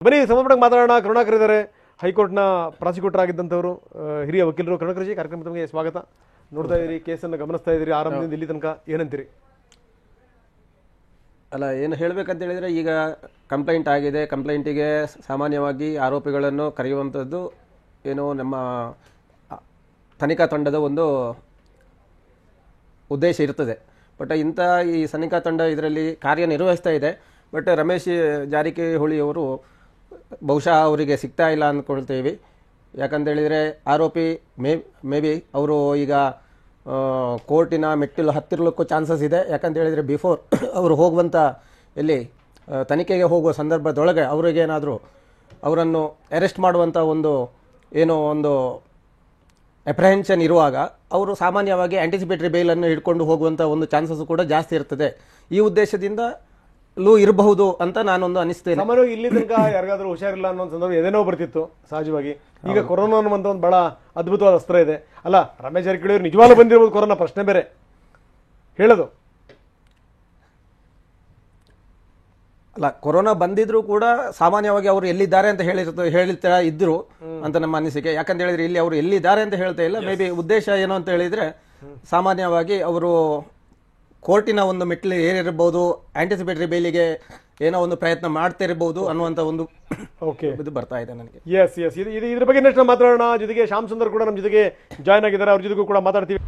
ಬನ್ನಿ ಸಂಬಂಧಪಟ್ಟ ಮಾತಾಡೋಣ. ಕರುಣಾಕರ್ ಇದ್ದಾರೆ, ಹೈಕೋರ್ಟ್ನ ಪ್ರಾಸಿಕ್ಯೂಟರ್ ಆಗಿದ್ದಂಥವರು, ಹಿರಿಯ ವಕೀಲರು. ಕರುಣಾಕರ್ ಜಿ, ಕಾರ್ಯಕ್ರಮ ತಮಗೆ ಸ್ವಾಗತ. ನೋಡ್ತಾ ಇದ್ದೀರಿ, ಕೇಸನ್ನು ಗಮನಿಸ್ತಾ ಇದ್ದೀರಿ ಆರಂಭದಿಂದ ಇಲ್ಲಿ ತನಕ, ಏನಂತೀರಿ? ಅಲ್ಲ, ಏನು ಹೇಳಬೇಕಂತ ಹೇಳಿದರೆ, ಈಗ ಕಂಪ್ಲೇಂಟ್ ಆಗಿದೆ. ಕಂಪ್ಲೇಂಟಿಗೆ ಸಾಮಾನ್ಯವಾಗಿ ಆರೋಪಿಗಳನ್ನು ಕರೆಯುವಂಥದ್ದು ಏನು ನಮ್ಮ ತನಿಖಾ ತಂಡದ ಒಂದು ಉದ್ದೇಶ ಇರ್ತದೆ. ಬಟ್ ಈ ತನಿಖಾ ತಂಡ ಇದರಲ್ಲಿ ಕಾರ್ಯನಿರ್ವಹಿಸ್ತಾ ಇದೆ. ಬಟ್ ರಮೇಶ್ ಜಾರಕಿಹೊಳಿ ಅವರು ಬಹುಶಃ ಅವರಿಗೆ ಸಿಗ್ತಾ ಇಲ್ಲ ಅಂದ್ಕೊಳ್ತೀವಿ. ಯಾಕಂತೇಳಿದರೆ ಆರೋಪಿ ಮೇ ಬಿ ಅವರು ಈಗ ಕೋರ್ಟಿನ ಮೆಟ್ಟಿಲು ಹತ್ತಿರಲಿಕ್ಕೂ ಚಾನ್ಸಸ್ ಇದೆ. ಯಾಕಂತೇಳಿದರೆ ಬಿಫೋರ್ ಅವರು ಹೋಗುವಂಥ ತನಿಖೆಗೆ ಹೋಗುವ ಸಂದರ್ಭದೊಳಗೆ ಅವರಿಗೇನಾದರೂ ಅವರನ್ನು ಅರೆಸ್ಟ್ ಮಾಡುವಂಥ ಒಂದು ಅಪ್ರಹೆನ್ಷನ್ ಇರುವಾಗ ಅವರು ಸಾಮಾನ್ಯವಾಗಿ ಆಂಟಿಸಿಪೇಟರಿ ಬೇಲನ್ನು ಹಿಡ್ಕೊಂಡು ಹೋಗುವಂಥ ಒಂದು ಚಾನ್ಸಸ್ ಕೂಡ ಜಾಸ್ತಿ ಇರ್ತದೆ. ಈ ಉದ್ದೇಶದಿಂದ ಇರಬಹುದು ಅಂತ ನಾನೊಂದು ಅನಿಸ್ತೇನೆ. ಸಾಮಾನ್ಯವಾಗಿ ಇಲ್ಲಿ ತನಕ ಯಾರಿಗಾದ್ರೂ ಹುಷಾರಿಲ್ಲ ಅನ್ನೋ ಸಂದರ್ಭ ಎದೇನೋ ಬರ್ತಿತ್ತು ಸಹಜವಾಗಿ. ಈಗ ಕೊರೋನಾ ಅನ್ನುವಂಥ ಒಂದು ಬಹಳ ಅದ್ಭುತವಾದ ಅಸ್ತ್ರ ಇದೆ ಅಲ್ಲ. ರಮೇಶ್ ಜಾರಕಿಹೊಳಿ ಅವರು ನಿಜವಾಗ್ಲೂ ಬಂದಿರ್ಬೋದು, ಕೊರೋನಾ ಪ್ರಶ್ನೆ ಬೇರೆ ಹೇಳೋದು ಅಲ್ಲ. ಕೊರೋನಾ ಬಂದಿದ್ರು ಕೂಡ ಸಾಮಾನ್ಯವಾಗಿ ಅವರು ಎಲ್ಲಿದ್ದಾರೆ ಅಂತ ಹೇಳ್ತಾ ಇದ್ರು ಅಂತ ನಮ್ಮ ಅನಿಸಿಕೆ. ಯಾಕಂತ ಹೇಳಿದ್ರೆ ಇಲ್ಲಿ ಅವರು ಎಲ್ಲಿದ್ದಾರೆ ಅಂತ ಹೇಳ್ತಾ ಇಲ್ಲ. ಮೇ ಬಿ ಉದ್ದೇಶ ಏನು ಅಂತ ಹೇಳಿದ್ರೆ, ಸಾಮಾನ್ಯವಾಗಿ ಅವರು ಕೋರ್ಟಿನ ಒಂದು ಮೆಟ್ಟಿಲು ಏರಿರಬಹುದು, ಆಂಟಿಸಿಪೇಟರಿ ಬೇಲಿಗೆ ಏನೋ ಒಂದು ಪ್ರಯತ್ನ ಮಾಡ್ತಿರಬಹುದು ಅನ್ನುವಂತ ಒಂದು ಇದು ಬರ್ತಾ ಇದೆ ನನಗೆ. ಎಸ್ ಎಸ್ ಇದ್ರ ಬಗ್ಗೆ ನೆಕ್ಸ್ಟ್ ಮಾತಾಡೋಣ. ಜೊತೆಗೆ ಶ್ಯಾಮ್ ಸುಂದರ್ ಕೂಡ ನಮ್ಮ ಜೊತೆಗೆ ಜಾಯ್ನ್ ಆಗಿದ್ದಾರೆ, ಅವ್ರ ಜೊತೆಗೂ ಕೂಡ ಮಾತಾಡ್ತೀವಿ.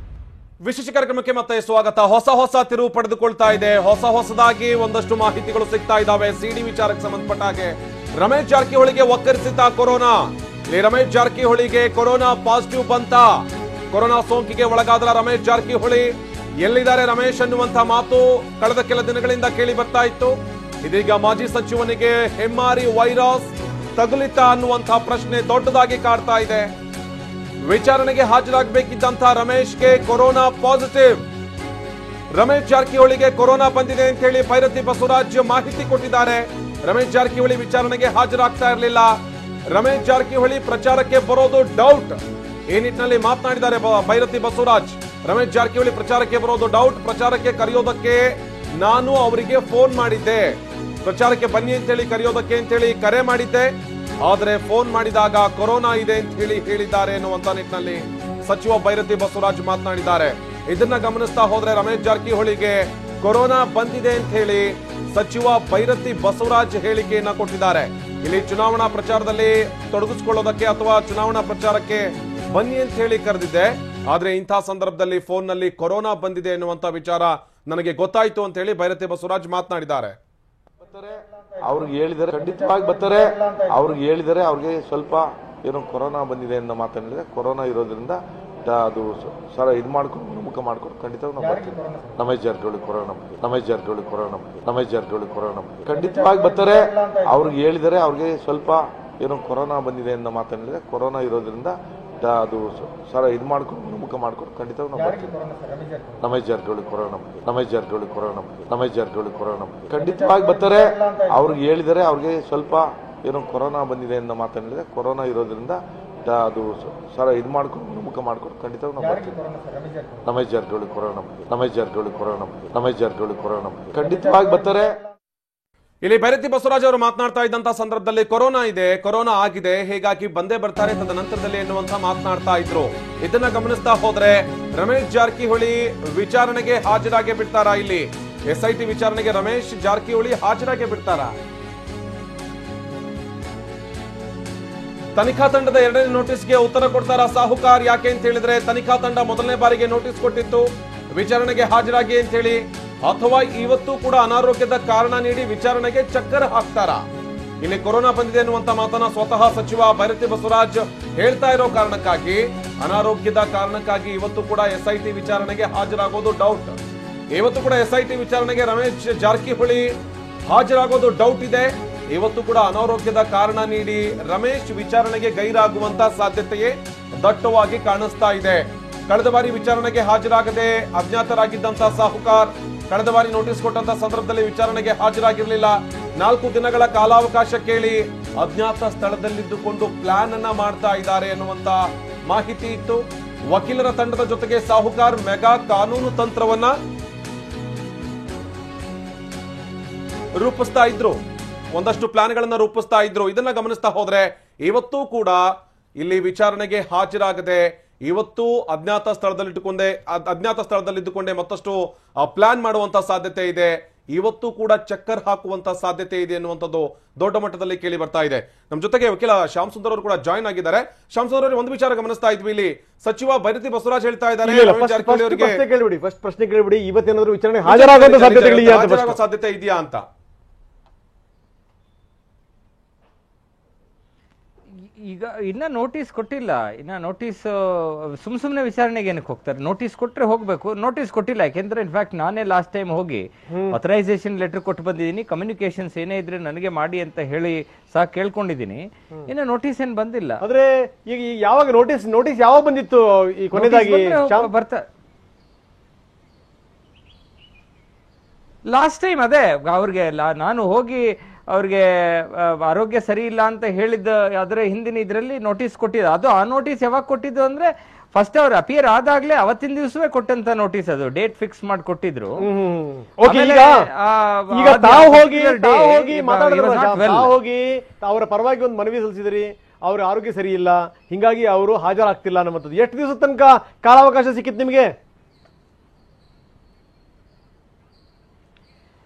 ವಿಶೇಷ ಕಾರ್ಯಕ್ರಮಕ್ಕೆ ಮತ್ತೆ ಸ್ವಾಗತ. ಹೊಸ ತಿರುವು ಪಡೆದುಕೊಳ್ತಾ ಇದೆ. ಹೊಸದಾಗಿ ಒಂದಷ್ಟು ಮಾಹಿತಿಗಳು ಸಿಗ್ತಾ ಇದಾವೆ. ಸಿಡಿ ವಿಚಾರಕ್ಕೆ ಸಂಬಂಧಪಟ್ಟ ಹಾಗೆ ರಮೇಶ್ ಜಾರಕಿಹೊಳಿಗೆ ಒಕ್ಕರಿಸಿದ್ದ ಕೊರೋನಾ. ಇಲ್ಲಿ ರಮೇಶ್ ಜಾರಕಿಹೊಳಿಗೆ ಕೊರೋನಾ ಪಾಸಿಟಿವ್ ಬಂತ. ಕೊರೋನಾ ಸೋಂಕಿಗೆ ಒಳಗಾದ ರಮೇಶ್ ಜಾರಕಿಹೊಳಿ ಎಲ್ಲಿದ್ದಾರೆ ರಮೇಶ್ ಅನ್ನುವಂತ ಮಾತು ಕಳೆದ ಕೆಲ ದಿನಗಳಿಂದ ಕೇಳಿ ಬರ್ತಾ ಇತ್ತು. ಇದೀಗ ಮಾಜಿ ಸಚಿವನಿಗೆ ಹೆಮ್ಮಾರಿ ವೈರಸ್ ತಗುಲಿತ ಅನ್ನುವಂತ ಪ್ರಶ್ನೆ ದೊಡ್ಡದಾಗಿ ಕಾಡ್ತಾ ಇದೆ. ವಿಚಾರಣೆಗೆ ಹಾಜರಾಗಬೇಕಿದ್ದಂತ ರಮೇಶ್ಗೆ ಕೊರೋನಾ ಪಾಸಿಟಿವ್. ರಮೇಶ್ ಜಾರಕಿಹೊಳಿಗೆ ಕೊರೋನಾ ಬಂದಿದೆ ಅಂತ ಹೇಳಿ ಭೈರತಿ ಬಸವರಾಜ್ ಮಾಹಿತಿ ಕೊಟ್ಟಿದ್ದಾರೆ. ರಮೇಶ್ ಜಾರಕಿಹೊಳಿ ವಿಚಾರಣೆಗೆ ಹಾಜರಾಗ್ತಾ ಇರಲಿಲ್ಲ. ರಮೇಶ್ ಜಾರಕಿಹೊಳಿ ಪ್ರಚಾರಕ್ಕೆ ಬರೋದು ಡೌಟ್. ಈ ನಿಟ್ಟಿನಲ್ಲಿ ಮಾತನಾಡಿದ್ದಾರೆ ಭೈರತಿ ಬಸವರಾಜ್. ರಮೇಶ್ ಜಾರಕಿಹೊಳಿ ಪ್ರಚಾರಕ್ಕೆ ಬರೋದು ಡೌಟ್. ಪ್ರಚಾರಕ್ಕೆ ಕರೆಯೋದಕ್ಕೆ ನಾನು ಅವರಿಗೆ ಫೋನ್ ಮಾಡಿದ್ದೆ. ಪ್ರಚಾರಕ್ಕೆ ಬನ್ನಿ ಅಂತ ಹೇಳಿ ಕರೆಯೋದಕ್ಕೆ ಅಂತ ಹೇಳಿ ಕರೆ ಮಾಡಿದ್ದೆ. ಆದರೆ ಫೋನ್ ಮಾಡಿದಾಗ ಕೊರೋನಾ ಇದೆ ಅಂತ ಹೇಳಿ ಹೇಳಿದ್ದಾರೆ ಎನ್ನುವಂತ ನಿಟ್ಟಿನಲ್ಲಿ ಸಚಿವ ಭೈರತಿ ಬಸವರಾಜ್ ಮಾತನಾಡಿದ್ದಾರೆ. ಇದನ್ನ ಗಮನಿಸ್ತಾ ಹೋದ್ರೆ ರಮೇಶ್ ಜಾರಕಿಹೊಳಿಗೆ ಕೊರೋನಾ ಬಂದಿದೆ ಅಂತ ಹೇಳಿ ಸಚಿವ ಭೈರತಿ ಬಸವರಾಜ್ ಹೇಳಿಕೆಯನ್ನ ಕೊಟ್ಟಿದ್ದಾರೆ. ಇಲ್ಲಿ ಚುನಾವಣಾ ಪ್ರಚಾರದಲ್ಲಿ ತೊಡಗಿಸಿಕೊಳ್ಳೋದಕ್ಕೆ ಅಥವಾ ಚುನಾವಣಾ ಪ್ರಚಾರಕ್ಕೆ ಬನ್ನಿ ಅಂತ ಹೇಳಿ ಕರೆದಿದ್ದೆ. ಆದ್ರೆ ಇಂತಹ ಸಂದರ್ಭದಲ್ಲಿ ಫೋನ್ ನಲ್ಲಿ ಕೊರೋನಾ ಬಂದಿದೆ ಎನ್ನುವಂತ ವಿಚಾರ ನನಗೆ ಗೊತ್ತಾಯ್ತು ಅಂತ ಹೇಳಿ ಭೈರತಿ ಬಸವರಾಜ್ ಮಾತನಾಡಿದ್ದಾರೆ. ಅವ್ರಿಗೆ ಹೇಳಿದರೆ ಖಂಡಿತವಾಗಿ ಬರ್ತಾರೆ. ಅವ್ರಿಗೆ ಹೇಳಿದರೆ ಅವ್ರಿಗೆ ಸ್ವಲ್ಪ ಏನೋ ಕೊರೋನಾ ಬಂದಿದೆ ಅನ್ನೋ ಮಾತನಾಡಿದ್ರೆ, ಕೊರೋನಾ ಇರೋದ್ರಿಂದ ಅದು ಸರ ಇದು ಮಾಡ್ಕೊಂಡು ಮುಖ ಮಾಡ್ಕೊಂಡು ಖಂಡಿತವಾಗಿ ನಾವು ಬರ್ತೀವಿ. ರಮೇಶ್ ಜಾರಕಿಹೊಳಿ ಕೊರೋನಾ ಬಗ್ಗೆ, ರಮೇಶ್ ಜಾರಕಿಹೊಳಿ ಕೊರೋನಾ ಬಗ್ಗೆ, ರಮೇಶ್ ಜಾರಕಿಹೊಳಿ ಕೊರೋನಾ ಬಗ್ಗೆ ಖಂಡಿತವಾಗಿ ಬರ್ತಾರೆ. ಅವ್ರಿಗೆ ಹೇಳಿದರೆ ಅವ್ರಿಗೆ ಸ್ವಲ್ಪ ಏನೋ ಕೊರೋನಾ ಬಂದಿದೆ ಅನ್ನೋ ಮಾತನಾಡಿದ್ರೆ, ಕೊರೋನಾ ಇರೋದ್ರಿಂದ ಅದು ಸರ ಇದು ಮಾಡ್ಕೊಂಡು ಮುಖ ಮಾಡ್ಕೊಂಡು ಖಂಡಿತವಾಗಿ ನಾವು ಬರ್ತೀವಿ. ರಮೇಶ್ ಜಾರಕಿಹೊಳಿ ಕೊರೋನಾ ಬಗ್ಗೆ, ರಮೇಶ್ ಜಾರಕಿಹೊಳಿ ಕೊರೋನಾ ಬಗ್ಗೆ, ರಮೇಶ್ ಜಾರಕಿಹೊಳಿ ಕೊರೋನಾ ಬಗ್ಗೆ ಖಂಡಿತವಾಗಿ ಬರ್ತಾರೆ. ಅವ್ರಿಗೆ ಹೇಳಿದರೆ ಅವ್ರಿಗೆ ಸ್ವಲ್ಪ ಏನೋ ಕೊರೋನಾ ಬಂದಿದೆ ಅನ್ನೋ ಮಾತನಾಡಿದ್ರೆ, ಕೊರೋನಾ ಇರೋದ್ರಿಂದ ಅದು ಸರ ಇದು ಮಾಡ್ಕೊಂಡು ಮುಖ ಮಾಡ್ಕೊಂಡು ಖಂಡಿತವಾಗಿ ನಾವು ಬರ್ತೀವಿ. ರಮೇಶ್ ಜಾರಕಿಹೊಳಿ ಕೊರೋನಾ ಬಗ್ಗೆ, ರಮೇಶ್ ಜಾರಕಿಹೊಳಿ ಕೊರೋನಾ ಬಗ್ಗೆ, ರಮೇಶ್ ಜಾರಕಿಹೊಳಿ ಕೊರೋನಾ ಬಗ್ಗೆ ಖಂಡಿತವಾಗಿ ಬರ್ತಾರೆ. ಇಲ್ಲಿ ಭೈರತಿ ಬಸವರಾಜ್ ಅವರು ಮಾತನಾಡ್ತಾ ಇದ್ದಂತ ಸಂದರ್ಭದಲ್ಲಿ ಕೊರೋನಾ ಇದೆ, ಕೊರೋನಾ ಆಗಿದೆ, ಹೀಗಾಗಿ ಬಂದೇ ಬರ್ತಾರೆ ತದನಂತರದಲ್ಲಿ ಎನ್ನುವಂತ ಮಾತನಾಡ್ತಾ ಇದ್ರು. ಇದನ್ನ ಗಮನಿಸ್ತಾ ಹೋದ್ರೆ ರಮೇಶ್ ಜಾರಕಿಹೊಳಿ ವಿಚಾರಣೆಗೆ ಹಾಜರಾಗಿ ಬಿಡ್ತಾರಾ? ಇಲ್ಲಿ SIT ವಿಚಾರಣೆಗೆ ರಮೇಶ್ ಜಾರಕಿಹೊಳಿ ಹಾಜರಾಗಿ ಬಿಡ್ತಾರಾ? ತನಿಖಾ ತಂಡದ 2ನೇ ನೋಟಿಸ್ಗೆ ಉತ್ತರ ಕೊಡ್ತಾರಾ ಸಾಹುಕಾರ್? ಯಾಕೆ ಅಂತ ಹೇಳಿದ್ರೆ ತನಿಖಾ ತಂಡ ಮೊದಲನೇ ಬಾರಿಗೆ ನೋಟಿಸ್ ಕೊಟ್ಟಿತ್ತು ವಿಚಾರಣೆಗೆ ಹಾಜರಾಗಿ ಅಂತ ಹೇಳಿ. ಅಥವಾ ಇವತ್ತು ಕೂಡ ಅನಾರೋಗ್ಯದ ಕಾರಣ ನೀಡಿ ವಿಚಾರಣೆಗೆ ಚಕ್ಕರ್ ಹಾಕ್ತಾರ? ಇಲ್ಲಿ ಕೊರೋನಾ ಬಂದಿದೆ ಅನ್ನುವಂತ ಮಾತನ್ನ ಸ್ವತಃ ಸಚಿವ ಭೈರತಿ ಬಸವರಾಜ್ ಹೇಳ್ತಾ ಇರೋ ಕಾರಣಕ್ಕಾಗಿ, ಅನಾರೋಗ್ಯದ ಕಾರಣಕ್ಕಾಗಿ ಇವತ್ತು ಕೂಡ SIT ವಿಚಾರಣೆಗೆ ಹಾಜರಾಗೋದು ಡೌಟ್. ಇವತ್ತು ಕೂಡ SIT ವಿಚಾರಣೆಗೆ ರಮೇಶ್ ಜಾರಕಿಹೊಳಿ ಹಾಜರಾಗೋದು ಡೌಟ್ ಇದೆ. ಇವತ್ತು ಕೂಡ ಅನಾರೋಗ್ಯದ ಕಾರಣ ನೀಡಿ ರಮೇಶ್ ವಿಚಾರಣೆಗೆ ಗೈರಾಗುವಂತ ಸಾಧ್ಯತೆಯೇ ದಟ್ಟವಾಗಿ ಕಾಣಿಸ್ತಾ ಇದೆ. ಕಳೆದ ಬಾರಿ ವಿಚಾರಣೆಗೆ ಹಾಜರಾಗದೆ ಅಜ್ಞಾತರಾಗಿದ್ದಂತ ಸಾಹುಕಾರ್ ಕಳೆದ ಬಾರಿ ನೋಟಿಸ್ ಕೊಟ್ಟಂತ ಸಂದರ್ಭದಲ್ಲಿ ವಿಚಾರಣೆಗೆ ಹಾಜರಾಗಿರಲಿಲ್ಲ. 4 ದಿನಗಳ ಕಾಲಾವಕಾಶ ಕೇಳಿ ಅಜ್ಞಾತ ಸ್ಥಳದಲ್ಲಿದ್ದುಕೊಂಡು ಪ್ಲಾನ್ ಅನ್ನ ಮಾಡ್ತಾ ಇದ್ದಾರೆ ಎನ್ನುವಂತ ಮಾಹಿತಿ ಇತ್ತು. ವಕೀಲರ ತಂಡದ ಜೊತೆಗೆ ಸಾಹುಕಾರ್ ಮೆಗಾ ಕಾನೂನು ತಂತ್ರವನ್ನ ರೂಪಿಸ್ತಾ ಇದ್ರು. ಒಂದಷ್ಟು ಪ್ಲಾನ್ಗಳನ್ನ ರೂಪಿಸ್ತಾ ಇದ್ರು. ಇದನ್ನ ಗಮನಿಸ್ತಾ ಹೋದ್ರೆ ಇವತ್ತೂ ಕೂಡ ಇಲ್ಲಿ ವಿಚಾರಣೆಗೆ ಹಾಜರಾಗದೆ ಇವತ್ತು ಅಜ್ಞಾತ ಸ್ಥಳದಲ್ಲಿದ್ದುಕೊಂಡೇ ಮತ್ತಷ್ಟು ಪ್ಲಾನ್ ಮಾಡುವಂತ ಸಾಧ್ಯತೆ ಇದೆ. ಇವತ್ತು ಕೂಡ ಚಕ್ಕರ್ ಹಾಕುವಂತ ಸಾಧ್ಯತೆ ಇದೆ ಅನ್ನುವಂಥದ್ದು ದೊಡ್ಡ ಮಟ್ಟದಲ್ಲಿ ಕೇಳಿ ಬರ್ತಾ ಇದೆ. ನಮ್ಮ ಜೊತೆಗೆ ವಕೀಲ ಶ್ಯಾಮ್ ಸುಂದರ್ ಅವರು ಕೂಡ ಜಾಯ್ನ್ ಆಗಿದ್ದಾರೆ. ಶ್ಯಾಮ್ ಸುಂದರ್ ಅವರು ಒಂದು ವಿಚಾರ ಗಮನಿಸ್ತಾ ಇದ್ವಿ, ಇಲ್ಲಿ ಸಚಿವ ಬೈರತಿ ಬಸವರಾಜ್ ಹೇಳ್ತಾ ಇದ್ದಾರೆ ಫಸ್ಟ್ ಪ್ರಶ್ನೆ ಕೇಳಿಬಿಡಿ, ಇವತ್ತೇನಾದ್ರೂ ವಿಚಾರಣೆ ಹಾಜರಾಗುವ ಸಾಧ್ಯತೆ ಇದೆಯಾ ಅಂತ. ಈಗ ಇನ್ನ ನೋಟಿಸ್ ಕೊಟ್ಟಿಲ್ಲ, ಇನ್ನ ನೋಟಿಸ್ ಸುಮ್ನೆ ವಿಚಾರಣೆಗೆ ಏನಕ್ಕೆ ಹೋಗ್ತಾರೆ? ನೋಟಿಸ್ ಕೊಟ್ರೆ ಹೋಗ್ಬೇಕು, ನೋಟಿಸ್ ಕೊಟ್ಟಿಲ್ಲ. ಯಾಕೆಂದ್ರೆ ಇನ್ಫ್ಯಾಕ್ಟ್ ನಾನೇ ಲಾಸ್ಟ್ ಟೈಮ್ ಹೋಗಿ ಅಥರೈಸೇಷನ್ ಲೆಟರ್ ಕೊಟ್ಟು ಬಂದಿದ್ದೀನಿ. ಕಮ್ಯುನಿಕೇಶನ್ಸ್ ಏನೇ ಇದ್ರೆ ನನಗೆ ಮಾಡಿ ಅಂತ ಹೇಳಿ ಸಹ ಕೇಳ್ಕೊಂಡಿದ್ದೀನಿ. ಇನ್ನ ನೋಟಿಸ್ ಏನ್ ಬಂದಿಲ್ಲ. ಆದ್ರೆ ಈಗ ಯಾವಾಗ ನೋಟಿಸ್ ಯಾವಾಗ ಬಂದಿತ್ತು ಈ ಕೊನೆಯದಾಗಿ? ಬರ್ತಾ ಲಾಸ್ಟ್ ಟೈಮ್ ಅದೇ ಅವ್ರಿಗೆ ನಾನು ಹೋಗಿ ಅವ್ರಿಗೆ ಆರೋಗ್ಯ ಸರಿ ಇಲ್ಲ ಅಂತ ಹೇಳಿದ್ದ ಅದರ ಹಿಂದಿನ ಇದ್ರಲ್ಲಿ ನೋಟಿಸ್ ಕೊಟ್ಟಿದ್ದು. ಅದು ಆ ನೋಟಿಸ್ ಯಾವಾಗ ಕೊಟ್ಟಿದ್ದು ಅಂದ್ರೆ ಫಸ್ಟ್ ಅವ್ರು ಅಪಿಯರ್ ಆದಾಗ್ಲೇ ಅವತ್ತಿನ ದಿವಸವೇ ಕೊಟ್ಟಂತ ನೋಟಿಸ್, ಅದು ಡೇಟ್ ಫಿಕ್ಸ್ ಮಾಡಿ ಕೊಟ್ಟಿದ್ರು. ಈಗ ತಾವು ಹೋಗಿ ಅವರ ಪರವಾಗಿ ಒಂದು ಮನವಿ ಸಲ್ಲಿಸಿದ್ರಿ, ಅವ್ರ ಆರೋಗ್ಯ ಸರಿ ಇಲ್ಲ, ಹಿಂಗಾಗಿ ಅವರು ಹಾಜರಾಗ್ತಿಲ್ಲ ಅನ್ನುವಂಥದ್ದು. ಎಷ್ಟು ದಿವಸ ತನಕ ಕಾಲಾವಕಾಶ ಸಿಕ್ಕಿತ್ತು ನಿಮಗೆ?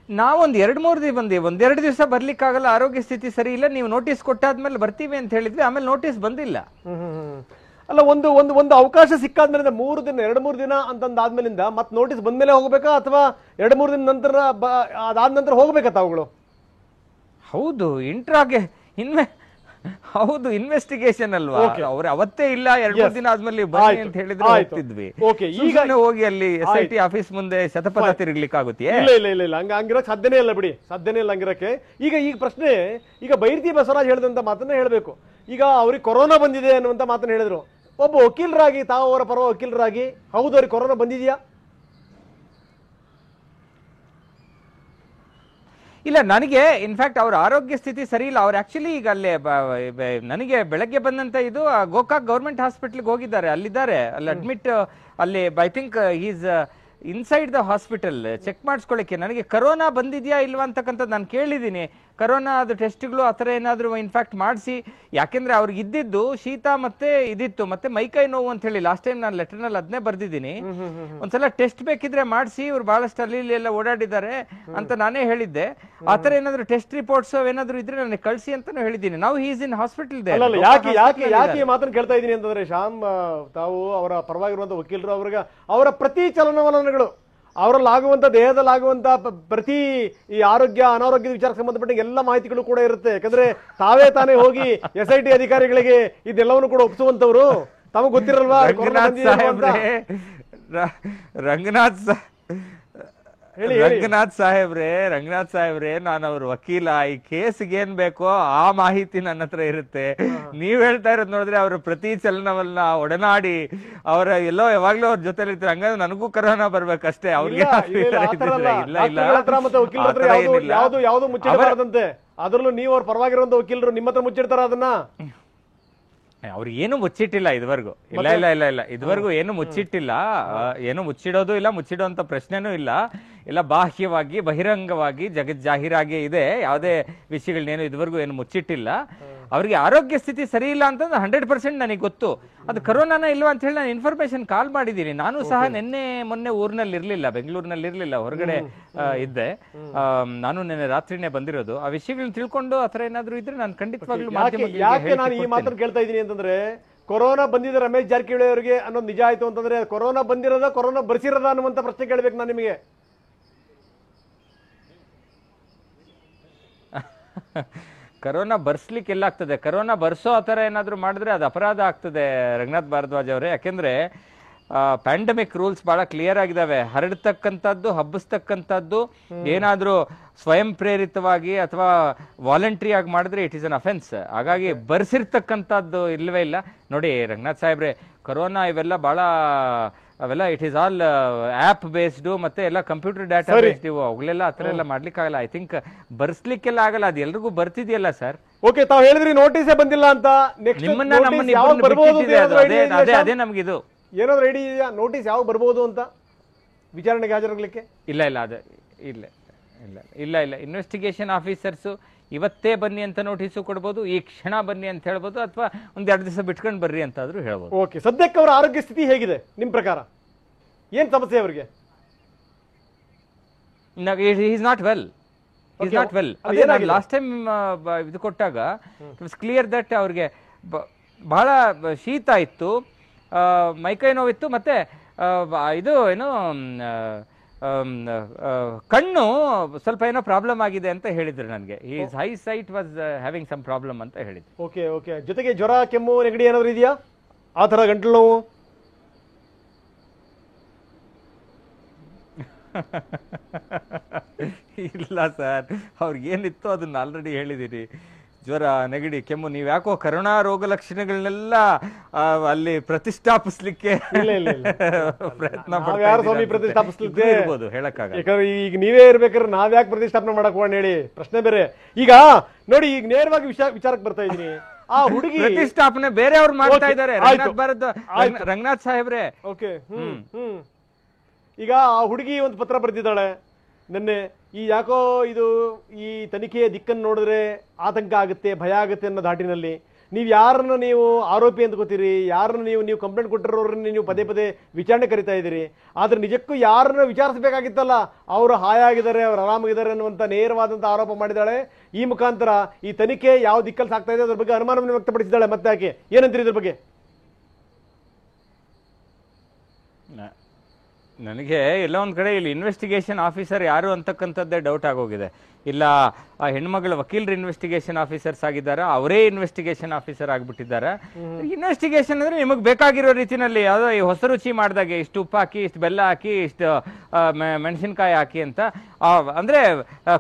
ನಾವೊಂದ್ 2-3 ದಿನ ಬಂದೀವಿ. 1-2 ದಿವಸ ಬರ್ಲಿಕ್ಕಾಗಲ್ಲ, ಆರೋಗ್ಯ ಸ್ಥಿತಿ ಸರಿ ಇಲ್ಲ, ನೀವು ನೋಟಿಸ್ ಕೊಟ್ಟಾದ್ಮೇಲೆ ಬರ್ತೀವಿ ಅಂತ ಹೇಳಿದ್ವಿ. ಆಮೇಲೆ ನೋಟಿಸ್ ಬಂದಿಲ್ಲ. ಅಲ್ಲ, ಒಂದು ಅವಕಾಶ ಸಿಕ್ಕಾದ್ಮೇಲೆ 2-3 ದಿನ ಅಂತಂದಾದ್ಮೇಲಿಂದ ಮತ್ತೆ ನೋಟಿಸ್ ಬಂದ್ಮೇಲೆ ಹೋಗ್ಬೇಕಾ ಅಥವಾ 2-3 ದಿನ ನಂತರ ಅದಾದ ನಂತರ ಹೋಗ್ಬೇಕಾ ತಾವುಗಳು? ಹೌದು, ಹೌದು, ಇನ್ವೆಸ್ಟಿಗೇಷನ್ ಅಲ್ವಾ. ಅವ್ರು ಅವತ್ತೇ ಇಲ್ಲ 2-3 ದಿನ ಆದ್ಮೇಲೆ ಬನ್ನಿ ಅಂತ ಹೇಳಿದ್ರೆ ಹೋಗ್ತಿದ್ವಿ. ಈಗ ಹೋಗಿ ಅಲ್ಲಿ SIT ಆಫೀಸ್ ಮುಂದೆ ಶತಪಥ ತಿರುಗ್ಲಿಕ್ಕಾಗುತ್ತೆ? ಇಲ್ಲ, ಹಂಗಿರಕ್ ಸಾಧ್ಯನೇ ಇಲ್ಲ ಬಿಡಿ, ಸಾಧ್ಯನೇ ಇಲ್ಲ ಹಂಗಿರಕ್ಕೆ. ಈಗ ಪ್ರಶ್ನೆ, ಈಗ ಬೈರತಿ ಬಸವರಾಜ್ ಹೇಳಿದಂತ ಮಾತನ್ನ ಹೇಳ್ಬೇಕು. ಈಗ ಅವ್ರಿಗೆ ಕೊರೋನಾ ಬಂದಿದೆ ಅನ್ನುವಂತ ಮಾತನ್ನ ಹೇಳಿದ್ರು. ಒಬ್ಬ ವಕೀಲರಾಗಿ, ತಾವು ಅವರ ಪರ ವಕೀಲರಾಗಿ, ಹೌದು ಅವ್ರಿಗೆ ಕೊರೋನಾ ಬಂದಿದ್ಯಾ? ಇಲ್ಲ, ನನಗೆ ಇನ್ಫ್ಯಾಕ್ಟ್ ಅವ್ರ ಆರೋಗ್ಯ ಸ್ಥಿತಿ ಸರಿ ಇಲ್ಲ. ಅವ್ರು ಆಕ್ಚುಲಿ ಈಗ ಅಲ್ಲೇ ನನಗೆ ಬೆಳಗ್ಗೆ ಬಂದಂತ ಇದು ಗೋಕಾಕ್ ಗವರ್ಮೆಂಟ್ ಹಾಸ್ಪಿಟಲ್ಗೆ ಹೋಗಿದ್ದಾರೆ, ಅಲ್ಲಿದ್ದಾರೆ, ಅಲ್ಲಿ ಅಡ್ಮಿಟ್. ಅಲ್ಲಿ I think is inside the hospital check ಮಾಡಿಸ್ಕೊಳ್ಳಿಕ್ಕೆ. ನನಗೆ ಕರೋನಾ ಬಂದಿದ್ಯಾ ಇಲ್ವಾ ಅಂತಕ್ಕಂಥದ್ದು ನಾನು ಕೇಳಿದ್ದೀನಿ. ಕರೋನಾ ಅದು ಟೆಸ್ಟ್ಗಳು ಆ ಥರ ಏನಾದರೂ ಇನ್ಫ್ಯಾಕ್ಟ್ ಮಾಡಿಸಿ, ಯಾಕೆಂದ್ರೆ ಅವ್ರಿಗೆ ಇದ್ದಿದ್ದು ಶೀತ ಮತ್ತೆ ಇದಿತ್ತು, ಮತ್ತೆ ಮೈಕೈ ನೋವು ಅಂತ ಹೇಳಿ ಲಾಸ್ಟ್ ಟೈಮ್ ನಾನು ಲೆಟರ್ನಲ್ಲಿ ಅದನ್ನೇ ಬರ್ದಿದ್ದೀನಿ. ಒಂದ್ಸಲ ಟೆಸ್ಟ್ ಬೇಕಿದ್ರೆ ಮಾಡಿಸಿ, ಇವ್ರು ಬಹಳಷ್ಟು ಅಲ್ಲಿ ಎಲ್ಲ ಓಡಾಡಿದ್ದಾರೆ ಅಂತ ನಾನೇ ಹೇಳಿದ್ದೆ. ಆ ಥರ ಏನಾದ್ರು ಟೆಸ್ಟ್ ರಿಪೋರ್ಟ್ಸ್ ಏನಾದ್ರು ಇದ್ರೆ ನನಗೆ ಕಳಿಸಿ ಅಂತಾನು ಹೇಳಿದ್ದೀನಿ. ನಾವು ಈಸ್ ಇನ್ ಹಾಸ್ಪಿಟಲ್. ಯಾಕೆ ಮಾತನ್ನು ಕೇಳ್ತಾ ಇದ್ದೀನಿ ಅಂತಂದ್ರೆ, ಶ್ಯಾಮ್, ತಾವು ಅವರ ಪರವಾಗಿರುವಂತ ವಕೀಲರು, ಅವರ ಪ್ರತಿ ಚಲನವಲನಗಳು, ಅವರಲ್ಲಾಗುವಂತ ದೇಹದಲ್ಲಾಗುವಂತ ಪ್ರತಿ ಈ ಆರೋಗ್ಯ ಅನಾರೋಗ್ಯದ ವಿಚಾರಕ್ಕೆ ಸಂಬಂಧಪಟ್ಟ ಎಲ್ಲ ಮಾಹಿತಿಗಳು ಕೂಡ ಇರುತ್ತೆ. ಯಾಕಂದ್ರೆ ತಾನೇ ಹೋಗಿ SIT ಅಧಿಕಾರಿಗಳಿಗೆ ಇದೆಲ್ಲವನ್ನು ಕೂಡ ಒಪ್ಪಿಸುವಂತವ್ರು. ತಮಗೆ ಗೊತ್ತಿರಲ್ವಾ? ರಂಗನಾಥ್ ಸಾಹೇಬ್ರೆ, ನಾನು ಅವ್ರ ವಕೀಲ. ಈ ಕೇಸ್ಗೆ ಏನ್ ಬೇಕೋ ಆ ಮಾಹಿತಿ ನನ್ನ ಹತ್ರ ಇರುತ್ತೆ. ನೀವ್ ಹೇಳ್ತಾ ಇರೋದ್ ನೋಡಿದ್ರೆ ಅವ್ರ ಪ್ರತಿ ಚಲನವನ್ನ ಒಡನಾಡಿ ಅವರ ಎಲ್ಲೋ ಯಾವಾಗ್ಲೂ ಅವ್ರ ಜೊತೆಲಿ ಇರ್ತಾರೆ. ಹಂಗಂದ್ರೆ ನನಗೂ ಕರೋನಾ ಬರ್ಬೇಕಷ್ಟೇ. ಅವ್ರಿಗೆ ಯಾವ್ದು ಮುಚ್ಚಿಡಬಾರದಂತೆ. ಅದ್ರಲ್ಲೂ ನೀವು ಅವ್ರ ಪರವಾಗಿರುವಂತ ವಕೀಲರು ನಿಮ್ಮ ಹತ್ರ ಮುಚ್ಚಿಡ್ತಾರ ಅದನ್ನ? ಅವ್ರು ಏನು ಮುಚ್ಚಿಟ್ಟಿಲ್ಲ ಇದುವರೆಗೂ. ಇಲ್ಲ, ಇದುವರೆಗೂ ಏನು ಮುಚ್ಚಿಟ್ಟಿಲ್ಲ. ಏನು ಮುಚ್ಚಿಡೋದು ಇಲ್ಲ, ಮುಚ್ಚಿಡುವಂತ ಪ್ರಶ್ನೆನೂ ಇಲ್ಲ. ಎಲ್ಲ ಬಾಹ್ಯವಾಗಿ ಬಹಿರಂಗವಾಗಿ ಜಾಹೀರಾಗಿ ಇದೆ. ಯಾವುದೇ ವಿಷಯಗಳನ್ನೇನು ಇದುವರೆಗೂ ಏನು ಮುಚ್ಚಿಟ್ಟಿಲ್ಲ. ಅವ್ರಿಗೆ ಆರೋಗ್ಯ ಸ್ಥಿತಿ ಸರಿ ಇಲ್ಲ ಅಂತಂದ್ರೆ 100% ನನಗೆ ಗೊತ್ತು. ಅದು ಕರೋನಾನ ಇಲ್ವಾ ಅಂತ ಹೇಳಿ ನಾನು ಇನ್ಫಾರ್ಮೇಶನ್ ಕಾಲ್ ಮಾಡಿದ್ದೀನಿ. ನಾನು ಸಹ ಮೊನ್ನೆ ಊರಿನಲ್ಲಿ ಇರ್ಲಿಲ್ಲ, ಬೆಂಗಳೂರಿನಲ್ಲಿ ಇರ್ಲಿಲ್ಲ, ಹೊರಗಡೆ ಇದ್ದೆ. ನಾನು ನಿನ್ನೆ ರಾತ್ರಿನೇ ಬಂದಿರೋದು. ಆ ವಿಷಯಗಳನ್ನ ತಿಳ್ಕೊಂಡು ಆತರ ಏನಾದ್ರು ಇದ್ರೆ ನಾನು ಖಂಡಿತವಾಗ್ಲೂ ಯಾಕೆ ನಾನು ಈ ಮಾತನ್ನು ಕೇಳ್ತಾ ಇದ್ದೀನಿ ಅಂತಂದ್ರೆ, ಕೊರೋನಾ ಬಂದಿದೆ ರಮೇಶ್ ಜಾರಕಿಹೊಳಿ ಅವರಿಗೆ ಅನ್ನೋದು ನಿಜ ಆಯ್ತು ಅಂತಂದ್ರೆ, ಕೊರೋನಾ ಬಂದಿರೋದ ಕೊರೋನಾ ಬರ್ಸಿರೋದ ಅನ್ನುವಂತ ಪ್ರಶ್ನೆ ಕೇಳ್ಬೇಕು ನಾನು ನಿಮಗೆ. ಕರೋನಾ ಬರ್ಸ್ಲಿಕ್ಕೆ ಎಲ್ಲ ಆಗ್ತದೆ. ಕರೋನಾ ಬರ್ಸೋ ಆ ಥರ ಏನಾದ್ರು ಮಾಡಿದ್ರೆ ಅದು ಅಪರಾಧ ಆಗ್ತದೆ ರಂಗನಾಥ್ ಭಾರದ್ವಾಜ್ ಅವರೇ. ಯಾಕೆಂದ್ರೆ ಪ್ಯಾಂಡಮಿಕ್ ರೂಲ್ಸ್ ಬಹಳ ಕ್ಲಿಯರ್ ಆಗಿದಾವೆ. ಹರಡ್ತಕ್ಕಂಥದ್ದು, ಹಬ್ಬಿಸ್ತಕ್ಕಂಥದ್ದು ಏನಾದ್ರೂ ಸ್ವಯಂ ಪ್ರೇರಿತವಾಗಿ ಅಥವಾ ವಾಲಂಟ್ರಿ ಆಗಿ ಮಾಡಿದ್ರೆ ಇಟ್ ಇಸ್ ಅನ್ ಅಫೆನ್ಸ್. ಹಾಗಾಗಿ ಬರ್ಸಿರ್ತಕ್ಕಂಥದ್ದು ಇಲ್ಲವೇ ಇಲ್ಲ. ನೋಡಿ ರಂಗನಾಥ್ ಸಾಹೇಬ್ರೆ, ಕೊರೋನಾ ಇವೆಲ್ಲ ಅವೆಲ್ಲ it is all app based ಮತ್ತೆ ಎಲ್ಲ ಕಂಪ್ಯೂಟರ್ ಡಾಟಾ ಬೇಸ್ಡ್. ಇವು ಅವುಗಳೆಲ್ಲ ಆ ಥರ ಎಲ್ಲ ಮಾಡ್ಲಿಕ್ಕಾಗಲ್ಲ. ಐ ಥಿಂಕ್ ಬರ್ಸ್ಲಿಕ್ಕೆಲ್ಲ ಆಗಲ್ಲ. ಅದು ಎಲ್ರಿಗೂ ಬರ್ತಿದೆಯಲ್ಲ ಸರ್. ಓಕೆ, ತಾವು ಹೇಳಿದ್ರಿ ನೋಟಿಸೇ ಬಂದಿಲ್ಲ ಅಂತ. ಅದೇ ನಮ್ಗಿದು ಏನಾದ್ರು ಐಡಿ ಇದೆಯಾ? ನೋಟಿಸ್ ಯಾವಾಗ ಬರ್ಬೋದು ಅಂತ ವಿಚಾರಣೆಗೆ ಹಾಜರಾಗ್ಲಿಕ್ಕೆ? ಇಲ್ಲ. ಇನ್ವೆಸ್ಟಿಗೇಷನ್ ಆಫೀಸರ್ಸ್ ಇವತ್ತೇ ಬನ್ನಿ ಅಂತ ನೋಟಿಸು ಕೊಡ್ಬೋದು, ಈ ಕ್ಷಣ ಬನ್ನಿ ಅಂತ ಹೇಳ್ಬೋದು, ಅಥವಾ ಒಂದೆರಡು ದಿವಸ ಬಿಟ್ಕೊಂಡು ಬರ್ರಿ ಅಂತಾದ್ರೂ ಹೇಳ್ಬೋದು. ಓಕೆ, ಸದ್ಯಕ್ಕೆ ಅವರ ಆರೋಗ್ಯ ಸ್ಥಿತಿ ಹೇಗಿದೆ ನಿಮ್ಮ ಪ್ರಕಾರ? ಏನ್ ಸಮಸ್ಯೆ ಅವರಿಗೆ? Is not well, is not well. Last time ಇದು ಕೊಟ್ಟಾಗ ಇಟ್ ವಾಸ್ ಕ್ಲಿಯರ್ ದಟ್ ಅವ್ರಿಗೆ ಬಹಳ ಶೀತ ಇತ್ತು, ಮೈಕೈ ನೋವಿತ್ತು, ಮತ್ತೆ ಇದು ಏನು ಕಣ್ಣು ಸ್ವಲ್ಪ ಏನೋ ಪ್ರಾಬ್ಲಮ್ ಆಗಿದೆ ಅಂತ ಹೇಳಿದ್ರು ನನಗೆ. His eyesight was having some problem ಅಂತ ಹೇಳಿದ್ರು. ಓಕೆ ಓಕೆ, ಜೊತೆಗೆ ಜ್ವರ, ಕೆಮ್ಮು, ನೆಗಡಿ ಏನಾದ್ರು ಇದೆಯಾ? ಆ ಥರ ಗಂಟಲು ನೋವು? ಇಲ್ಲ ಸರ್, ಅವ್ರಿಗೇನಿತ್ತು ಅದನ್ನ ಆಲ್ರೆಡಿ ಹೇಳಿದ್ದೀರಿ. ಜ್ವರ, ನೆಗಡಿ, ಕೆಮ್ಮು, ನೀವ್ ಯಾಕೋ ಕರೋನಾ ರೋಗ ಲಕ್ಷಣಗಳನ್ನೆಲ್ಲ ಅಲ್ಲಿ ಪ್ರತಿಷ್ಠಾಪಿಸ್ಲಿಕ್ಕೆ ಪ್ರಯತ್ನ ಪ್ರತಿಷ್ಠಾಪಿಸ್ಲಿಕ್ಕೆ ಇರ್ಬೋದು, ಹೇಳಕ್ಕಾಗಲ್ಲ. ಯಾಕಂದ್ರೆ ಈಗ ನೀವೇ ಇರ್ಬೇಕಾದ್ರೆ ನಾವ್ ಯಾಕೆ ಪ್ರತಿಷ್ಠಾಪನೆ ಮಾಡಕ್ ಹೋಗೋಣ ಹೇಳಿ, ಪ್ರಶ್ನೆ ಬೇರೆ. ಈಗ ನೋಡಿ, ಈಗ ನೇರವಾಗಿ ವಿಚಾರಕ್ಕೆ ಬರ್ತಾ ಇದೀನಿ. ಆ ಹುಡುಗಿ ಪ್ರತಿಷ್ಠಾಪನೆ ಬೇರೆಯವ್ರು ಮಾಡ್ತಾ ಇದ್ದಾರೆ, ರಂಗನಾಥ್ ಸಾಹೇಬ್ರೆ. ಓಕೆ, ಈಗ ಆ ಹುಡುಗಿ ಒಂದು ಪತ್ರ ಬರೆದಿದ್ದಾಳೆ ನಿನ್ನೆ. ಈ ಯಾಕೋ ಇದು ಈ ತನಿಖೆಯ ದಿಕ್ಕನ್ನು ನೋಡಿದ್ರೆ ಆತಂಕ ಆಗುತ್ತೆ, ಭಯ ಆಗುತ್ತೆ ಅನ್ನೋ ಧಾಟಿನಲ್ಲಿ ನೀವು ಯಾರನ್ನ ನೀವು ಆರೋಪಿ ಅಂತ ಗೊತ್ತೀರಿ, ಯಾರನ್ನ ನೀವು ಕಂಪ್ಲೇಂಟ್ ಕೊಟ್ಟಿರೋರನ್ನ ನೀವು ಪದೇ ಪದೇ ವಿಚಾರಣೆ ಕರಿತಾ ಇದ್ದೀರಿ. ಆದ್ರೆ ನಿಜಕ್ಕೂ ಯಾರನ್ನ ವಿಚಾರಿಸಬೇಕಾಗಿತ್ತಲ್ಲ, ಅವರು ಹಾಯಾಗಿದ್ದಾರೆ, ಅವ್ರು ಆರಾಮಾಗಿದ್ದಾರೆ ಅನ್ನುವಂಥ ನೇರವಾದಂಥ ಆರೋಪ ಮಾಡಿದ್ದಾಳೆ. ಈ ಮುಖಾಂತರ ಈ ತನಿಖೆ ಯಾವ ದಿಕ್ಕಲ್ಲಿ ಸಾಗ್ತಾ ಇದೆ ಅದ್ರ ಬಗ್ಗೆ ಅನುಮಾನವನ್ನು ವ್ಯಕ್ತಪಡಿಸಿದ್ದಾಳೆ. ಮತ್ತೆ ಯಾಕೆ, ಏನಂತೀರಿ ಇದ್ರ ಬಗ್ಗೆ? ನನಗೆ ಎಲ್ಲ ಒಂದ್ ಕಡೆ ಇಲ್ಲಿ ಇನ್ವೆಸ್ಟಿಗೇಷನ್ ಆಫೀಸರ್ ಯಾರು ಅಂತಕ್ಕಂಥದ್ದೇ ಡೌಟ್ ಆಗೋಗಿದೆ. ಇಲ್ಲ ಆ ಹೆಣ್ಮಗಳ ವಕೀಲರು ಇನ್ವೆಸ್ಟಿಗೇಷನ್ ಆಫೀಸರ್ಸ್ ಆಗಿದ್ದಾರೆ, ಅವರೇ ಇನ್ವೆಸ್ಟಿಗೇಷನ್ ಆಫೀಸರ್ ಆಗ್ಬಿಟ್ಟಿದ್ದಾರೆ. ಇನ್ವೆಸ್ಟಿಗೇಷನ್ ಅಂದ್ರೆ ನಿಮಗೆ ಬೇಕಾಗಿರೋ ರೀತಿನಲ್ಲಿ ಯಾವುದೋ ಈ ಹೊಸ ರುಚಿ ಮಾಡಿದಾಗೆ ಇಷ್ಟು ಉಪ್ಪು ಹಾಕಿ, ಇಷ್ಟು ಬೆಲ್ಲ ಹಾಕಿ, ಇಷ್ಟು ಮೆಣಸಿನ್ಕಾಯಿ ಹಾಕಿ ಅಂತ, ಅಂದ್ರೆ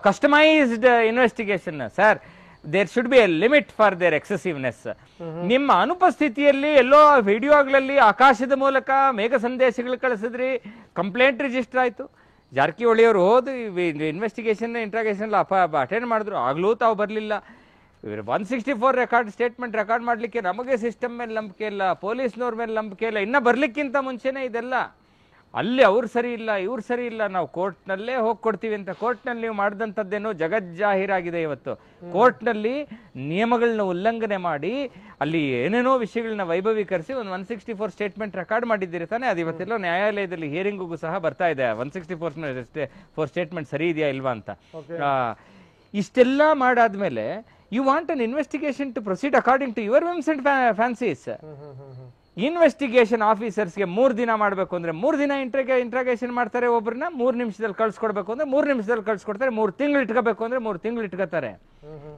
customised investigation. Sir, there should be a limit for their excessiveness. ನಿಮ್ಮ ಅನುಪಸ್ಥಿತಿಯಲ್ಲಿ ಎಲ್ಲೋ ವಿಡಿಯೋಗಳಲ್ಲಿ ಆಕಾಶದ ಮೂಲಕ ಮೇಘ ಸಂದೇಶಗಳು ಕಳಿಸಿದ್ರಿ, ಕಂಪ್ಲೇಂಟ್ ರಿಜಿಸ್ಟರ್ ಆಯ್ತು, ಜಾರಕಿಹೊಳಿ ಅವರು ಹೋದು ಇನ್ವೆಸ್ಟಿಗೇಷನ್ ಇಂಟ್ರಾಗೇಷನ್ ಅಟೆಂಡ್ ಮಾಡಿದ್ರು, ಆಗ್ಲೂ ತಾವು ಬರಲಿಲ್ಲ. 164 ಸ್ಟೇಟ್ಮೆಂಟ್ ರೆಕಾರ್ಡ್ ಮಾಡ್ಲಿಕ್ಕೆ ನಮಗೆ ಸಿಸ್ಟಮ್ ಮೇಲೆ ನಂಬಿಕೆ ಇಲ್ಲ, ಪೊಲೀಸ್ನವ್ರ ಮೇಲೆ ನಂಬಿಕೆ ಇಲ್ಲ. ಇನ್ನ ಬರ್ಲಿಕ್ಕಿಂತ ಮುಂಚೆನೆ ಇದೆಲ್ಲ ಅಲ್ಲಿ ಅವ್ರು ಸರಿ ಇಲ್ಲ, ಇವ್ರು ಸರಿ ಇಲ್ಲ, ನಾವು ಕೋರ್ಟ್ನಲ್ಲೇ ಹೋಗಿ ಕೊಡ್ತೀವಿ ಅಂತ. ಕೋರ್ಟ್ನಲ್ಲಿ ನೀವು ಮಾಡಿದಂಥದ್ದೇನೋ ಜಗಜ್ಜಾಹೀರಾಗಿದೆ. ಇವತ್ತು ಕೋರ್ಟ್ನಲ್ಲಿ ನಿಯಮಗಳನ್ನ ಉಲ್ಲಂಘನೆ ಮಾಡಿ ಅಲ್ಲಿ ಏನೇನೋ ವಿಷಯಗಳನ್ನ ವೈಭವೀಕರಿಸಿ ಒಂದು 164 ಸ್ಟೇಟ್ಮೆಂಟ್ ರೆಕಾರ್ಡ್ ಮಾಡಿದ್ದೀರಿ ತಾನೆ. ಅದು ಇವತ್ತೆಲ್ಲೋ ನ್ಯಾಯಾಲಯದಲ್ಲಿ ಹಿಯರಿಂಗಿಗೂ ಸಹ ಬರ್ತಾ ಇದೆ, 164 ಸ್ಟೇಟ್ಮೆಂಟ್ ಸರಿ ಇದೆಯಾ ಇಲ್ವಾ ಅಂತ. ಇಷ್ಟೆಲ್ಲ ಮಾಡಾದ್ಮೇಲೆ you want an investigation to proceed according to your whims and fancies. Investigation ಆಫೀಸರ್ಸ್ಗೆ 3 ದಿನ ಮಾಡಬೇಕು ಅಂದ್ರೆ 3 ದಿನ ಇಂಟ್ರಾಗೇಷನ್ ಮಾಡ್ತಾರೆ, ಒಬ್ಬರನ್ನ 3 ನಿಮಿಷದಲ್ಲಿ ಕಳ್ಸ್ಕೊಡ್ಬೇಕು ಅಂದ್ರೆ 3 ನಿಮಿಷದಲ್ಲಿ ಕಳ್ಸ್ಕೊಡ್ತಾರೆ, 3 ತಿಂಗಳು ಇಟ್ಕೋಬೇಕು ಅಂದ್ರೆ 3 ತಿಂಗಳು ಇಟ್ಕೋತಾರೆ.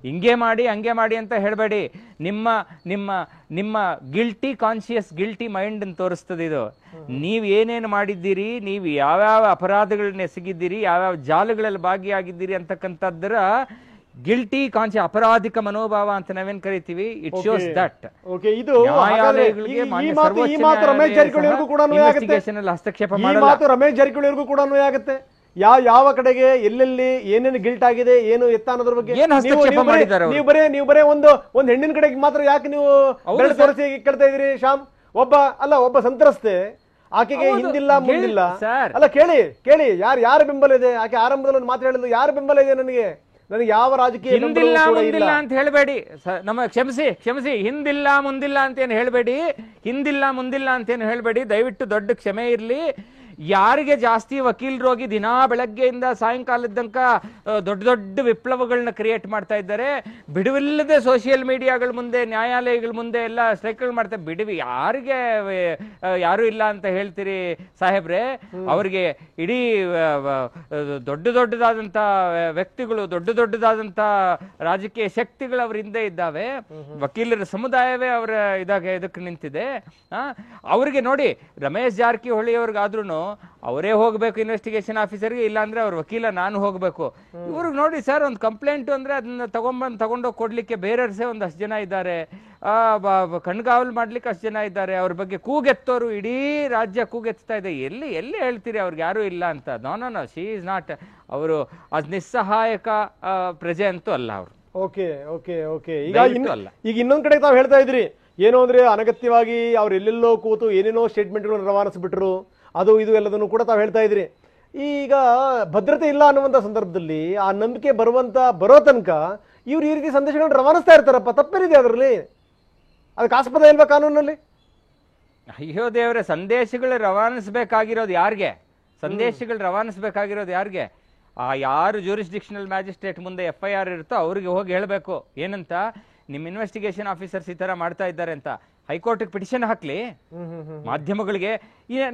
ಹಿಂಗೆ ಮಾಡಿ ಹಂಗೆ ಮಾಡಿ ಅಂತ ಹೇಳಬೇಡಿ. ನಿಮ್ಮ ನಿಮ್ಮ ನಿಮ್ಮ ಗಿಲ್ಟಿ ಕಾನ್ಶಿಯಸ್, ಗಿಲ್ಟಿ ಮೈಂಡ್ ಅನ್ನು ತೋರಿಸ್ತದೆ ಇದು. ನೀವ್ ಏನೇನು ಮಾಡಿದ್ದೀರಿ, ನೀವು ಯಾವ್ಯಾವ ಅಪರಾಧಗಳನ್ನ ಎಸಗಿದ್ದೀರಿ, ಯಾವ್ಯಾವ ಜಾಲಗಳಲ್ಲಿ ಭಾಗಿಯಾಗಿದ್ದೀರಿ ಅಂತಕ್ಕಂಥದ್ರ ಗಿಲ್ಟಿ ಕಾನ್ಶಿಯಸ್, ಅಪರಾಧಿಕ ಮನೋಭಾವ ಅಂತ ನಾವೇನ್ ಕರಿತೀವಿ. ಇಟ್ ಶೋಸ್ ದಟ್ ಹಸ್ತಕ್ಷೇಪ ಮಾಡಲ್ಲ. ರಮೇಶ್ ಜಾರಕಿಹೊಳಿ ಕೂಡ ಅನ್ವಯ ಆಗುತ್ತೆ. ಯಾವ ಕಡೆಗೆ ಎಲ್ಲೆಲ್ಲಿ ಏನೇನು ಗಿಲ್ಟ್ ಆಗಿದೆ, ಏನು ಎತ್ತ ಅನ್ನೋದ್ರ ಬಗ್ಗೆ ನೀವು ಬರೇ ಒಂದು ಹೆಣ್ಣಿನ ಕಡೆಗೆ ಮಾತ್ರ ಯಾಕೆ ನೀವು ತೋರಿಸಿ ಕೇಳ್ತಾ ಇದೀರಿ? ಶ್ಯಾಮ್, ಒಬ್ಬ ಸಂತ್ರಸ್ತೆ, ಆಕೆಗೆ ಹಿಂದಿಲ್ಲ ಮುಂದಿಲ್ಲ. ಅಲ್ಲ, ಕೇಳಿ ಯಾರ ಬೆಂಬಲ ಇದೆ? ಆಕೆ ಆರಂಭದಲ್ಲಿ ಒಂದು ಮಾತು ಹೇಳಿದ್ರು, ಯಾರ ಬೆಂಬಲ ಇದೆ ನನಗೆ ಯಾವ ರಾಜಕೀಯ ಹಿಂದಿಲ್ಲ ಮುಂದಿಲ್ಲ ಅಂತ ಹೇಳಬೇಡಿ. ನಮ್ಮ ಕ್ಷಮಿಸಿ, ಹಿಂದಿಲ್ಲ ಮುಂದಿಲ್ಲ ಅಂತೇನು ಹೇಳಬೇಡಿ, ಹಿಂದಿಲ್ಲ ಮುಂದಿಲ್ಲ ಅಂತೇನು ಹೇಳಬೇಡಿ. ದಯವಿಟ್ಟು ದೊಡ್ಡ ಕ್ಷಮೆ ಇರ್ಲಿ. ಯಾರಿಗೆ ಜಾಸ್ತಿ ವಕೀಲರು ಹೋಗಿ ದಿನಾ ಬೆಳಗ್ಗೆಯಿಂದ ಸಾಯಂಕಾಲದ ತನಕ ದೊಡ್ಡ ದೊಡ್ಡ ವಿಪ್ಲವಗಳನ್ನ ಕ್ರಿಯೇಟ್ ಮಾಡ್ತಾ ಇದ್ದಾರೆ, ಬಿಡುವಿಲ್ಲದೆ ಸೋಷಿಯಲ್ ಮೀಡಿಯಾಗಳ ಮುಂದೆ, ನ್ಯಾಯಾಲಯಗಳ ಮುಂದೆ ಎಲ್ಲ ಸ್ಟ್ರೈಕ್ಗಳು ಮಾಡ್ತಾರೆ. ಬಿಡುವಿ ಯಾರಿಗೆ ಯಾರು ಇಲ್ಲ ಅಂತ ಹೇಳ್ತೀರಿ ಸಾಹೇಬ್ರೆ? ಅವರಿಗೆ ಇಡೀ ದೊಡ್ಡದಾದಂತ ವ್ಯಕ್ತಿಗಳು, ದೊಡ್ಡದಾದಂತ ರಾಜಕೀಯ ಶಕ್ತಿಗಳು ಅವ್ರ ಹಿಂದೆ ಇದ್ದಾವೆ. ವಕೀಲರ ಸಮುದಾಯವೇ ಅವರ ಇದಕ್ಕೆ ನಿಂತಿದೆ. ಅವ್ರಿಗೆ ನೋಡಿ, ರಮೇಶ್ ಜಾರಕಿಹೊಳಿ ಅವ್ರಿಗಾದ್ರೂ ಅವರೇ ಹೋಗ್ಬೇಕು ಇನ್ವೆಸ್ಟಿಗೇಷನ್ ಆಫೀಸರ್ಗೆ, ಇಲ್ಲ ಅಂದ್ರೆ ಅವ್ರ ವಕೀಲ ನಾನು ಹೋಗ್ಬೇಕು. ಇವ್ರಿಗೆ ನೋಡಿ ಸರ್, ಒಂದು ಕಂಪ್ಲೇಂಟ್ ಅಂದ್ರೆ ಅದನ್ನ ತಗೊಂಡೋಗಿ ಕೊಡ್ಲಿಕ್ಕೆ ಬೇರೆಯವ್ರಸೇ ಒಂದಷ್ಟು ಜನ ಇದ್ದಾರೆ, ಕಣ್ಗಾವಲು ಮಾಡ್ಲಿಕ್ಕೆ ಅಷ್ಟು ಜನ ಇದ್ದಾರೆ. ಅವ್ರ ಬಗ್ಗೆ ಕೂಗೆತ್ತೋರು ಇಡೀ ರಾಜ್ಯ ಕೂಗೆತ್ತಾ ಇದೆ. ಎಲ್ಲಿ ಹೇಳ್ತೀರಿ ಅವ್ರಿಗೆ ಯಾರು ಇಲ್ಲ ಅಂತ? No, she is not. ಅವರು ಅದ್ ನಿಸ್ಸಹಾಯಕ ಪ್ರಜೆ ಅಂತೂ ಅಲ್ಲ ಅವರು. ಓಕೆ ಈಗ ಇನ್ನೊಂದ್ ಕಡೆ ತಾವು ಹೇಳ್ತಾ ಇದ್ರಿ, ಏನೋ ಅಂದ್ರೆ ಅನಗತ್ಯವಾಗಿ ಅವ್ರು ಎಲ್ಲೆಲ್ಲೋ ಕೂತು ಏನೇನೋ ಸ್ಟೇಟ್ಮೆಂಟ್ಗಳನ್ನು ರವಾನಿಸ್ಬಿಟ್ರು, ಅದು ಇದು ಎಲ್ಲದನ್ನು ಕೂಡ ತಾವು ಹೇಳ್ತಾ ಇದ್ರಿ. ಈಗ ಭದ್ರತೆ ಇಲ್ಲ ಅನ್ನುವಂಥ ಸಂದರ್ಭದಲ್ಲಿ ಆ ನಂಬಿಕೆ ಬರೋ ತನಕ ಇವ್ರು ಈ ರೀತಿ ಸಂದೇಶಗಳನ್ನು ರವಾನಿಸ್ತಾ ಇರ್ತಾರಪ್ಪ, ತಪ್ಪೇನಿದೆ ಅದರಲ್ಲಿ? ಅದಕ್ಕೆ ಆಸ್ಪದ ಇಲ್ವಾ ಕಾನೂನಲ್ಲಿ? ಅಯ್ಯೋ ದೇವ್ರೆ, ಸಂದೇಶಗಳು ರವಾನಿಸ್ಬೇಕಾಗಿರೋದು ಯಾರಿಗೆ? ಸಂದೇಶಗಳು ರವಾನಿಸ್ಬೇಕಾಗಿರೋದು ಯಾರಿಗೆ? ಯಾರು ಜ್ಯೂರಿಸ್ಡಿಕ್ಷನಲ್ ಮ್ಯಾಜಿಸ್ಟ್ರೇಟ್ ಮುಂದೆ FIR ಇರುತ್ತೋ ಅವ್ರಿಗೆ ಹೋಗಿ ಹೇಳಬೇಕು ಏನಂತ, ನಿಮ್ಮ ಇನ್ವೆಸ್ಟಿಗೇಷನ್ ಆಫೀಸರ್ಸ್ ಈ ತರ ಮಾಡ್ತಾ ಇದ್ದಾರೆ ಅಂತ ಹೈಕೋರ್ಟ್ಗೆ ಪಿಟಿಷನ್ ಹಾಕ್ಲಿ. ಮಾಧ್ಯಮಗಳಿಗೆ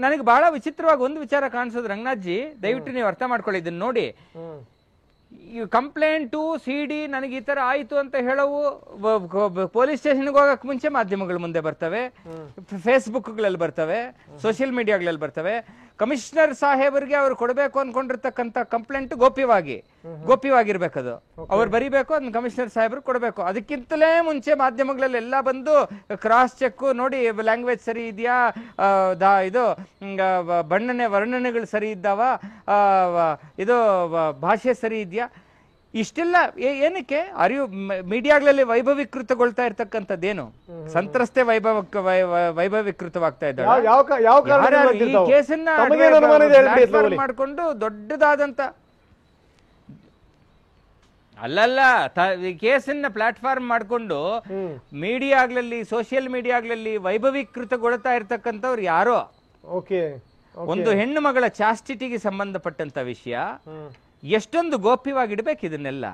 ನನಗೆ ಬಹಳ ವಿಚಿತ್ರವಾಗಿ ಒಂದು ವಿಚಾರ ಕಾಣಿಸೋದು ರಂಗನಾಥ್ ಜಿ, ದಯವಿಟ್ಟು ನೀವು ಅರ್ಥ ಮಾಡ್ಕೊಳ್ಳಿ ಇದನ್ನ ನೋಡಿ. ಕಂಪ್ಲೇಂಟು CD ನನಗೆ ಈ ತರ ಆಯ್ತು ಅಂತ ಹೇಳವು ಪೊಲೀಸ್ ಸ್ಟೇಷನ್ಗೆ ಹೋಗಕ್ ಮುಂಚೆ ಮಾಧ್ಯಮಗಳ ಮುಂದೆ ಬರ್ತವೆ, ಫೇಸ್ಬುಕ್ಗಳಲ್ಲಿ ಬರ್ತವೆ, ಸೋಷಿಯಲ್ ಮೀಡಿಯಾಗಳಲ್ಲಿ ಬರ್ತವೆ. ಕಮಿಷನರ್ ಸಾಹೇಬರಿಗೆ ಅವ್ರು ಕೊಡಬೇಕು ಅನ್ಕೊಂಡಿರ್ತಕ್ಕಂಥ ಕಂಪ್ಲೇಂಟ್ ಗೋಪ್ಯವಾಗಿರ್ಬೇಕದು, ಅವ್ರು ಬರಿಬೇಕು, ಅದನ್ನ ಕಮಿಷನರ್ ಸಾಹೇಬ್ರು ಕೊಡಬೇಕು. ಅದಕ್ಕಿಂತಲೇ ಮುಂಚೆ ಮಾಧ್ಯಮಗಳಲ್ಲಿ ಎಲ್ಲ ಬಂದು ಕ್ರಾಸ್ ಚೆಕ್ ನೋಡಿ, ಲ್ಯಾಂಗ್ವೇಜ್ ಸರಿ ಇದೆಯಾ, ಇದು ವರ್ಣನೆಗಳು ಸರಿ ಇದ್ದಾವ, ಇದು ಭಾಷೆ ಸರಿ ಇದೆಯಾ, ಇಷ್ಟೆಲ್ಲ ಏನಕ್ಕೆ ಅರಿವು ಮೀಡಿಯಾಗಳಲ್ಲಿ ವೈಭವೀಕೃತಗೊಳ್ತಾ ಇರ್ತಕ್ಕಂಥದ್ದೇನು? ಸಂತ್ರಸ್ತೆ ವೈಭವೀಕೃತವಾಗ್ತಾ ಇದ್ದಾಳೆ. ಈ ಕೇಸನ್ನ ಮಾಡ್ಕೊಂಡು ದೊಡ್ಡದಾದಂತ ಅಲ್ಲಲ್ಲ ಈ ಕೇಸನ್ನ ಪ್ಲಾಟ್ಫಾರ್ಮ್ ಮಾಡ್ಕೊಂಡು ಮೀಡಿಯಾಗಳಲ್ಲಿ ಸೋಷಿಯಲ್ ಮೀಡಿಯಾಗಳಲ್ಲಿ ವೈಭವೀಕೃತಗೊಳ್ತಾ ಇರ್ತಕ್ಕಂಥವ್ರು ಯಾರೋ. ಒಂದು ಹೆಣ್ಣು ಮಗಳ ಚಾಸ್ಟಿಟಿಗೆ ಸಂಬಂಧಪಟ್ಟಂತ ವಿಷಯ ಎಷ್ಟೊಂದು ಗೋಪ್ಯವಾಗಿಡ್ಬೇಕು ಇದನ್ನೆಲ್ಲ.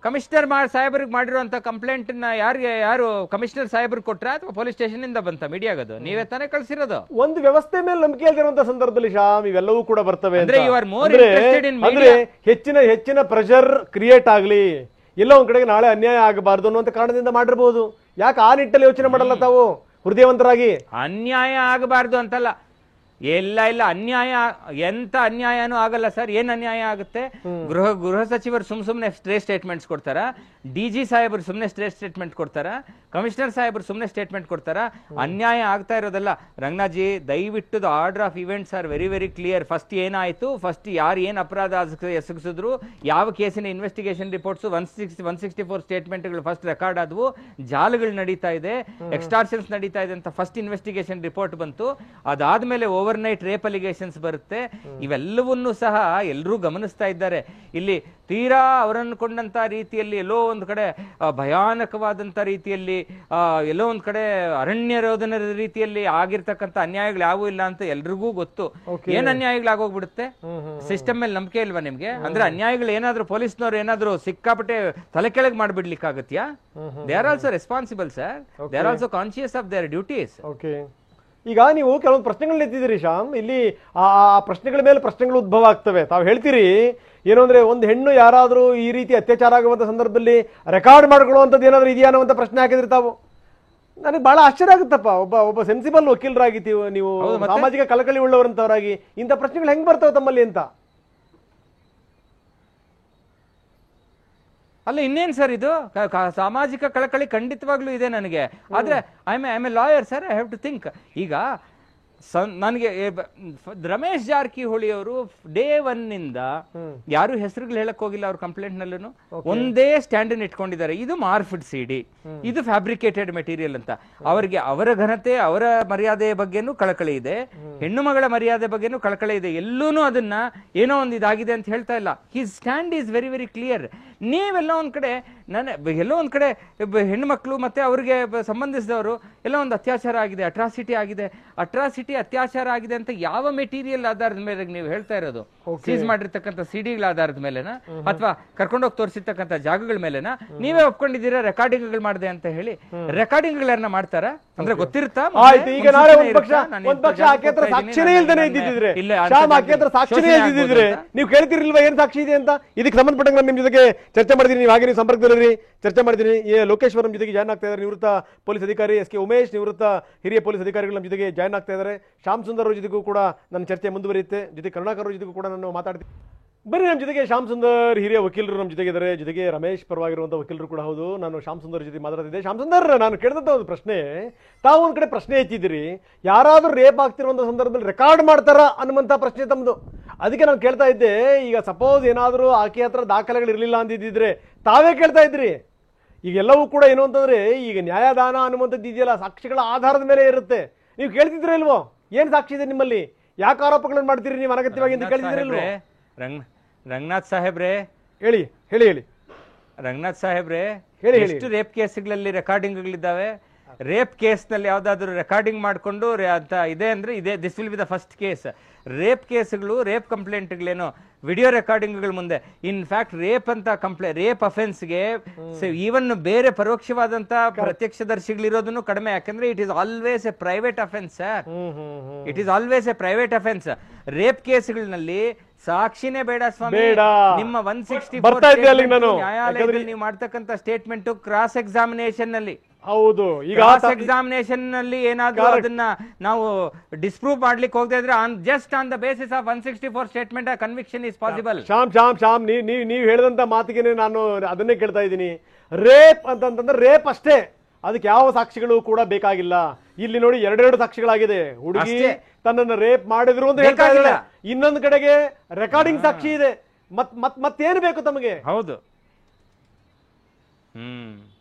ಕಮಿಷನರ್ ಸಾಹೇಬ್ರಿಗೆ ಮಾಡಿರುವಂತ ಕಂಪ್ಲೇಂಟ್ ಯಾರು ಕಮಿಷನರ್ ಸಾಹೇಬ್ರಿಗೆ ಕೊಟ್ರ ಅಥವಾ ಪೊಲೀಸ್ ಸ್ಟೇಷನ್ ಇಂದ ಬಂತ ಮೀಡಿಯಾಗದು? ನೀವೇ ತಾನೇ ಕಳಿಸಿರೋದು. ಒಂದು ವ್ಯವಸ್ಥೆ ಮೇಲೆ ನಂಬಿಕೆ ಇಲ್ದಿರುವಂತ ಸಂದರ್ಭದಲ್ಲಿ ಶ್ಯಾಮ್ ಇವೆಲ್ಲವೂ ಕೂಡ ಬರ್ತವೆ. ಹೆಚ್ಚಿನ ಪ್ರೆಷರ್ ಕ್ರಿಯೇಟ್ ಆಗ್ಲಿ, ಎಲ್ಲ ಒಂದ್ ಕಡೆಗೆ ನಾಳೆ ಅನ್ಯಾಯ ಆಗಬಾರ್ದು ಅನ್ನುವಂತ ಕಾರಣದಿಂದ ಮಾಡಿರ್ಬೋದು. ಯಾಕೆ ಆ ನಿಟ್ಟಲ್ಲಿ ಯೋಚನೆ ಮಾಡಲ್ಲ ತಾವು ಹೃದಯವಂತರಾಗಿ? ಅನ್ಯಾಯ ಆಗಬಾರ್ದು ಅಂತಲ್ಲ, ಇಲ್ಲ ಅನ್ಯಾಯ ಎಂತ ಅನ್ಯಾಯನೂ ಆಗಲ್ಲ ಸರ್. ಏನ್ ಅನ್ಯಾಯ ಆಗುತ್ತೆ? ಗೃಹ ಸಚಿವರು ಸುಮ್ನೆ ಸ್ಟೇಟ್ಮೆಂಟ್ಸ್ ಕೊಡ್ತಾರ, DG ಸಾಹೇಬರು ಸುಮ್ನೆ ಸ್ಟೇಟ್ಮೆಂಟ್ ಕೊಡ್ತಾರ, ಕಮಿಷನರ್ ಸಾಹೇಬರು ಸುಮ್ನೆ ಸ್ಟೇಟ್ಮೆಂಟ್ ಕೊಡ್ತಾರ. ಅನ್ಯಾಯ ಆಗ್ತಾ ಇರೋದಲ್ಲ ರಂಗನಾಥ್ ಜಿ. ದಯವಿಟ್ಟು the order of events are very very clear. First ಏನಾಯ್ತು, ಫಸ್ಟ್ ಯಾರು ಏನ್ ಅಪರಾಧ ಎಸಗಿಸಿದ್ರು, ಯಾವ ಕೇಸಿನ ಇನ್ವೆಸ್ಟಿಗೇಷನ್ ರಿಪೋರ್ಟ್ಸ್ 164 ಸ್ಟೇಟ್ಮೆಂಟ್ಗಳು ಫಸ್ಟ್ ರೆಕಾರ್ಡ್ ಆದವು, ಜಾಲಗಳು ನಡೀತಾ ಇದೆ, ಎಕ್ಸ್ಟಾರ್ಷನ್ಸ್ ನಡೀತಾ ಇದೆ ಅಂತ ಫಸ್ಟ್ ಇನ್ವೆಸ್ಟಿಗೇಷನ್ ರಿಪೋರ್ಟ್ ಬಂತು. ಅದಾದ್ಮೇಲೆ ಓವರ್ನೈಟ್ ರೇಪ್ ಅಲಿಗೇಷನ್ಸ್ ಬರುತ್ತೆ. ಇವೆಲ್ಲವನ್ನೂ ಸಹ ಎಲ್ಲರೂ ಗಮನಿಸ್ತಾ ಇದ್ದಾರೆ. ಇಲ್ಲಿ ತೀರಾ ಅವರನ್ಕೊಂಡಂತ ರೀತಿಯಲ್ಲಿ ಎಲ್ಲೋ ಒಂದು ಕಡೆ ಭಯಾನಕವಾದಂತ ರೀತಿಯಲ್ಲಿ, ಎಲ್ಲೋ ಒಂದ್ ಕಡೆ ಅರಣ್ಯ ರೋಧನ ರೀತಿಯಲ್ಲಿ ಆಗಿರ್ತಕ್ಕಂಥ ಅನ್ಯಾಯಗಳು ಯಾವೂ ಇಲ್ಲ ಅಂತ ಎಲ್ರಿಗೂ ಗೊತ್ತು. ಏನ್ ಅನ್ಯಾಯಗಳಾಗೋಗ್ಬಿಡುತ್ತೆ? ಸಿಸ್ಟಮ್ ಮೇಲೆ ನಂಬಿಕೆ ಇಲ್ವಾ ನಿಮ್ಗೆ? ಅಂದ್ರೆ ಅನ್ಯಾಯಗಳು ಏನಾದ್ರು ಪೊಲೀಸ್ನವ್ರು ಏನಾದ್ರು ಸಿಕ್ಕಾಪಟ್ಟೆ ತಲೆ ಕೆಳಗೆ ಮಾಡ್ಬಿಡ್ಲಿಕ್ಕಾಗತ್ಯಾ? They are also responsible sir, they are also conscious of their duties. ಈಗ ನೀವು ಕೆಲವೊಂದು ಪ್ರಶ್ನೆಗಳನ್ನ ಎತ್ತಿದಿರಿ ಶ್ಯಾಮ್. ಇಲ್ಲಿ ಆ ಪ್ರಶ್ನೆಗಳ ಮೇಲೆ ಪ್ರಶ್ನೆಗಳು ಉದ್ಭವ ಆಗ್ತವೆ. ತಾವು ಹೇಳ್ತೀರಿ ಏನು ಅಂದ್ರೆ, ಒಂದು ಹೆಣ್ಣು ಯಾರಾದ್ರೂ ಈ ರೀತಿ ಅತ್ಯಾಚಾರ ಆಗುವಂತ ಸಂದರ್ಭದಲ್ಲಿ ರೆಕಾರ್ಡ್ ಮಾಡ್ಕೊಳ್ಳುವಂಥದ್ದು ಏನಾದ್ರು ಇದೆಯಾ ಅನ್ನುವಂಥ ಪ್ರಶ್ನೆ ಹಾಕಿದ್ರಿ ತಾವು. ನನಗೆ ಬಹಳ ಆಶ್ಚರ್ಯ ಆಗುತ್ತಪ್ಪ. ಒಬ್ಬ ಸೆನ್ಸಿಬಲ್ ವಕೀಲರಾಗಿದ್ದೀವಿ ನೀವು, ಸಾಮಾಜಿಕ ಕಳಕಳಿ ಉಳ್ಳವರಂತವರಾಗಿ ಇಂಥ ಪ್ರಶ್ನೆಗಳು ಹೆಂಗ್ ಬರ್ತವೆ ತಮ್ಮಲ್ಲಿ ಅಂತ. ಅಲ್ಲ ಇನ್ನೇನ್ ಸರ್ ಇದು ಸಾಮಾಜಿಕ ಕಳಕಳಿ ಖಂಡಿತವಾಗ್ಲೂ ಇದೆ ನನಗೆ. ಆದ್ರೆ I am a lawyer sir, I have to think. ಈಗ ನನಗೆ ರಮೇಶ್ ಜಾರಕಿಹೊಳಿ ಅವರು ಡೇ 1 ನಿಂದ ಯಾರು ಹೆಸರುಗಳು ಹೇಳಕ್ ಹೋಗಿಲ್ಲ ಅವ್ರ ಕಂಪ್ಲೇಂಟ್ ನಲ್ಲೂ. ಒಂದೇ ಸ್ಟ್ಯಾಂಡ್ ಇಟ್ಕೊಂಡಿದ್ದಾರೆ, ಇದು ಮಾರ್ಫಿಡ್ CD, ಇದು ಫ್ಯಾಬ್ರಿಕೇಟೆಡ್ ಮೆಟೀರಿಯಲ್ ಅಂತ. ಅವರಿಗೆ ಅವರ ಘನತೆ, ಅವರ ಮರ್ಯಾದೆಯ ಬಗ್ಗೆನೂ ಕಳಕಳಿ ಇದೆ, ಹೆಣ್ಣು ಮಗಳ ಮರ್ಯಾದೆ ಬಗ್ಗೆನೂ ಕಳಕಳಿ ಇದೆ. ಎಲ್ಲೂನು ಅದನ್ನ ಏನೋ ಒಂದು ಇದಾಗಿದೆ ಅಂತ ಹೇಳ್ತಾ ಇಲ್ಲ. His stand is very very clear. ನೀವೆಲ್ಲ ಒಂದ್ ಕಡೆ ಎಲ್ಲೋ ಒಂದ್ ಕಡೆ ಹೆಣ್ಣು ಮಕ್ಕಳು ಮತ್ತೆ ಅವ್ರಿಗೆ ಸಂಬಂಧಿಸಿದವರು ಎಲ್ಲ ಒಂದು ಅತ್ಯಾಚಾರ ಆಗಿದೆ, ಅಟ್ರಾಸಿಟಿ ಅತ್ಯಾಚಾರ ಆಗಿದೆ ಅಂತ ಯಾವ ಮೆಟೀರಿಯಲ್ ಆಧಾರದ ಮೇಲೆ ನೀವು ಹೇಳ್ತಾ ಇರೋದು? ಸೀಸ್ ಮಾಡಿರ್ತಕ್ಕಂಥ CDಗಳ ಆಧಾರದ ಮೇಲೆನಾ ಅಥವಾ ಕರ್ಕೊಂಡೋಗಿ ತೋರಿಸಿರ್ತಕ್ಕಂಥ ಜಾಗಗಳ ಮೇಲೆನಾ? ನೀವೇ ಒಪ್ಕೊಂಡಿದ್ದೀರಾ ರೆಕಾರ್ಡಿಂಗ್ಗಳು ಮಾಡಿದೆ ಅಂತ ಹೇಳಿ? ರೆಕಾರ್ಡಿಂಗ್ಗಳನ್ನ ಮಾಡ್ತಾರ ಅಂದ್ರೆ ಗೊತ್ತಿರುತ್ತಾ? ಈಗ ನಾಳೆ ಒಂದ್ ಪಕ್ಷ ಆಕೆ ಹತ್ರ ಸಾಕ್ಷಿನೇ ಇಲ್ದೇನೆ ಇದ್ದಿದ್ರೆ, ಆಕೆ ಹತ್ರ ಸಾಕ್ಷಿನೇ ಇದ್ದಿದ್ರೆ ನೀವು ಕೇಳ್ತಿರ್ಲಿಲ್ವಾ ಏನ್ ಸಾಕ್ಷಿ ಇದೆ ಅಂತ? ಇದಕ್ಕೆ ಸಂಬಂಧಪಟ್ಟಂಗೆ ನಾನು ನಿಮ್ ಜೊತೆಗೆ ಚರ್ಚೆ ಮಾಡಿದೀನಿ. ನೀವು ಹಾಗೆ ನೀವು ಸಂಪರ್ಕದಲ್ಲಿ ಚರ್ಚೆ ಮಾಡಿದೀನಿ. ಲೋಕೇಶ್ವರಂ ಜೊತೆಗೆ ಜಾಯ್ನ್ ಆಗ್ತಾ ಇದ್ದಾರೆ ನಿವೃತ್ತ ಪೊಲೀಸ್ ಅಧಿಕಾರಿ SK ಉಮೇಶ್, ನಿವೃತ್ತ ಹಿರಿಯ ಪೊಲೀಸ್ ಅಧಿಕಾರಿಗಳು ನಮ್ಮ ಜೊತೆಗೆ ಜಾಯ್ನ್ ಆಗ್ತಾ ಇದ್ದಾರೆ. ಶ್ಯಾಮ್ ಸುಂದರ್ ಅವ್ರ ಜೊತೆಗೂ ಕೂಡ ನನ್ನ ಚರ್ಚೆ ಮುಂದುವರಿಯುತ್ತೆ. ಜೊತೆ ಕರುಣಾಕರ್ ಅವ್ರ ಜೊತೆಗೂ ಕೂಡ ನಾನು ಮಾತಾಡ್ತೀನಿ. ಬನ್ನಿ, ನಮ್ಮ ಜೊತೆಗೆ ಶ್ಯಾಮ್ ಸುಂದರ್ ಹಿರಿಯ ವಕೀಲರು ನಮ್ಮ ಜೊತೆಗೆ ಇದ್ದಾರೆ. ಜೊತೆಗೆ ರಮೇಶ್ ಪರವಾಗಿರುವಂಥ ವಕೀಲರು ಕೂಡ ಹೌದು. ನಾನು ಶ್ಯಾಮ್ ಸುಂದರ್ ಜೊತೆ ಮಾತಾಡ್ತಿದ್ದೆ. ಶ್ಯಾಮ್ ಸುಂದರ್, ನಾನು ಕೇಳಿದಂಥ ಒಂದು ಪ್ರಶ್ನೆ, ತಾವು ಒಂದ್ ಕಡೆ ಪ್ರಶ್ನೆ ಎತ್ತಿದ್ದೀರಿ, ಯಾರಾದ್ರೂ ರೇಪ್ ಆಗ್ತಿರುವಂಥ ಸಂದರ್ಭದಲ್ಲಿ ರೆಕಾರ್ಡ್ ಮಾಡ್ತಾರ ಅನ್ನುವಂಥ ಪ್ರಶ್ನೆ ತಮ್ಮದು. ಅದಕ್ಕೆ ನಾನು ಕೇಳ್ತಾ ಇದ್ದೆ, ಈಗ ಸಪೋಸ್ ಏನಾದರೂ ಆಕೆ ಹತ್ರ ದಾಖಲೆಗಳು ಇರಲಿಲ್ಲ ಅಂದಿದ್ದಿದ್ರೆ ತಾವೇ ಕೇಳ್ತಾ ಇದ್ರಿ. ಈಗೆಲ್ಲವೂ ಕೂಡ ಏನು ಅಂತಂದ್ರೆ, ಈಗ ನ್ಯಾಯದಾನ ಅನ್ನುವಂಥದ್ದು ಇದೆಯಲ್ಲ, ಸಾಕ್ಷಿಗಳ ಆಧಾರದ ಮೇಲೆ ಇರುತ್ತೆ. ನೀವು ಕೇಳ್ತಿದ್ರೆ ಇಲ್ವೋ ಏನ್ ಸಾಕ್ಷಿ ಇದೆ ನಿಮ್ಮಲ್ಲಿ, ಯಾಕೆ ಆರೋಪಗಳನ್ನು ಮಾಡ್ತೀರಿ ನೀವು ಅನಗತ್ಯವಾಗಿ ಅಂತ ಕೇಳ್ತಿದ್ರೆ ಇಲ್ವೋ? ರಂಗನಾಥ್ ಸಾಹೇಬ್ರೆ ಹೇಳಿ. ರಂಗನಾಥ್ ಸಾಹೇಬ್ರೆ, ಹೇಳಿ. ಎಷ್ಟು ರೇಪ್ ಕೇಸ್ಗಳಲ್ಲಿ ರೆಕಾರ್ಡಿಂಗ್ಗಳಿದ್ದಾವೆ? ರೇಪ್ ಕೇಸ್ ನಲ್ಲಿ ಯಾವ್ದಾದ್ರು ರೆಕಾರ್ಡಿಂಗ್ ಮಾಡ್ಕೊಂಡು ಅಂತ ಇದೆ ಅಂದ್ರೆ ಇದೆ, this will be the first case. Rape ಕೇಸ್ಗಳು, ರೇಪ್ ಕಂಪ್ಲೇಂಟ್ಗಳೇನು ವಿಡಿಯೋ ರೆಕಾರ್ಡಿಂಗ್ಗಳ ಮುಂದೆ. ಇನ್ಫ್ಯಾಕ್ಟ್ ರೇಪ್ ಅಂತ ರೇಪ್ ಅಫೆನ್ಸ್ಗೆ ಈವನ್ ಬೇರೆ ಪರೋಕ್ಷವಾದಂತ ಪ್ರತ್ಯಕ್ಷದರ್ಶಿಗಳಿರೋದನ್ನು ಕಡಿಮೆ, ಯಾಕಂದ್ರೆ it is always a private offence sir. It is always a private offence. Rape ಕೇಸ್ಗಳಲ್ಲಿ ಸಾಕ್ಷಿನೇ ಬೇಡ ಸ್ವಾಮಿ. ನಿಮ್ಮ 164 ನ್ಯಾಯಾಲಯದಲ್ಲಿ ನೀವು ಮಾಡ್ತಕ್ಕಂಥ ಸ್ಟೇಟ್ಮೆಂಟ್ ಕ್ರಾಸ್ ಎಕ್ಸಾಮಿನೇಷನ್ ನಲ್ಲಿ, ಹೌದು, ಈಗ ಎಕ್ಸಾಮಿನೇಷನ್ ನಲ್ಲಿ ಏನಾದ್ರೂ ಅದನ್ನ ನಾವು ಡಿಸ್ಪ್ರೂವ್ ಮಾಡ್ಲಿಕ್ಕೆ ಹೋಗದೆ ಇದ್ರೆ just on the basis of 164 statement conviction is possible. Shyam ನೀವು ಹೇಳಿದಂತ ಮಾತಿಗೆ ನಾನು ಅದನ್ನೇ ಕೇಳ್ತಾ ಇದ್ದೀನಿ. ರೇಪ್ ಅಂತಂದ್ರೆ ರೇಪ್ ಅಷ್ಟೇ, ಅದಕ್ಕೆ ಯಾವ ಸಾಕ್ಷಿಗಳು ಕೂಡ ಬೇಕಾಗಿಲ್ಲ. ಇಲ್ಲಿ ನೋಡಿ 2 ಸಾಕ್ಷಿಗಳಾಗಿದೆ. ಹುಡುಗಿ ತನ್ನನ್ನು ರೇಪ್ ಮಾಡಿದ್ರು ಅಂತ ಹೇಳ್ತಾ ಇದ್ದಾಳೆ, ಇನ್ನೊಂದು ಕಡೆಗೆ ರೆಕಾರ್ಡಿಂಗ್ ಸಾಕ್ಷಿ ಇದೆ. ಮತ್ತೇನು ಬೇಕು ತಮಗೆ? ಹೌದು.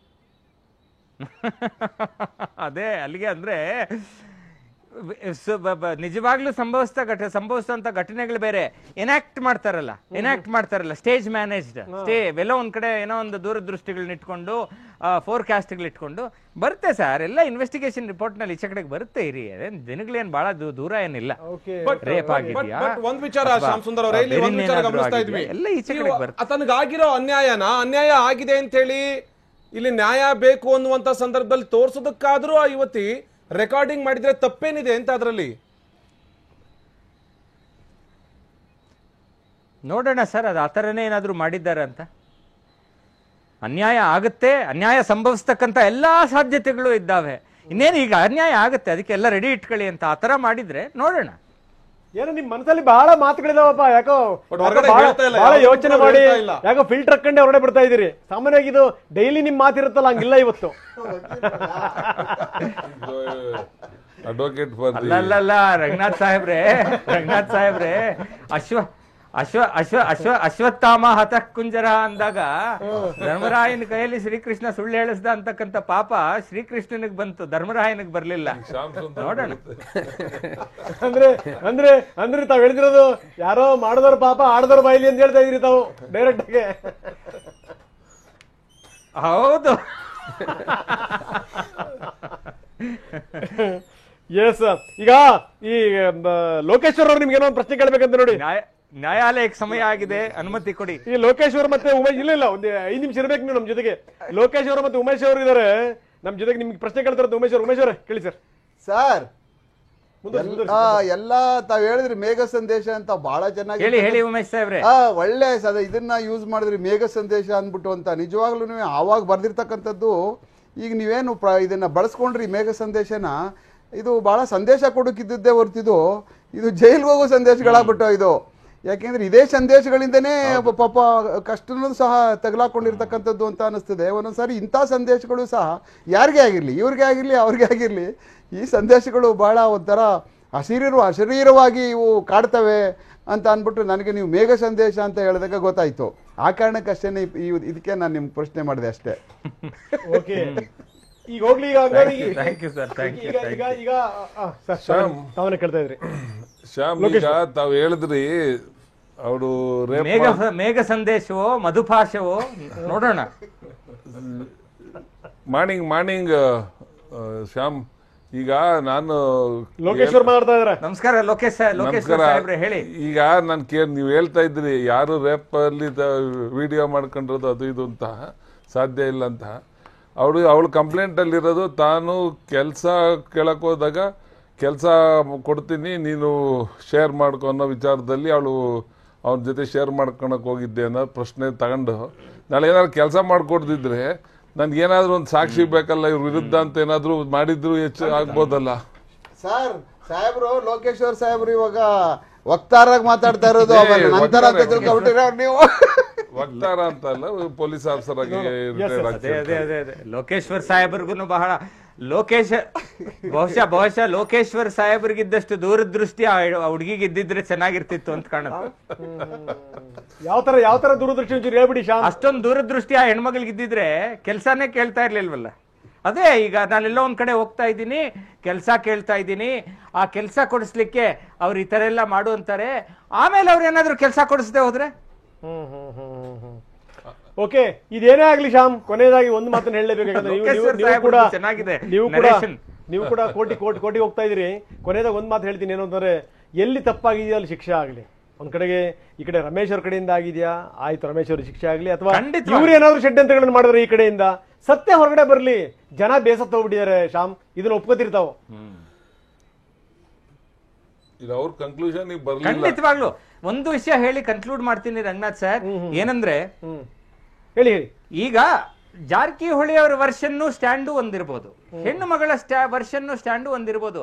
ಅದೇ ಅಲ್ಲಿಗೆ ಅಂದ್ರೆ ನಿಜವಾಗ್ಲೂ ಸಂಭವಿಸಿದಂತ ಘಟನೆಗಳು ಬೇರೆ, ಎನಾಕ್ಟ್ ಮಾಡ್ತಾರಲ್ಲ ಸ್ಟೇಜ್ ಮ್ಯಾನೇಜ್ಡ್ ಎಲ್ಲೋ ಒಂದ್ ಕಡೆ ಏನೋ ಒಂದು ದೂರದೃಷ್ಟಿಗಳನ್ನ ಇಟ್ಕೊಂಡು ಫೋರ್ಕಾಸ್ಟ್ಗಳು ಇಟ್ಕೊಂಡು ಬರುತ್ತೆ ಸರ್. ಎಲ್ಲ ಇನ್ವೆಸ್ಟಿಗೇಷನ್ ರಿಪೋರ್ಟ್ ನಲ್ಲಿ ಈಚೆ ಕಡೆಗೆ ಬರುತ್ತೆ. ಇರಿ, ದಿನಗಳೇನ್ ಬಹಳ ದೂರ ಏನಿಲ್ಲ. ರೇಪ್ ಆಗಿದ್ಯಾ ಒಂದ್ ವಿಚಾರ ಶ್ಯಾಮ್ ಸುಂದರ್ ಅವರೇ, ಇಲ್ಲಿ ಒಂದ್ ವಿಚಾರ ಗಮನಿಸ್ತಾ ಇದ್ವಿ. ಎಲ್ಲ ಈಚೆ ಕಡೆಗೆ ಬರುತ್ತೆ. ತನಗಾಗಿರೋ ಅನ್ಯಾಯ ಆಗಿದೆ ಅಂತ ಹೇಳಿ ಇಲ್ಲಿ ನ್ಯಾಯ ಬೇಕು ಅನ್ನುವಂತ ಸಂದರ್ಭದಲ್ಲಿ ತೋರ್ಸೋದಕ್ಕಾದ್ರೂ ಆ ಯುವತಿ ರೆಕಾರ್ಡಿಂಗ್ ಮಾಡಿದ್ರೆ ತಪ್ಪೇನಿದೆ ಅಂತ ಅದರಲ್ಲಿ ನೋಡೋಣ ಸರ್. ಅದು ಆತರನೇ ಏನಾದ್ರು ಮಾಡಿದ್ದಾರೆ ಅಂತ. ಅನ್ಯಾಯ ಆಗುತ್ತೆ, ಅನ್ಯಾಯ ಸಂಭವಿಸ್ತಕ್ಕಂಥ ಎಲ್ಲಾ ಸಾಧ್ಯತೆಗಳು ಇದ್ದಾವೆ. ಇನ್ನೇನು ಈಗ ಅನ್ಯಾಯ ಆಗುತ್ತೆ, ಅದಕ್ಕೆಲ್ಲ ರೆಡಿ ಇಟ್ಕೊಳ್ಳಿ ಅಂತ ಆತರ ಮಾಡಿದ್ರೆ ನೋಡೋಣ. ಏನೋ ನಿಮ್ ಮನಸ್ಸಲ್ಲಿ ಬಹಳ ಮಾತುಗಳಿದಾವಪ್ಪ, ಯಾಕೋ ಬಹಳ ಯೋಚನೆ ಮಾಡಿ ಯಾಕೋ ಫಿಲ್ಟರ್ ಹಾಕೊಂಡೆ ಹೊರಡೆ ಬರ್ತಾ ಇದೀರಿ. ಸಾಮಾನ್ಯವಾಗಿ ಇದು ಡೈಲಿ ನಿಮ್ ಮಾತಿರುತ್ತಲ್ಲ, ಹಂಗಿಲ್ಲ ಇವತ್ತು. ಅಡ್ವೊಕೇಟ್ ಅಲ್ಲ ರಂಗನಾಥ್ ಸಾಹೇಬ್ರೆ ಅಶ್ವತ್ಥಾಮ ಹತಃ ಕುಂಜರ ಅಂದಾಗ ಧರ್ಮರಾಯನ ಕೈಯಲ್ಲಿ ಶ್ರೀಕೃಷ್ಣ ಸುಳ್ಳು ಹೇಳಿಸ್ದ ಅಂತಕ್ಕಂಥ ಪಾಪ ಶ್ರೀಕೃಷ್ಣನಿಗೆ ಬಂತು, ಧರ್ಮರಾಯನಿಗೆ ಬರ್ಲಿಲ್ಲ. ನೋಡೋಣ. ಅಂದ್ರೆ ತಾವ್ ಹೇಳಿದಿರೋದು ಯಾರೋ ಮಾಡಿದವ್ರ ಪಾಪ ಆಡದವ್ರ ಬಾಯಿಲಿ ಅಂತ ಹೇಳ್ತಾ ಇದ್ರಿ ತಾವು ಡೈರೆಕ್ಟ್ ಆಗಿ. ಹೌದು. ಎಸ್. ಈಗ ಈ ಲೋಕೇಶ್ವರ್ ಅವ್ರು ನಿಮ್ಗೆ ಏನೋ ಒಂದು ಪ್ರಶ್ನೆ ಕೇಳ್ಬೇಕಂತ ನೋಡಿ. ನ್ಯಾಯಾಲಯಕ್ಕೆ ಸಮಯ ಆಗಿದೆ, ಅನುಮತಿ ಕೊಡಿ. ಈ ಲೋಕೇಶ್ವರ್ ಮತ್ತೆ ಉಮೇಶ್ ಇಲ್ಲ ಒಂದು 5 ನಿಮಿಷ ಇರ್ಬೇಕು ನೀವು ನಮ್ ಜೊತೆಗೆ. ಲೋಕೇಶ್ವರ್ ಮತ್ತೆ ಉಮೇಶ್ ಅವರು ಇದಾರೆ ನಮ್ ಜೊತೆಗೆ. ನಿಮ್ಗೆ ಪ್ರಶ್ನೆ ಕೇಳ್ತಾರಂತ ಉಮೇಶ್ ಅವರೇ ಕೇಳಿ ಸರ್. ಸರ್ ಎಲ್ಲ ತಾವ್ ಹೇಳಿದ್ರಿ ಮೇಘ ಸಂದೇಶ ಅಂತ ಬಹಳ ಚೆನ್ನಾಗಿ ಹೇಳಿ ಉಮೇಶ್ ಸಾಹೇಬ್ರೆ. ಒಳ್ಳೆ ಇದನ್ನ ಯೂಸ್ ಮಾಡಿದ್ರಿ, ಮೇಘ ಸಂದೇಶ ಅಂದ್ಬಿಟ್ಟು ಅಂತ. ನಿಜವಾಗ್ಲೂ ಆವಾಗ ಬರ್ದಿರ್ತಕ್ಕಂಥದ್ದು ಈಗ ನೀವೇನು ಇದನ್ನ ಬಳಸ್ಕೊಂಡ್ರಿ ಮೇಘ ಸಂದೇಶನ, ಇದು ಬಹಳ ಸಂದೇಶ ಕೊಡೋಕಿದ್ದೇ ಹೊರ್ತಿದ್ದು ಇದು ಜೈಲ್ಗೆ ಹೋಗೋ ಸಂದೇಶಗಳಾಗ್ಬಿಟ್ಟು ಇದು. ಯಾಕೆಂದ್ರೆ ಇದೇ ಸಂದೇಶಗಳಿಂದನೇ ಪಾಪ ಕಷ್ಟನೂ ಸಹ ತಗಲಾಕೊಂಡಿರ್ತಕ್ಕಂಥದ್ದು ಅಂತ ಅನಿಸ್ತದೆ ಒಂದೊಂದ್ಸಾರಿ. ಇಂಥ ಸಂದೇಶಗಳು ಸಹ ಯಾರಿಗೆ ಆಗಿರ್ಲಿ, ಇವ್ರಿಗೆ ಆಗಿರ್ಲಿ, ಅವ್ರಿಗೆ ಆಗಿರ್ಲಿ, ಈ ಸಂದೇಶಗಳು ಬಹಳ ಒಂಥರ ಅಶರೀರವಾಗಿ ಇವು ಕಾಡ್ತವೆ ಅಂತ ಅಂದ್ಬಿಟ್ಟು ನನಗೆ ನೀವು ಮೇಘ ಸಂದೇಶ ಅಂತ ಹೇಳಿದಾಗ ಗೊತ್ತಾಯ್ತು. ಆ ಕಾರಣಕ್ಕಷ್ಟೇ ಇದಕ್ಕೆ ನಾನು ನಿಮ್ಗೆ ಪ್ರಶ್ನೆ ಮಾಡಿದೆ ಅಷ್ಟೇ. ಈಗ ಹೋಗ್ಲಿ, ಈಗ ಕೇಳ್ತಾ ಇದ್ರಿ ಶ್ಯಾಮ್. ಈಗ ತಾವ್ ಹೇಳಿದ್ರಿ ಅವಳು ಮೇಘ ಸಂದೇಶವೋ ಮಧುಪಾಶವೋ ನೋಡೋಣ. ಮಾರ್ನಿಂಗ್ ಶ್ಯಾಮ್. ಈಗ ನಾನು ಲೋಕೇಶ್ವರ್ ಮಾತಾಡ್ತಾ ಇದ್ದಾರೆ. ನಮಸ್ಕಾರ ಲೋಕೇಶ್ವರ್ ಸಾಹೇಬ್ರೆ, ಹೇಳಿ. ಈಗ ನಾನು ನೀವು ಹೇಳ್ತಾ ಇದ್ರಿ ಯಾರು ರೇಪ್ ಅಲ್ಲಿ ವಿಡಿಯೋ ಮಾಡ್ಕೊಂಡಿರೋದು ಅದು ಇದು ಅಂತ ಸಾಧ್ಯ ಇಲ್ಲ ಅಂತ. ಅವಳು ಕಂಪ್ಲೇಂಟ್ ಅಲ್ಲಿರೋದು ತಾನು ಕೆಲಸ ಕೇಳಕ್ ಹೋದಾಗ ಕೆಲಸ ಕೊಡ್ತೀನಿ ನೀನು ಶೇರ್ ಮಾಡ್ಕೊ ಅನ್ನೋ ವಿಚಾರದಲ್ಲಿ ಅವಳು ಅವನ ಜೊತೆ ಶೇರ್ ಮಾಡ್ಕೊಳಕ್ ಹೋಗಿದ್ದೆ ಅನ್ನೋ ಪ್ರಶ್ನೆ ತಗೊಂಡು ನಾಳೆ ಏನಾದ್ರು ಕೆಲಸ ಮಾಡ್ಕೊಡ್ದಿದ್ರೆ ನನ್ಗೇನಾದ್ರೂ ಒಂದು ಸಾಕ್ಷಿ ಬೇಕಲ್ಲ, ಇವ್ರ ವಿರುದ್ಧ ಅಂತ ಏನಾದ್ರು ಮಾಡಿದ್ರು ಹೆಚ್ಚು ಆಗ್ಬೋದಲ್ಲ. ಸರ್ ಸಾಹೇಬ್ರು, ಲೋಕೇಶ್ವರ್ ಸಾಹೇಬ್ರು ಇವಾಗ ವಕ್ತಾರಾಗಿ ಮಾತಾಡ್ತಾ ಇರೋದು ನಂತರ ಅಂತ ತಿಳ್ಕೊಬಿಟ್ಟಿರ ನೀವು. ವಕ್ತಾರ ಅಂತಲ್ಲ, ಪೊಲೀಸ್ ಆಫೀಸರ್ ಆಗಿ ಲೋಕೇಶ್ವರ್ ಸಾಹೇಬ್ರಿಗೂ ಬಹಳ ಬಹುಶಃ ಲೋಕೇಶ್ವರ್ ಸಾಹೇಬ್ರಿಗಿದ್ದಷ್ಟು ದೂರದೃಷ್ಟಿ ಆ ಹುಡುಗಿಗೆ ಇದ್ದಿದ್ರೆ ಚೆನ್ನಾಗಿರ್ತಿತ್ತು ಅಂತ ಕಾಣುತ್ತೆ. ಯಾವ ತರ ದೂರದೃಷ್ಟಿ ಹೇಳ್ಬಿಡಿ. ಅಷ್ಟೊಂದು ದೂರದೃಷ್ಟಿ ಆ ಹೆಣ್ಮಗಳಿಗಿದ್ದಿದ್ರೆ ಕೆಲ್ಸಾನೇ ಕೇಳ್ತಾ ಇರ್ಲಿಲ್ವಲ್ಲ. ಅದೇ ಈಗ ನಾನೆಲ್ಲೋ ಒಂದ್ ಕಡೆ ಹೋಗ್ತಾ ಇದ್ದೀನಿ, ಕೆಲಸ ಕೇಳ್ತಾ ಇದ್ದೀನಿ, ಆ ಕೆಲಸ ಕೊಡಿಸ್ಲಿಕ್ಕೆ ಅವ್ರು ಈ ತರ ಎಲ್ಲ ಮಾಡು ಅಂತಾರೆ. ಆಮೇಲೆ ಅವ್ರು ಏನಾದ್ರು ಕೆಲಸ ಕೊಡಿಸದೆ ಹೋದ್ರೆ ಓಕೆ, ಇದೇನೇ ಆಗ್ಲಿ ಶ್ಯಾಮ್, ಕೊನೆಯದಾಗಿ ಒಂದು ಮಾತನ್ನ ಹೇಳಲೇಬೇಕಾದ್ರೆ ನೀವು ಕೂಡ ಕೋಟಿ ಹೋಗ್ತಾ ಇದೀರಿ. ಕೊನೆಯದಾಗ ಒಂದು ಮಾತು ಹೇಳ್ತೀನಿ, ಏನು ಅಂತಂದ್ರೆ ಎಲ್ಲಿ ತಪ್ಪಾಗಿದೆಯಾ ಅಲ್ಲಿ ಶಿಕ್ಷೆ ಆಗಲಿ. ಒಂದ್ ಕಡೆಗೆ ಈ ಕಡೆ ರಮೇಶ್ ಅವ್ರ ಕಡೆಯಿಂದ ಆಗಿದೆಯಾ, ಆಯ್ತು ರಮೇಶ್ ಅವ್ರ ಶಿಕ್ಷೆ ಆಗ್ಲಿ, ಅಥವಾ ಇವ್ರು ಏನಾದ್ರು ಷಡ್ಯಂತ್ರಗಳನ್ನು ಮಾಡಿದ್ರೆ ಈ ಕಡೆಯಿಂದ ಸತ್ಯ ಹೊರಗಡೆ ಬರ್ಲಿ. ಜನ ಬೇಸತ್ತ ಹೋಗ್ಬಿಟ್ಟಿದ್ದಾರೆ ಶ್ಯಾಮ್, ಇದನ್ನ ಒಪ್ಕೋತಿರ್ತಾವ. ಅವ್ರ ಕನ್ಕ್ಲೂಷನ್ ಖಂಡಿತವಾಗ್ಲು ಒಂದು ವಿಷಯ ಹೇಳಿ ಕನ್ಕ್ಲೂಡ್ ಮಾಡ್ತೀನಿ ರಂಗನಾಥ್ ಸರ್. ಏನಂದ್ರೆ ಹೇಳಿ ಈಗ ಜಾರಕಿಹೊಳಿ ಅವರ ವರ್ಷನ್ ಸ್ಟ್ಯಾಂಡು ಒಂದಿರ್ಬೋದು, ಹೆಣ್ಣು ಮಗಳ ವರ್ಷನ್ ಸ್ಟ್ಯಾಂಡು ಒಂದಿರ್ಬೋದು.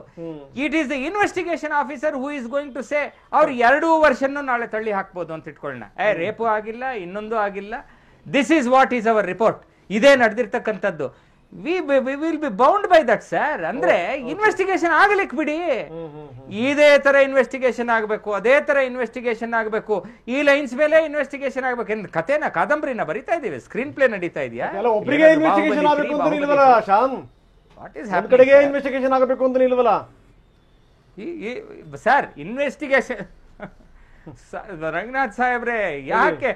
It is the investigation officer who is going to say ಅವ್ರು 2 ವರ್ಷನ್ನು ನಾಳೆ ತಳ್ಳಿ ಹಾಕ್ಬೋದು ಅಂತ ಇಟ್ಕೊಳ್ಳೋಣ. ರೇಪು ಆಗಿಲ್ಲ, ಇನ್ನೊಂದು ಆಗಿಲ್ಲ, this is what is our report, ಇದೇ ನಡೆದಿರ್ತಕ್ಕಂಥದ್ದು. We will be bound by that sir. ಅಂದ್ರೆ ಇನ್ವೆಸ್ಟಿಗೇಷನ್ ಆಗ್ಲಿಕ್ಕೆ ಬಿಡಿ, ಇದೇ ತರ ಇನ್ವೆಸ್ಟಿಗೇಷನ್ ಆಗ್ಬೇಕು, ಅದೇ ತರ ಇನ್ವೆಸ್ಟಿಗೇಷನ್ ಆಗ್ಬೇಕು, ಈ ಲೈನ್ಸ್ ಮೇಲೆ ಇನ್ವೆಸ್ಟಿಗೇಷನ್ ಆಗ್ಬೇಕು. ಕಥೆನ ಕಾದಂಬರಿನ ಬರೀತಾ ಇದೀವಿ, ಸ್ಕ್ರೀನ್ ಪ್ಲೇ ನಡೀತಾ ಇದೆಯಾ? ಒಬ್ಬರಿಗೆ ಇನ್ವೆಸ್ಟಿಗೇಷನ್ ಆಗಬೇಕು ಅಂತ ನಿಲ್ವಲ್ಲ ಶ್ಯಾಮ್, ಒಂದ್ ಕಡೆಗೆ ಇನ್ವೆಸ್ಟಿಗೇಷನ್ ಆಗಬೇಕು ಅಂತ ನಿಲ್ವಲ್ಲ ಸರ್. ಇನ್ವೆಸ್ಟಿಗೇಷನ್ ರಂಗನಾಥ್ ಸಾಹೇಬ್ರೆ, ಯಾಕೆ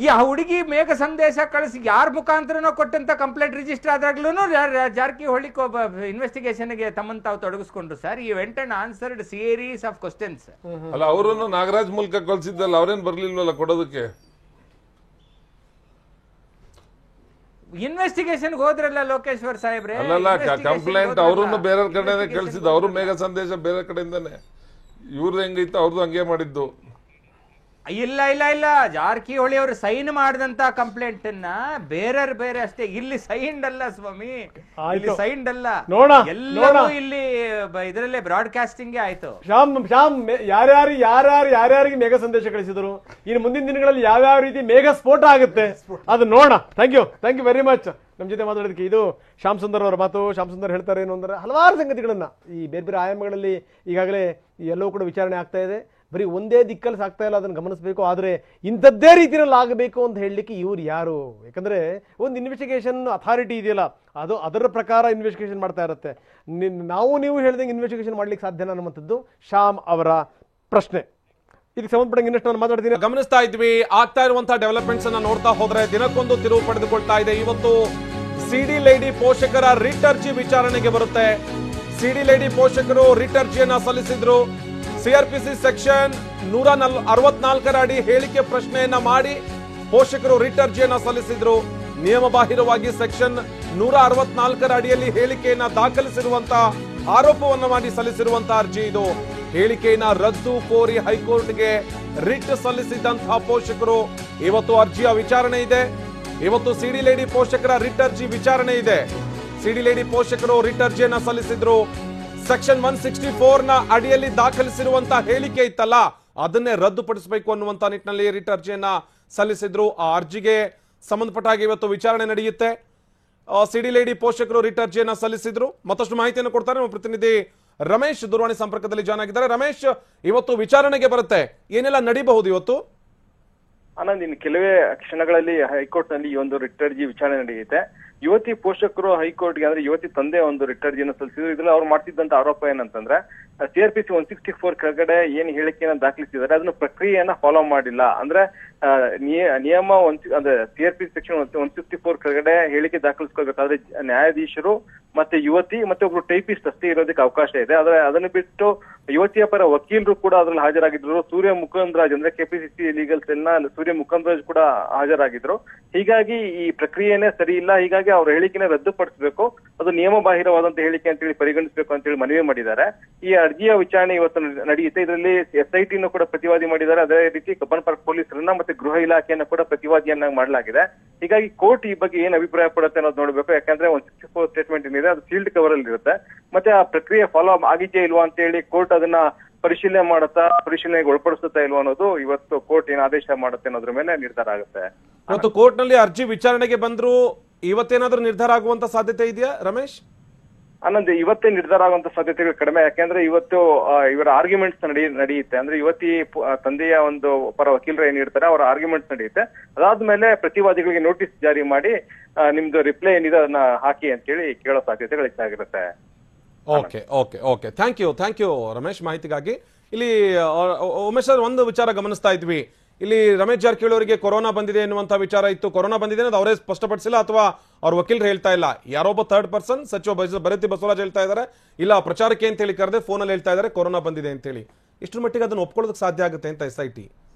ಈ ಹುಡುಗಿ ಮೇಘ ಸಂದೇಶ ಕಳಿಸಿ ಯಾರ ಮುಖಾಂತರನೋ ಕೊಟ್ಟಂತ ಕಂಪ್ಲೇಂಟ್ ರಿಜಿಸ್ಟರ್ ಆದಾಗ್ಲೂ ಜಾರಕಿಹೊಳಿ ಇನ್ವೆಸ್ಟಿಗೇಷನ್ಗೆ ತಮ್ಮನ್ನು ತಾವು ತೊಡಗಿಸ್ಕೊಂಡ್ರು ಸರ್. ಈ went and answered series of questions. ಅಲ್ಲ, ಅವರನ್ನು ನಾಗರಾಜ್ ಮೂಲಕ ಕಳ್ಸಿದ್ದಲ್ಲ, ಅವ್ರೇನ್ ಬರ್ಲಿಲ್ವಲ್ಲ ಕೊಡೋದಕ್ಕೆ. ಇನ್ವೆಸ್ಟಿಗೇಷನ್ ಹೋದ್ರಲ್ಲ ಲೋಕೇಶ್ವರ್ ಸಾಹೇಬ್ರೆ. ಅಲ್ಲಲ್ಲ, ಕಂಪ್ಲೇಂಟ್ ಅವ್ರನ್ನು ಬೇರೆ ಕಡೆನೆ ಕಳ್ಸಿದ್ದು, ಅವರು ಮೇಘ ಸಂದೇಶ ಬೇರೆ ಕಡೆಯಿಂದಾನೆ. ಇವ್ರದ್ದು ಹೆಂಗಿತ್ತು ಅವ್ರದ್ದು ಹಂಗೆ ಮಾಡಿದ್ದು. ಇಲ್ಲ ಇಲ್ಲ ಇಲ್ಲ, ಜಾರಕಿಹೊಳಿ ಅವರು ಸೈನ್ ಮಾಡಿದಂತ ಕಂಪ್ಲೇಂಟ್ ಅನ್ನ ಬೇರೆ ಅಷ್ಟೇ. ಇಲ್ಲಿ ಸೈನ್ಡ್ ಅಲ್ಲ ಸ್ವಾಮಿ, ಇಲ್ಲಿ ಸೈನ್ಡ್ ಅಲ್ಲ, ಎಲ್ಲವೂ ಇಲ್ಲಿ ಇದರಲ್ಲೇ ಬ್ರಾಡ್ಕಾಸ್ಟಿಂಗ್ ಆಯ್ತು. ಶ್ಯಾಮ್ ಯಾರ್ಯಾರಿಗೆ ಮೇಘ ಸಂದೇಶ ಕಳಿಸಿದ್ರು, ಇನ್ನು ಮುಂದಿನ ದಿನಗಳಲ್ಲಿ ಯಾವ್ಯಾವ ರೀತಿ ಮೇಘ ಸ್ಫೋಟ ಆಗುತ್ತೆ ಅದು ನೋಡೋಣ. ಥ್ಯಾಂಕ್ ಯು ವೆರಿ ಮಚ್ ನಮ್ಮ ಜೊತೆ ಮಾತಾಡೋದಕ್ಕೆ. ಇದು ಶ್ಯಾಮ್ ಸುಂದರ್ ಅವರ ಮಾತು. ಶ್ಯಾಮ್ ಸುಂದರ್ ಹೇಳ್ತಾರೆ ಏನು ಅಂದ್ರೆ, ಹಲವಾರು ಸಂಗತಿಗಳನ್ನ ಈ ಬೇರೆ ಆಯಾಮಗಳಲ್ಲಿ ಈಗಾಗಲೇ ಎಲ್ಲವೂ ಕೂಡ ವಿಚಾರಣೆ ಆಗ್ತಾ ಇದೆ. ಬರೀ ಒಂದೇ ದಿಕ್ಕಲ್ಲಿ ಸಾಕ್ತಾ ಇಲ್ಲ, ಅದನ್ನು ಗಮನಿಸಬೇಕು. ಆದರೆ ಇಂಥದ್ದೇ ರೀತಿಯಲ್ಲಿ ಆಗಬೇಕು ಅಂತ ಹೇಳಲಿಕ್ಕೆ ಇವ್ರು ಯಾರು? ಯಾಕಂದ್ರೆ ಒಂದು ಇನ್ವೆಸ್ಟಿಗೇಷನ್ ಅಥಾರಿಟಿ ಇದೆಯಲ್ಲ, ಅದು ಅದರ ಪ್ರಕಾರ ಇನ್ವೆಸ್ಟಿಗೇಷನ್ ಮಾಡ್ತಾ ಇರುತ್ತೆ. ನೀವು ಹೇಳ್ದಂಗೆ ಇನ್ವೆಸ್ಟಿಗೇಷನ್ ಮಾಡ್ಲಿಕ್ಕೆ ಸಾಧ್ಯನಾ ಅನ್ನುವಂಥದ್ದು ಶ್ಯಾಮ್ ಅವರ ಪ್ರಶ್ನೆ. ಇದಕ್ಕೆ ಸಂಬಂಧಪಟ್ಟ ಇನ್ನಷ್ಟು ನಾನು ಮಾತಾಡ್ತೀನಿ. ಗಮನಿಸ್ತಾ ಇದ್ವಿ, ಆಗ್ತಾ ಇರುವಂತಹ ಡೆವಲಪ್ಮೆಂಟ್ಸ್ ಅನ್ನ ನೋಡ್ತಾ ಹೋದ್ರೆ ದಿನಕ್ಕೊಂದು ತಿರುವು ಪಡೆದುಕೊಳ್ತಾ ಇದೆ. ಇವತ್ತು ಸಿಡಿ ಲೇಡಿ ಪೋಷಕರ ರಿಟ್ ಅರ್ಜಿ ವಿಚಾರಣೆಗೆ ಬರುತ್ತೆ. ಸಿಡಿ ಲೇಡಿ ಪೋಷಕರು ರಿಟ್ ಅರ್ಜಿಯನ್ನ ಸಲ್ಲಿಸಿದ್ರು. ಸಿಆರ್ಪಿಸಿ ಸೆಕ್ಷನ್ 164 ಅಡಿ ಹೇಳಿಕೆ ಪ್ರಶ್ನೆಯನ್ನ ಮಾಡಿ ಪೋಷಕರು ರಿಟ್ ಅರ್ಜಿಯನ್ನ ಸಲ್ಲಿಸಿದ್ರು. ನಿಯಮಬಾಹಿರವಾಗಿ ಸೆಕ್ಷನ್ 164 ಅಡಿಯಲ್ಲಿ ಹೇಳಿಕೆಯನ್ನ ದಾಖಲಿಸಿರುವಂತಹ ಆರೋಪವನ್ನ ಮಾಡಿ ಸಲ್ಲಿಸಿರುವಂತಹ ಅರ್ಜಿ ಇದು. ಹೇಳಿಕೆಯನ್ನ ರದ್ದು ಕೋರಿ ಹೈಕೋರ್ಟ್ಗೆ ರಿಟ್ ಸಲ್ಲಿಸಿದಂತಹ ಪೋಷಕರು ಇವತ್ತು ಅರ್ಜಿಯ ವಿಚಾರಣೆ ಇದೆ. ಇವತ್ತು ಸಿಡಿ ಲೇಡಿ ಪೋಷಕರ ರಿಟ್ ಅರ್ಜಿ ವಿಚಾರಣೆ ಇದೆ. ಸಿಡಿ ಲೇಡಿ ಪೋಷಕರು ರಿಟ್ ಅರ್ಜಿಯನ್ನ ಸಲ್ಲಿಸಿದ್ರು. ಸೆಕ್ಷನ್ 164 ನ ಅಡಿಯಲ್ಲಿ ದಾಖಲಿಸಿರುವಂತಹ ಹೇಳಿಕೆ ಇತ್ತಲ್ಲ, ಅದನ್ನೇ ರದ್ದುಪಡಿಸಬೇಕು ಅನ್ನುವಂತ ನಿಟ್ಟಿನಲ್ಲಿ ರಿಟ್ ಅರ್ಜಿಯನ್ನ ಸಲ್ಲಿಸಿದ್ರು. ಆ ಅರ್ಜಿಗೆ ಸಂಬಂಧಪಟ್ಟ ಹಾಗೆ ಇವತ್ತು ವಿಚಾರಣೆ ನಡೆಯುತ್ತೆ. ಸಿಡಿ ಲೇಡಿ ಪೋಷಕರು ರಿಟ್ ಅರ್ಜಿಯನ್ನ ಸಲ್ಲಿಸಿದ್ರು. ಮತ್ತಷ್ಟು ಮಾಹಿತಿಯನ್ನು ಕೊಡ್ತಾರೆ ನಮ್ಮ ಪ್ರತಿನಿಧಿ ರಮೇಶ್ ದೂರವಾಣಿ ಸಂಪರ್ಕದಲ್ಲಿ ಜಾಯ್ನ್ ಆಗಿದ್ದಾರೆ. ರಮೇಶ್, ಇವತ್ತು ವಿಚಾರಣೆಗೆ ಬರುತ್ತೆ, ಏನೆಲ್ಲ ನಡೀಬಹುದು ಇವತ್ತು? ಆನಂದ್, ಇನ್ನು ಕೆಲವೇ ಕ್ಷಣಗಳಲ್ಲಿ ಹೈಕೋರ್ಟ್ ನಲ್ಲಿ ಈ ಒಂದು ರಿಟ್ ಅರ್ಜಿ ವಿಚಾರಣೆ ನಡೆಯುತ್ತೆ. ಯುವತಿ ಪೋಷಕರು ಹೈಕೋರ್ಟ್ಗೆ, ಅಂದ್ರೆ ಯುವತಿ ತಂದೆ ಒಂದು ರಿಟ್ ಅರ್ಜಿಯನ್ನು ಸಲ್ಲಿಸಿದ್ರು. ಇದ್ರಲ್ಲಿ ಅವ್ರು ಮಾಡ್ತಿದ್ದಂತ ಆರೋಪ ಏನಂತಂದ್ರೆ, ಸಿಆರ್ಪಿಸಿ 164 ಕೆಳಗಡೆ ಏನ್ ಹೇಳಿಕೆಯನ್ನ ದಾಖಲಿಸಿದ್ದಾರೆ ಅದನ್ನ ಪ್ರಕ್ರಿಯೆಯನ್ನ ಫಾಲೋ ಮಾಡಿಲ್ಲ. ಅಂದ್ರೆ ನಿಯಮ ಅಂದ್ರೆ ಸಿಆರ್ಪಿಸಿ ಸೆಕ್ಷನ್ 164 ಕೆಳಗಡೆ ಹೇಳಿಕೆ ದಾಖಲಿಸ್ಕೊಳ್ಬೇಕಾದ್ರೆ ನ್ಯಾಯಾಧೀಶರು ಮತ್ತೆ ಯುವತಿ ಮತ್ತೆ ಒಬ್ರು ಟೈಪಿಸ್ಟ್ ಅಷ್ಟೇ ಇರೋದಕ್ಕೆ ಅವಕಾಶ ಇದೆ. ಆದ್ರೆ ಅದನ್ನು ಬಿಟ್ಟು ಯುವತಿಯ ಪರ ವಕೀಲರು ಕೂಡ ಅದ್ರಲ್ಲಿ ಹಾಜರಾಗಿದ್ರು. ಸೂರ್ಯ ಮುಕುಂದರಾಜ್ ಅಂದ್ರೆ ಕೆಪಿಸಿಸಿ ಲೀಗಲ್ ಸೆಲ್ ನ ಸೂರ್ಯ ಮುಕುಂದರಾಜ್ ಕೂಡ ಹಾಜರಾಗಿದ್ರು. ಹೀಗಾಗಿ ಈ ಪ್ರಕ್ರಿಯೆನೇ ಸರಿ ಇಲ್ಲ, ಹೀಗಾಗಿ ಅವ್ರ ಹೇಳಿಕೆನ ರದ್ದುಪಡಿಸಬೇಕು, ಅದು ನಿಯಮ ಬಾಹಿರವಾದಂತ ಹೇಳಿಕೆ ಅಂತೇಳಿ ಪರಿಗಣಿಸಬೇಕು ಅಂತೇಳಿ ಮನವಿ ಮಾಡಿದ್ದಾರೆ. ಈ ಅರ್ಜಿಯ ವಿಚಾರಣೆ ಇವತ್ತು ನಡೆಯುತ್ತೆ. ಇದರಲ್ಲಿ SIT ನು ಕೂಡ ಪ್ರತಿವಾದಿ ಮಾಡಿದ್ದಾರೆ. ಅದೇ ರೀತಿ ಕಬ್ಬನ್ ಪಾರ್ಕ್ ಪೊಲೀಸರನ್ನ ಮತ್ತೆ ಗೃಹ ಇಲಾಖೆಯನ್ನ ಕೂಡ ಪ್ರತಿವಾದಿಯನ್ನಾಗಿ ಮಾಡಲಾಗಿದೆ. ಹೀಗಾಗಿ ಕೋರ್ಟ್ ಈ ಬಗ್ಗೆ ಏನ್ ಅಭಿಪ್ರಾಯ ಪಡುತ್ತೆ ಅನ್ನೋದು ನೋಡ್ಬೇಕು. ಯಾಕಂದ್ರೆ 164 ಸ್ಟೇಟ್ಮೆಂಟ್ ಏನಿದೆ ಅದು ಸೀಲ್ಡ್ ಕವರ್ ಅಲ್ಲಿ ಇರುತ್ತೆ. ಮತ್ತೆ ಆ ಪ್ರಕ್ರಿಯೆ ಫಾಲೋ ಆಗಿದೆಯಾ ಇಲ್ವಾ ಅಂತ ಹೇಳಿ ಕೋರ್ಟ್ ಅದನ್ನ ಪರಿಶೀಲನೆಗೆ ಒಳಪಡಿಸುತ್ತಾ ಇಲ್ವಾ ಅನ್ನೋದು ಇವತ್ತು ಕೋರ್ಟ್ ಏನ್ ಆದೇಶ ಮಾಡುತ್ತೆ ಅನ್ನೋದ್ರ ಮೇಲೆ ನಿರ್ಧಾರ ಆಗುತ್ತೆ. ಇವತ್ತು ಕೋರ್ಟ್ ನಲ್ಲಿ ಅರ್ಜಿ ವಿಚಾರಣೆಗೆ ಬಂದ್ರು, ಇವತ್ತೇನಾದ್ರೂ ನಿರ್ಧಾರ ಆಗುವಂತ ಸಾಧ್ಯತೆ ಇದೆಯಾ ರಮೇಶ್? ಆನಂದ್, ಇವತ್ತೇ ನಿರ್ಧಾರ ಆಗುವಂತ ಸಾಧ್ಯತೆಗಳು ಕಡಿಮೆ. ಯಾಕೆಂದ್ರೆ ಇವತ್ತು ಇವರ ಆರ್ಗ್ಯುಮೆಂಟ್ಸ್ ನಡೆಯುತ್ತೆ. ಅಂದ್ರೆ ಇವತ್ತಿ ತಂದೆಯ ಒಂದು ಪರ ವಕೀಲರು ಏನಿರ್ತಾರೆ ಅವರ ಆರ್ಗ್ಯುಮೆಂಟ್ಸ್ ನಡೆಯುತ್ತೆ. ಅದಾದ್ಮೇಲೆ ಪ್ರತಿವಾದಿಗಳಿಗೆ ನೋಟಿಸ್ ಜಾರಿ ಮಾಡಿ ನಿಮ್ದು ರಿಪ್ಲೈ ಏನಿದೆ ಅದನ್ನ ಹಾಕಿ ಅಂತೇಳಿ ಕೇಳೋ ಸಾಧ್ಯತೆಗಳು ಹೆಚ್ಚಾಗಿರುತ್ತೆ. ಓಕೆ ಥ್ಯಾಂಕ್ ಯು ರಮೇಶ್ ಮಾಹಿತಿಗಾಗಿ. ಇಲ್ಲಿ ಉಮೇಶ್ ಸರ್, ಒಂದು ವಿಚಾರ ಗಮನಿಸ್ತಾ ಇದ್ವಿ, ಇಲ್ಲಿ ರಮೇಶ್ ಜಾರಕಿಹೊಳಿ ಅವರಿಗೆ ಕೊರೋನಾ ಬಂದಿದೆ ಎನ್ನುವಂತ ವಿಚಾರ ಇತ್ತು. ಕೊರೋನಾ ಬಂದಿದೆ ಅನ್ನೋದು ಅವರೇ ಸ್ಪಷ್ಟಪಡಿಸಿಲ್ಲ ಅಥವಾ ಅವ್ರ ವಕೀಲರು ಹೇಳ್ತಾ ಇಲ್ಲ. ಯಾರೊಬ್ಬ ಥರ್ಡ್ ಪರ್ಸನ್ ಸಚಿವ ಭರತಿ ಬಸವರಾಜ್ ಹೇಳ್ತಾ ಇದ್ದಾರೆ, ಇಲ್ಲ ಪ್ರಚಾರಕ್ಕೆ ಅಂತ ಹೇಳಿ ಕರೆದೆ ಫೋನಲ್ಲಿ ಹೇಳ್ತಾ ಇದ್ದಾರೆ ಕೊರೋನಾ ಬಂದಿದೆ ಅಂತ ಹೇಳಿ. ಇಷ್ಟರ ಮಟ್ಟಿಗೆ ಅದನ್ನು ಒಪ್ಕೊಳ್ಳೋದಕ್ಕೆ ಸಾಧ್ಯ ಆಗುತ್ತೆ ಅಂತ SIT?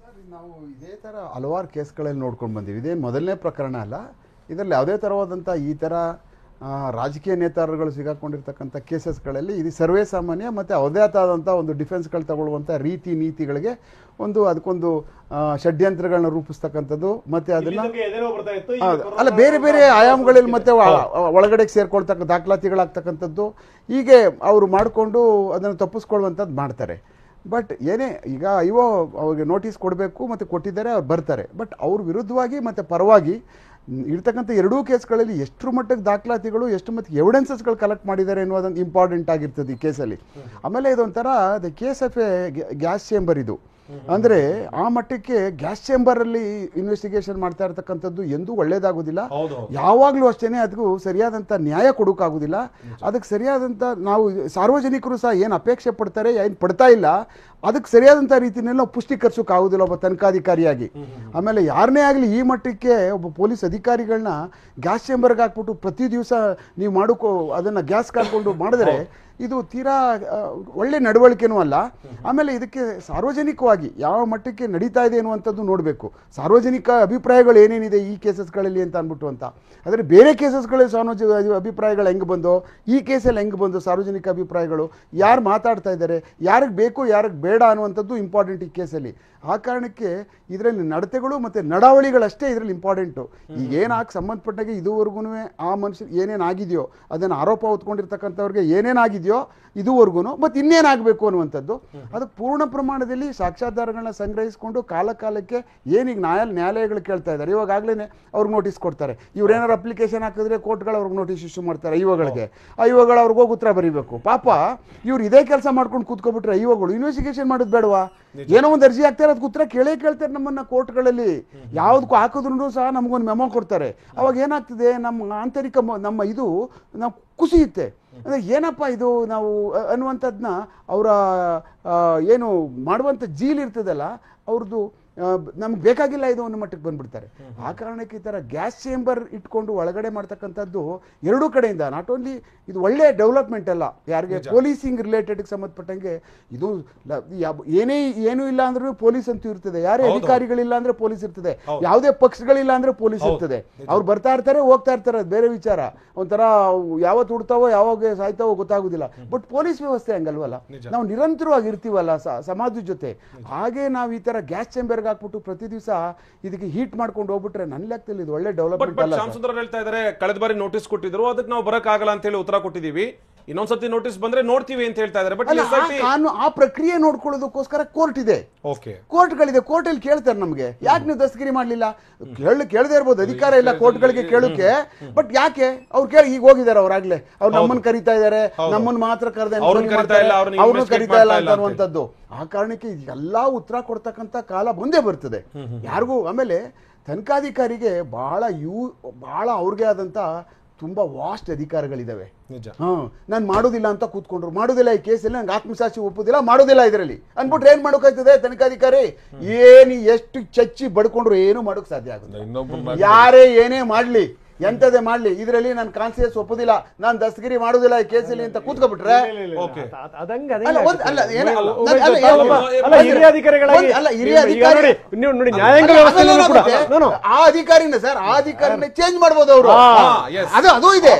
ನಾವು ಇದೇ ಥರ ಹಲವಾರು ಕೇಸ್ಗಳಲ್ಲಿ ನೋಡ್ಕೊಂಡು ಬಂದೀವಿ. ಇದೇ ಮೊದಲನೇ ಪ್ರಕರಣ ಅಲ್ಲ. ಇದರಲ್ಲಿ ಯಾವುದೇ ಥರವಾದಂಥ ಈ ಥರ ರಾಜಕೀಯ ನೇತಾರರುಗಳು ಸಿಗಾಕೊಂಡಿರ್ತಕ್ಕಂಥ ಕೇಸಸ್ಗಳಲ್ಲಿ ಇದು ಸರ್ವೇ ಸಾಮಾನ್ಯ. ಮತ್ತು ಅವದೇ ಆದಂಥ ಒಂದು ಡಿಫೆನ್ಸ್ಗಳು ತಗೊಳ್ಳುವಂಥ ರೀತಿ ನೀತಿಗಳಿಗೆ ಅದಕ್ಕೊಂದು ಷಡ್ಯಂತ್ರಗಳನ್ನ ರೂಪಿಸ್ತಕ್ಕಂಥದ್ದು ಮತ್ತು ಅದನ್ನ ಅಲ್ಲ ಬೇರೆ ಬೇರೆ ಆಯಾಮಗಳಲ್ಲಿ ಮತ್ತೆ ಒಳಗಡೆ ಸೇರ್ಕೊಳ್ತಕ್ಕ ದಾಖಲಾತಿಗಳಾಗ್ತಕ್ಕಂಥದ್ದು ಹೀಗೆ ಅವರು ಮಾಡಿಕೊಂಡು ಅದನ್ನು ತಪ್ಪಿಸ್ಕೊಳ್ಳುವಂಥದ್ದು ಮಾಡ್ತಾರೆ. ಬಟ್ ಏನೇ ಈಗ ಅವ್ರಿಗೆ ನೋಟಿಸ್ ಕೊಡಬೇಕು ಮತ್ತು ಕೊಟ್ಟಿದ್ದಾರೆ, ಅವ್ರು ಬರ್ತಾರೆ. ಬಟ್ ಅವ್ರ ವಿರುದ್ಧವಾಗಿ ಮತ್ತು ಪರವಾಗಿ ಇರ್ತಕ್ಕಂಥ ಎರಡೂ ಕೇಸ್ಗಳಲ್ಲಿ ಎಷ್ಟು ಮಟ್ಟಕ್ಕೆ ದಾಖಲಾತಿಗಳು ಎಷ್ಟು ಮಟ್ಟಿಗೆ ಎವಿಡೆನ್ಸಸ್ಗಳು ಕಲೆಕ್ಟ್ ಮಾಡಿದ್ದಾರೆ ಅನ್ನೋದೊಂದು ಇಂಪಾರ್ಟೆಂಟ್ ಆಗಿರ್ತದೆ ಈ ಕೇಸಲ್ಲಿ. ಆಮೇಲೆ ಇದೊಂಥರ the case of A gas chamber. ಇದು ಅಂದರೆ ಆ ಮಟ್ಟಕ್ಕೆ ಗ್ಯಾಸ್ ಚೇಂಬರಲ್ಲಿ ಇನ್ವೆಸ್ಟಿಗೇಷನ್ ಮಾಡ್ತಾ ಇರ್ತಕ್ಕಂಥದ್ದು ಎಂದೂ ಒಳ್ಳೇದಾಗೋದಿಲ್ಲ. ಯಾವಾಗಲೂ ಅಷ್ಟೇ ಅದಕ್ಕೂ ಸರಿಯಾದಂಥ ನ್ಯಾಯ ಕೊಡೋಕ್ಕಾಗೋದಿಲ್ಲ. ಅದಕ್ಕೆ ಸರಿಯಾದಂಥ ನಾವು ಸಾರ್ವಜನಿಕರು ಸಹ ಏನು ಅಪೇಕ್ಷೆ ಪಡ್ತಾರೆ ಏನು ಪಡ್ತಾ ಇಲ್ಲ ಅದಕ್ಕೆ ಸರಿಯಾದಂಥ ರೀತಿಯಲ್ಲಿ ನಾವು ಪುಷ್ಟೀಕರಿಸೋಕ್ಕಾಗೋದಿಲ್ಲ ಒಬ್ಬ ತನಿಖಾಧಿಕಾರಿಯಾಗಿ. ಆಮೇಲೆ ಯಾರನ್ನೇ ಆಗಲಿ ಈ ಮಟ್ಟಕ್ಕೆ ಒಬ್ಬ ಪೊಲೀಸ್ ಅಧಿಕಾರಿಗಳನ್ನ ಗ್ಯಾಸ್ ಚೇಂಬರ್ಗೆ ಹಾಕ್ಬಿಟ್ಟು ಪ್ರತಿ ದಿವಸ ನೀವು ಅದನ್ನು ಗ್ಯಾಸ್ ಕಾಡ್ಕೊಂಡು ಮಾಡಿದ್ರೆ ಇದು ತೀರಾ ಒಳ್ಳೆ ನಡವಳಿಕೆನೂ ಅಲ್ಲ. ಆಮೇಲೆ ಇದಕ್ಕೆ ಸಾರ್ವಜನಿಕವಾಗಿ ಯಾವ ಮಟ್ಟಕ್ಕೆ ನಡೀತಾ ಇದೆ ಅನ್ನುವಂಥದ್ದು ನೋಡಬೇಕು. ಸಾರ್ವಜನಿಕ ಅಭಿಪ್ರಾಯಗಳು ಏನೇನಿದೆ ಈ ಕೇಸಸ್ಗಳಲ್ಲಿ ಅಂತ ಅಂದ್ಬಿಟ್ಟು ಅಂತ. ಆದರೆ ಬೇರೆ ಕೇಸಸ್ಗಳಲ್ಲಿ ಸಾರ್ವಜನಿಕ ಅಭಿಪ್ರಾಯಗಳು ಹೆಂಗೆ ಬಂದೋ ಈ ಕೇಸಲ್ಲಿ ಹೆಂಗೆ ಬಂದು ಸಾರ್ವಜನಿಕ ಅಭಿಪ್ರಾಯಗಳು ಯಾರು ಮಾತಾಡ್ತಾ ಇದ್ದಾರೆ, ಯಾರಿಗೆ ಬೇಕು ಯಾರಿಗೆ ಬೇಡ ಅನ್ನುವಂಥದ್ದು ಇಂಪಾರ್ಟೆಂಟ್ ಈ ಕೇಸಲ್ಲಿ. ಆ ಕಾರಣಕ್ಕೆ ಇದರಲ್ಲಿ ನಡತೆಗಳು ಮತ್ತು ನಡಾವಳಿಗಳಷ್ಟೇ ಇದರಲ್ಲಿ ಇಂಪಾರ್ಟೆಂಟು. ಈಗೇನಾಗಿ ಸಂಬಂಧಪಟ್ಟಾಗೆ ಇದುವರೆಗೂ ಆ ಮನುಷ್ಯ ಏನೇನಾಗಿದೆಯೋ ಅದನ್ನು ಆರೋಪ ಹೊತ್ಕೊಂಡಿರ್ತಕ್ಕಂಥವ್ರಿಗೆ ಏನೇನಾಗಿದೆಯೋ ಇದುವರೆಗೂ ಮತ್ತು ಇನ್ನೇನಾಗಬೇಕು ಅನ್ನುವಂಥದ್ದು ಅದಕ್ಕೆ ಪೂರ್ಣ ಪ್ರಮಾಣದಲ್ಲಿ ಸಾಕ್ಷ್ಯಾಧಾರಗಳನ್ನ ಸಂಗ್ರಹಿಸಿಕೊಂಡು ಕಾಲಕ್ಕೆ ಏನೀಗ ನ್ಯಾಯಾಲಯಗಳು ಕೇಳ್ತಾ ಇದ್ದಾರೆ. ಇವಾಗಲೇ ಅವ್ರಿಗೆ ನೋಟಿಸ್ ಕೊಡ್ತಾರೆ. ಇವ್ರೇನಾರು ಅಪ್ಲಿಕೇಶನ್ ಹಾಕಿದ್ರೆ ಕೋರ್ಟ್ಗಳು ಅವ್ರಿಗೆ ನೋಟಿಸ್ ಇಶ್ಯೂ ಮಾಡ್ತಾರೆ. ಇವುಗಳಿಗೆ ಅವ್ರಿಗೆ ಹೋಗಿ ಉತ್ತರ ಬರೀಬೇಕು. ಪಾಪ ಇವ್ರು ಇದೇ ಕೆಲಸ ಮಾಡ್ಕೊಂಡು ಕೂತ್ಕೊಬಿಟ್ರೆ ಇವುಗಳು ಇನ್ವೆಸ್ಟಿಗೇಷನ್ ಮಾಡೋದು ಬೇಡವಾ? ಏನೋ ಒಂದು ಅರ್ಜಿ ಹಾಕ್ತಾರೆ, ಅದಕ್ಕೆ ಉತ್ತರ ಕೇಳ್ತಾರೆ ನಮ್ಮನ್ನ ಕೋರ್ಟ್ಗಳಲ್ಲಿ. ಯಾವುದಕ್ಕೂ ಹಾಕಿದ್ರು ಸಹ ನಮಗೊಂದು ಮೆಮೊ ಕೊಡ್ತಾರೆ. ಅವಾಗ ಏನಾಗ್ತದೆ, ನಮ್ಮ ಆಂತರಿಕ ನಮ್ಮ ಇದು ನಾವು ಕುಸಿಯುತ್ತೆ. ಅಂದರೆ ಏನಪ್ಪ ಇದು ನಾವು ಅನ್ನುವಂಥದ್ದನ್ನ ಅವರ ಏನು ಮಾಡುವಂಥ ಜೀಲ್ ಇರ್ತದಲ್ಲ ಅವ್ರದ್ದು ನಮ್ಗೆ ಬೇಕಾಗಿಲ್ಲ ಇದು ಅನ್ನೋ ಮಟ್ಟಕ್ಕೆ ಬಂದ್ಬಿಡ್ತಾರೆ. ಆ ಕಾರಣಕ್ಕೆ ಈ ಥರ ಗ್ಯಾಸ್ ಚೇಂಬರ್ ಇಟ್ಕೊಂಡು ಒಳಗಡೆ ಮಾಡ್ತಕ್ಕಂಥದ್ದು ಎರಡೂ ಕಡೆಯಿಂದ ನಾಟ್ ಓನ್ಲಿ ಇದು ಒಳ್ಳೆ ಡೆವಲಪ್ಮೆಂಟ್ ಅಲ್ಲ. ಯಾರಿಗೆ ಪೊಲೀಸಿಂಗ್ ರಿಲೇಟೆಡ್ಗೆ ಸಂಬಂಧಪಟ್ಟಂಗೆ ಇದು ಏನೂ ಇಲ್ಲ ಅಂದ್ರೂ ಪೊಲೀಸ್ ಅಂತೂ ಇರ್ತದೆ. ಯಾರೇ ಅಧಿಕಾರಿಗಳಿಲ್ಲ ಅಂದ್ರೆ ಪೊಲೀಸ್ ಇರ್ತದೆ. ಯಾವುದೇ ಪಕ್ಷಗಳಿಲ್ಲ ಅಂದ್ರೆ ಪೊಲೀಸ್ ಇರ್ತದೆ. ಅವ್ರು ಬರ್ತಾ ಇರ್ತಾರೆ ಹೋಗ್ತಾ ಇರ್ತಾರೆ, ಅದು ಬೇರೆ ವಿಚಾರ. ಒಂಥರ ಯಾವತ್ತು ಹುಡ್ತಾವೋ ಯಾವಾಗ ಸಾಯ್ತಾವೋ ಗೊತ್ತಾಗೋದಿಲ್ಲ. ಬಟ್ ಪೊಲೀಸ್ ವ್ಯವಸ್ಥೆ ಹಂಗಲ್ವಲ್ಲ, ನಾವು ನಿರಂತರವಾಗಿ ಇರ್ತೀವಲ್ಲ ಸಮಾಜದ ಜೊತೆ. ಹಾಗೆ ನಾವು ಈ ತರ ಗ್ಯಾಸ್ ಚೇಂಬರ್ ಹಾಕ್ಬಿಟ್ಟು ಪ್ರತಿ ದಿವಸ ಇದಕ್ಕೆ ಹೀಟ್ ಮಾಡ್ಕೊಂಡು ಹೋಗ್ಬಿಟ್ರೆ ನನ್ನ ಲೆಕ್ಕದಲ್ಲಿ ಇದು ಒಳ್ಳೆ ಡೆವಲಪ್ಮೆಂಟ್ ಅಲ್ಲ. ಶ್ಯಾಮಸುಂದರ್ ಹೇಳ್ತಾ ಇದ್ದಾರೆ ಕಳೆದ ಬಾರಿ ನೋಟಿಸ್ ಕೊಟ್ಟಿದ್ರು, ಅದಕ್ಕೆ ನಾವು ಬರಕ್ ಆಗಲ್ಲ ಅಂತ ಹೇಳಿ ಉತ್ತರ ಕೊಟ್ಟಿದೀವಿ, ಇನ್ನೊಂದ್ಸತಿ ನೋಟಿಸ್ ಬಂದ್ರೆ ನೋಡ್ತೀವಿ ಅಂತ ಹೇಳ್ತಾ ಇದ್ದಾರೆ. ಬಟ್ ಆ ಪ್ರಕ್ರಿಯೆ ನೋಡ್ಕೊಳ್ಳೋದಕ್ಕೋಸ್ಕರ ಕೋರ್ಟ್ ಇದೆ, ಕೋರ್ಟ್ಗಳಿದೆ. ಕೋರ್ಟ್ ಅಲ್ಲಿ ಕೇಳ್ತಾರೆ ನಮ್ಗೆ ಯಾಕೆ ನೀವು ದಸ್ತಗಿರಿ ಮಾಡ್ಲಿಲ್ಲ, ಕೇಳದೆ ಇರ್ಬೋದು, ಅಧಿಕಾರ ಇಲ್ಲ ಕೋರ್ಟ್ಗಳಿಗೆ ಕೇಳೋಕೆ. ಬಟ್ ಯಾಕೆ ಅವ್ರು ಕೇಳಿ ಈಗ ಹೋಗಿದ್ದಾರೆ, ಅವ್ರಾಗ್ಲೇ ಅವ್ರು ನಮ್ಮನ್ನು ಕರೀತಾ ಇದ್ದಾರೆ, ನಮ್ಮನ್ನು ಮಾತ್ರ ಕರೆದ ಅವ್ರನ್ನು ಕರೀತಾ ಇಲ್ಲ ಅಂತ ಅನ್ನುವಂಥದ್ದು. ಆ ಕಾರಣಕ್ಕೆ ಎಲ್ಲಾ ಉತ್ತರ ಕೊಡ್ತಕ್ಕಂಥ ಕಾಲ ಮುಂದೆ ಬರ್ತದೆ ಯಾರಿಗೂ. ಆಮೇಲೆ ತನಿಖಾಧಿಕಾರಿಗೆ ಬಹಳ ಅವ್ರಿಗೆ ಆದಂತ ತುಂಬಾ ವಾಸ್ಟ್ ಅಧಿಕಾರಗಳಿದಾವೆ. ನಾನು ಮಾಡೋದಿಲ್ಲ ಅಂತ ಕೂತ್ಕೊಂಡ್ರು, ಮಾಡೋದಿಲ್ಲ ಈ ಕೇಸಲ್ಲಿ, ನಂಗೆ ಆತ್ಮಸಾಕ್ಷಿ ಒಪ್ಪುದಿಲ್ಲ, ಮಾಡೋದಿಲ್ಲ ಇದರಲ್ಲಿ ಅನ್ಬಿಟ್ರೆ ಏನ್ ಮಾಡೋಕಾಯ್ತದೆ ತನಿಖಾಧಿಕಾರಿ? ಎಷ್ಟು ಚಚ್ಚಿ ಬಡ್ಕೊಂಡ್ರು ಏನು ಮಾಡೋಕ್ ಸಾಧ್ಯ ಆಗುತ್ತೆ. ಯಾರೇ ಏನೇ ಮಾಡ್ಲಿ ಎಂತದೇ ಮಾಡ್ಲಿ ಇದರಲ್ಲಿ ನಾನು ಕಾನ್ಸಿಯಸ್ ಒಪ್ಪುದಿಲ್ಲ, ನಾನು ದಸ್ತಗಿರಿ ಮಾಡುದಿಲ್ಲ ಈ ಕೇಸಲ್ಲಿ ಅಂತ ಕೂತ್ಕೊಬಿಟ್ರೆ ಆ ಅಧಿಕಾರಿನ ಸರ್ ಆ ಅಧಿಕಾರಿನ ಚೇಂಜ್ ಮಾಡಬಹುದು ಅವರು. ಅದು ಇದೆ,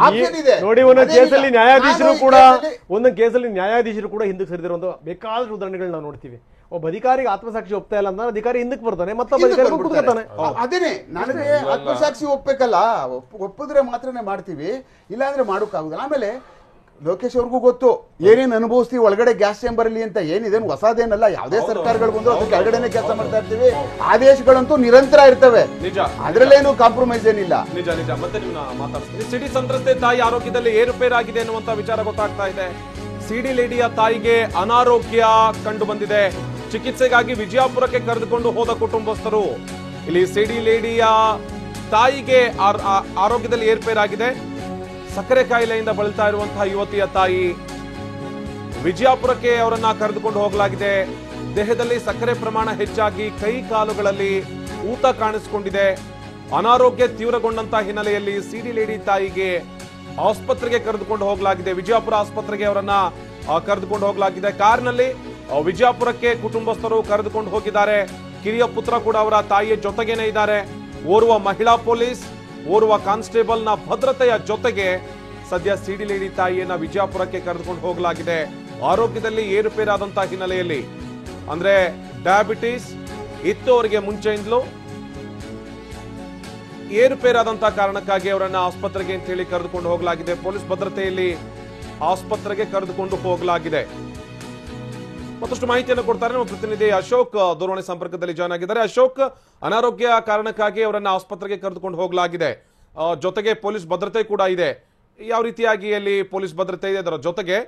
ಆಪ್ಷನ್ ಇದೆ ನೋಡಿ. ಒಂದೊಂದು ಕೇಸಲ್ಲಿ ನ್ಯಾಯಾಧೀಶರು ಕೂಡ ಹಿಂದಕ್ಕೆ ಸರಿದಿರುವಂತ ಬೇಕಾದಷ್ಟು ಉದಾಹರಣೆಗಳು ನಾವು ನೋಡ್ತೀವಿ. ಒಬ್ಬ ಅಧಿಕಾರಿಗೆ ಆತ್ಮಸಾಕ್ಷಿ ಒಪ್ತಾ ಇಲ್ಲ ಅಂದ್ರೆ ಅಧಿಕಾರಿ ಹಿಂದಕ್ಕೆ ಬರ್ತಾನೆ, ಮತ್ತೊಬ್ಬ ಅಧಿಕಾರಿ ಕೂತ್ಕೊತಾನೆ. ಅದೇನೆ ನನಗೆ ಆತ್ಮಸಾಕ್ಷಿ ಒಪ್ಬೇಕಲ್ಲ, ಒಪ್ಪಿದ್ರೆ ಮಾತ್ರನೇ ಮಾಡ್ತೀವಿ, ಇಲ್ಲ ಅಂದ್ರೆ ಮಾಡೋಕ್ಕಾಗುದಿಲ್ಲ. ಆಮೇಲೆ ಲೋಕೇಶ್ ಅವ್ರಿಗೂ ಗೊತ್ತು ಏನೇನು ಅನುಭವಿಸ್ತೀವಿ ಒಳಗಡೆ ಗ್ಯಾಸ್ ಚೇಂಬರ್ ಅಲ್ಲಿ ಅಂತ. ಏನಿದೇನು ಹೊಸದೇನಲ್ಲ, ಯಾವುದೇ ಸರ್ಕಾರಗಳು ಬಂದ್ರು ಅದಕ್ಕೆ ಕೆಳಗಡೆನೆ ಕೆಲಸ ಮಾಡ್ತಾ ಇರ್ತೀವಿ. ಆದೇಶಗಳಂತೂ ನಿರಂತರ ಇರ್ತವೆ, ಅದ್ರಲ್ಲೇನು ಕಾಂಪ್ರಮೈಸ್ ಏನಿಲ್ಲ. ನಿಜ ನಿಜ. ಮತ್ತೆ ಮಾತಾಡ್ತೀನಿ, ಸಿಡಿ ಸಂತ್ರಸ್ತೆ ತಾಯಿ ಆರೋಗ್ಯದಲ್ಲಿ ಏರುಪೇರಾಗಿದೆ ಅನ್ನುವಂತ ವಿಚಾರ ಗೊತ್ತಾಗ್ತಾ ಇದೆ. ಸಿಡಿ ಲೇಡಿಯ ತಾಯಿಗೆ ಅನಾರೋಗ್ಯ ಕಂಡು ಬಂದಿದೆ. ಚಿಕಿತ್ಸೆಗಾಗಿ ವಿಜಯಪುರಕ್ಕೆ ಕರೆದುಕೊಂಡು ಹೋದ ಕುಟುಂಬಸ್ಥರು. ಇಲ್ಲಿ ಸಿಡಿ ಲೇಡಿಯ ತಾಯಿಗೆ ಆರೋಗ್ಯದಲ್ಲಿ ಏರ್ಪೇರಾಗಿದೆ. ಸಕ್ಕರೆ ಕಾಯಿಲೆಯಿಂದ ಬಳಲ್ತಾ ಇರುವಂತಹ ಯುವತಿಯ ತಾಯಿ, ವಿಜಯಪುರಕ್ಕೆ ಅವರನ್ನ ಕರೆದುಕೊಂಡು ಹೋಗಲಾಗಿದೆ. ದೇಹದಲ್ಲಿ ಸಕ್ಕರೆ ಪ್ರಮಾಣ ಹೆಚ್ಚಾಗಿ ಕೈ ಕಾಲುಗಳಲ್ಲಿ ಊತ ಕಾಣಿಸಿಕೊಂಡಿದೆ. ಅನಾರೋಗ್ಯ ತೀವ್ರಗೊಂಡಂತ ಹಿನ್ನೆಲೆಯಲ್ಲಿ ಸಿಡಿ ಲೇಡಿ ತಾಯಿಗೆ ಆಸ್ಪತ್ರೆಗೆ ಕರೆದುಕೊಂಡು ಹೋಗಲಾಗಿದೆ. ವಿಜಯಪುರ ಆಸ್ಪತ್ರೆಗೆ ಅವರನ್ನ ಕರೆದುಕೊಂಡು ಹೋಗಲಾಗಿದೆ. ಕಾರಿನಲ್ಲಿ ವಿಜಯಪುರಕ್ಕೆ ಕುಟುಂಬಸ್ಥರು ಕರೆದುಕೊಂಡು ಹೋಗಿದ್ದಾರೆ. ಕಿರಿಯ ಪುತ್ರ ಕೂಡ ಅವರ ತಾಯಿಯ ಜೊತೆಗೇನೆ ಇದ್ದಾರೆ. ಓರ್ವ ಮಹಿಳಾ ಪೊಲೀಸ್, ಓರ್ವ ಕಾನ್ಸ್ಟೇಬಲ್ನ ಭದ್ರತೆಯ ಜೊತೆಗೆ ಸದ್ಯ ಸಿಡಿ ಲೇಡಿ ತಾಯಿಯನ್ನ ವಿಜಯಪುರಕ್ಕೆ ಕರೆದುಕೊಂಡು ಹೋಗಲಾಗಿದೆ. ಆರೋಗ್ಯದಲ್ಲಿ ಏರುಪೇರಾದಂತಹ ಹಿನ್ನೆಲೆಯಲ್ಲಿ, ಅಂದ್ರೆ ಡಯಾಬಿಟಿಸ್ ಇತ್ತು ಅವರಿಗೆ ಮುಂಚೆಯಿಂದಲೂ, ಏರುಪೇರಾದಂತಹ ಕಾರಣಕ್ಕಾಗಿ ಅವರನ್ನ ಆಸ್ಪತ್ರೆಗೆ ಅಂತ ಹೇಳಿ ಕರೆದುಕೊಂಡು ಹೋಗಲಾಗಿದೆ. ಪೊಲೀಸ್ ಭದ್ರತೆಯಲ್ಲಿ ಆಸ್ಪತ್ರೆಗೆ ಕರೆದುಕೊಂಡು ಹೋಗಲಾಗಿದೆ. ಮತ್ತಷ್ಟು ಮಾಹಿತಿಯನ್ನು ಕೊಡ್ತಾರೆ ನಮ್ಮ ಪ್ರತಿನಿಧಿ ಅಶೋಕ್ ದೂರವಾಣಿ ಸಂಪರ್ಕದಲ್ಲಿ ಜಾಯ್ನ್ ಆಗಿದ್ದಾರೆ. ಅಶೋಕ್, ಅನಾರೋಗ್ಯ ಕಾರಣಕ್ಕಾಗಿ ಅವರನ್ನ ಆಸ್ಪತ್ರೆಗೆ ಕರೆದುಕೊಂಡು ಹೋಗಲಾಗಿದೆ, ಜೊತೆಗೆ ಪೊಲೀಸ್ ಭದ್ರತೆ ಕೂಡ ಇದೆ. ಯಾವ ರೀತಿಯಾಗಿ ಅಲ್ಲಿ ಪೊಲೀಸ್ ಭದ್ರತೆ ಇದೆ, ಅದರ ಜೊತೆಗೆ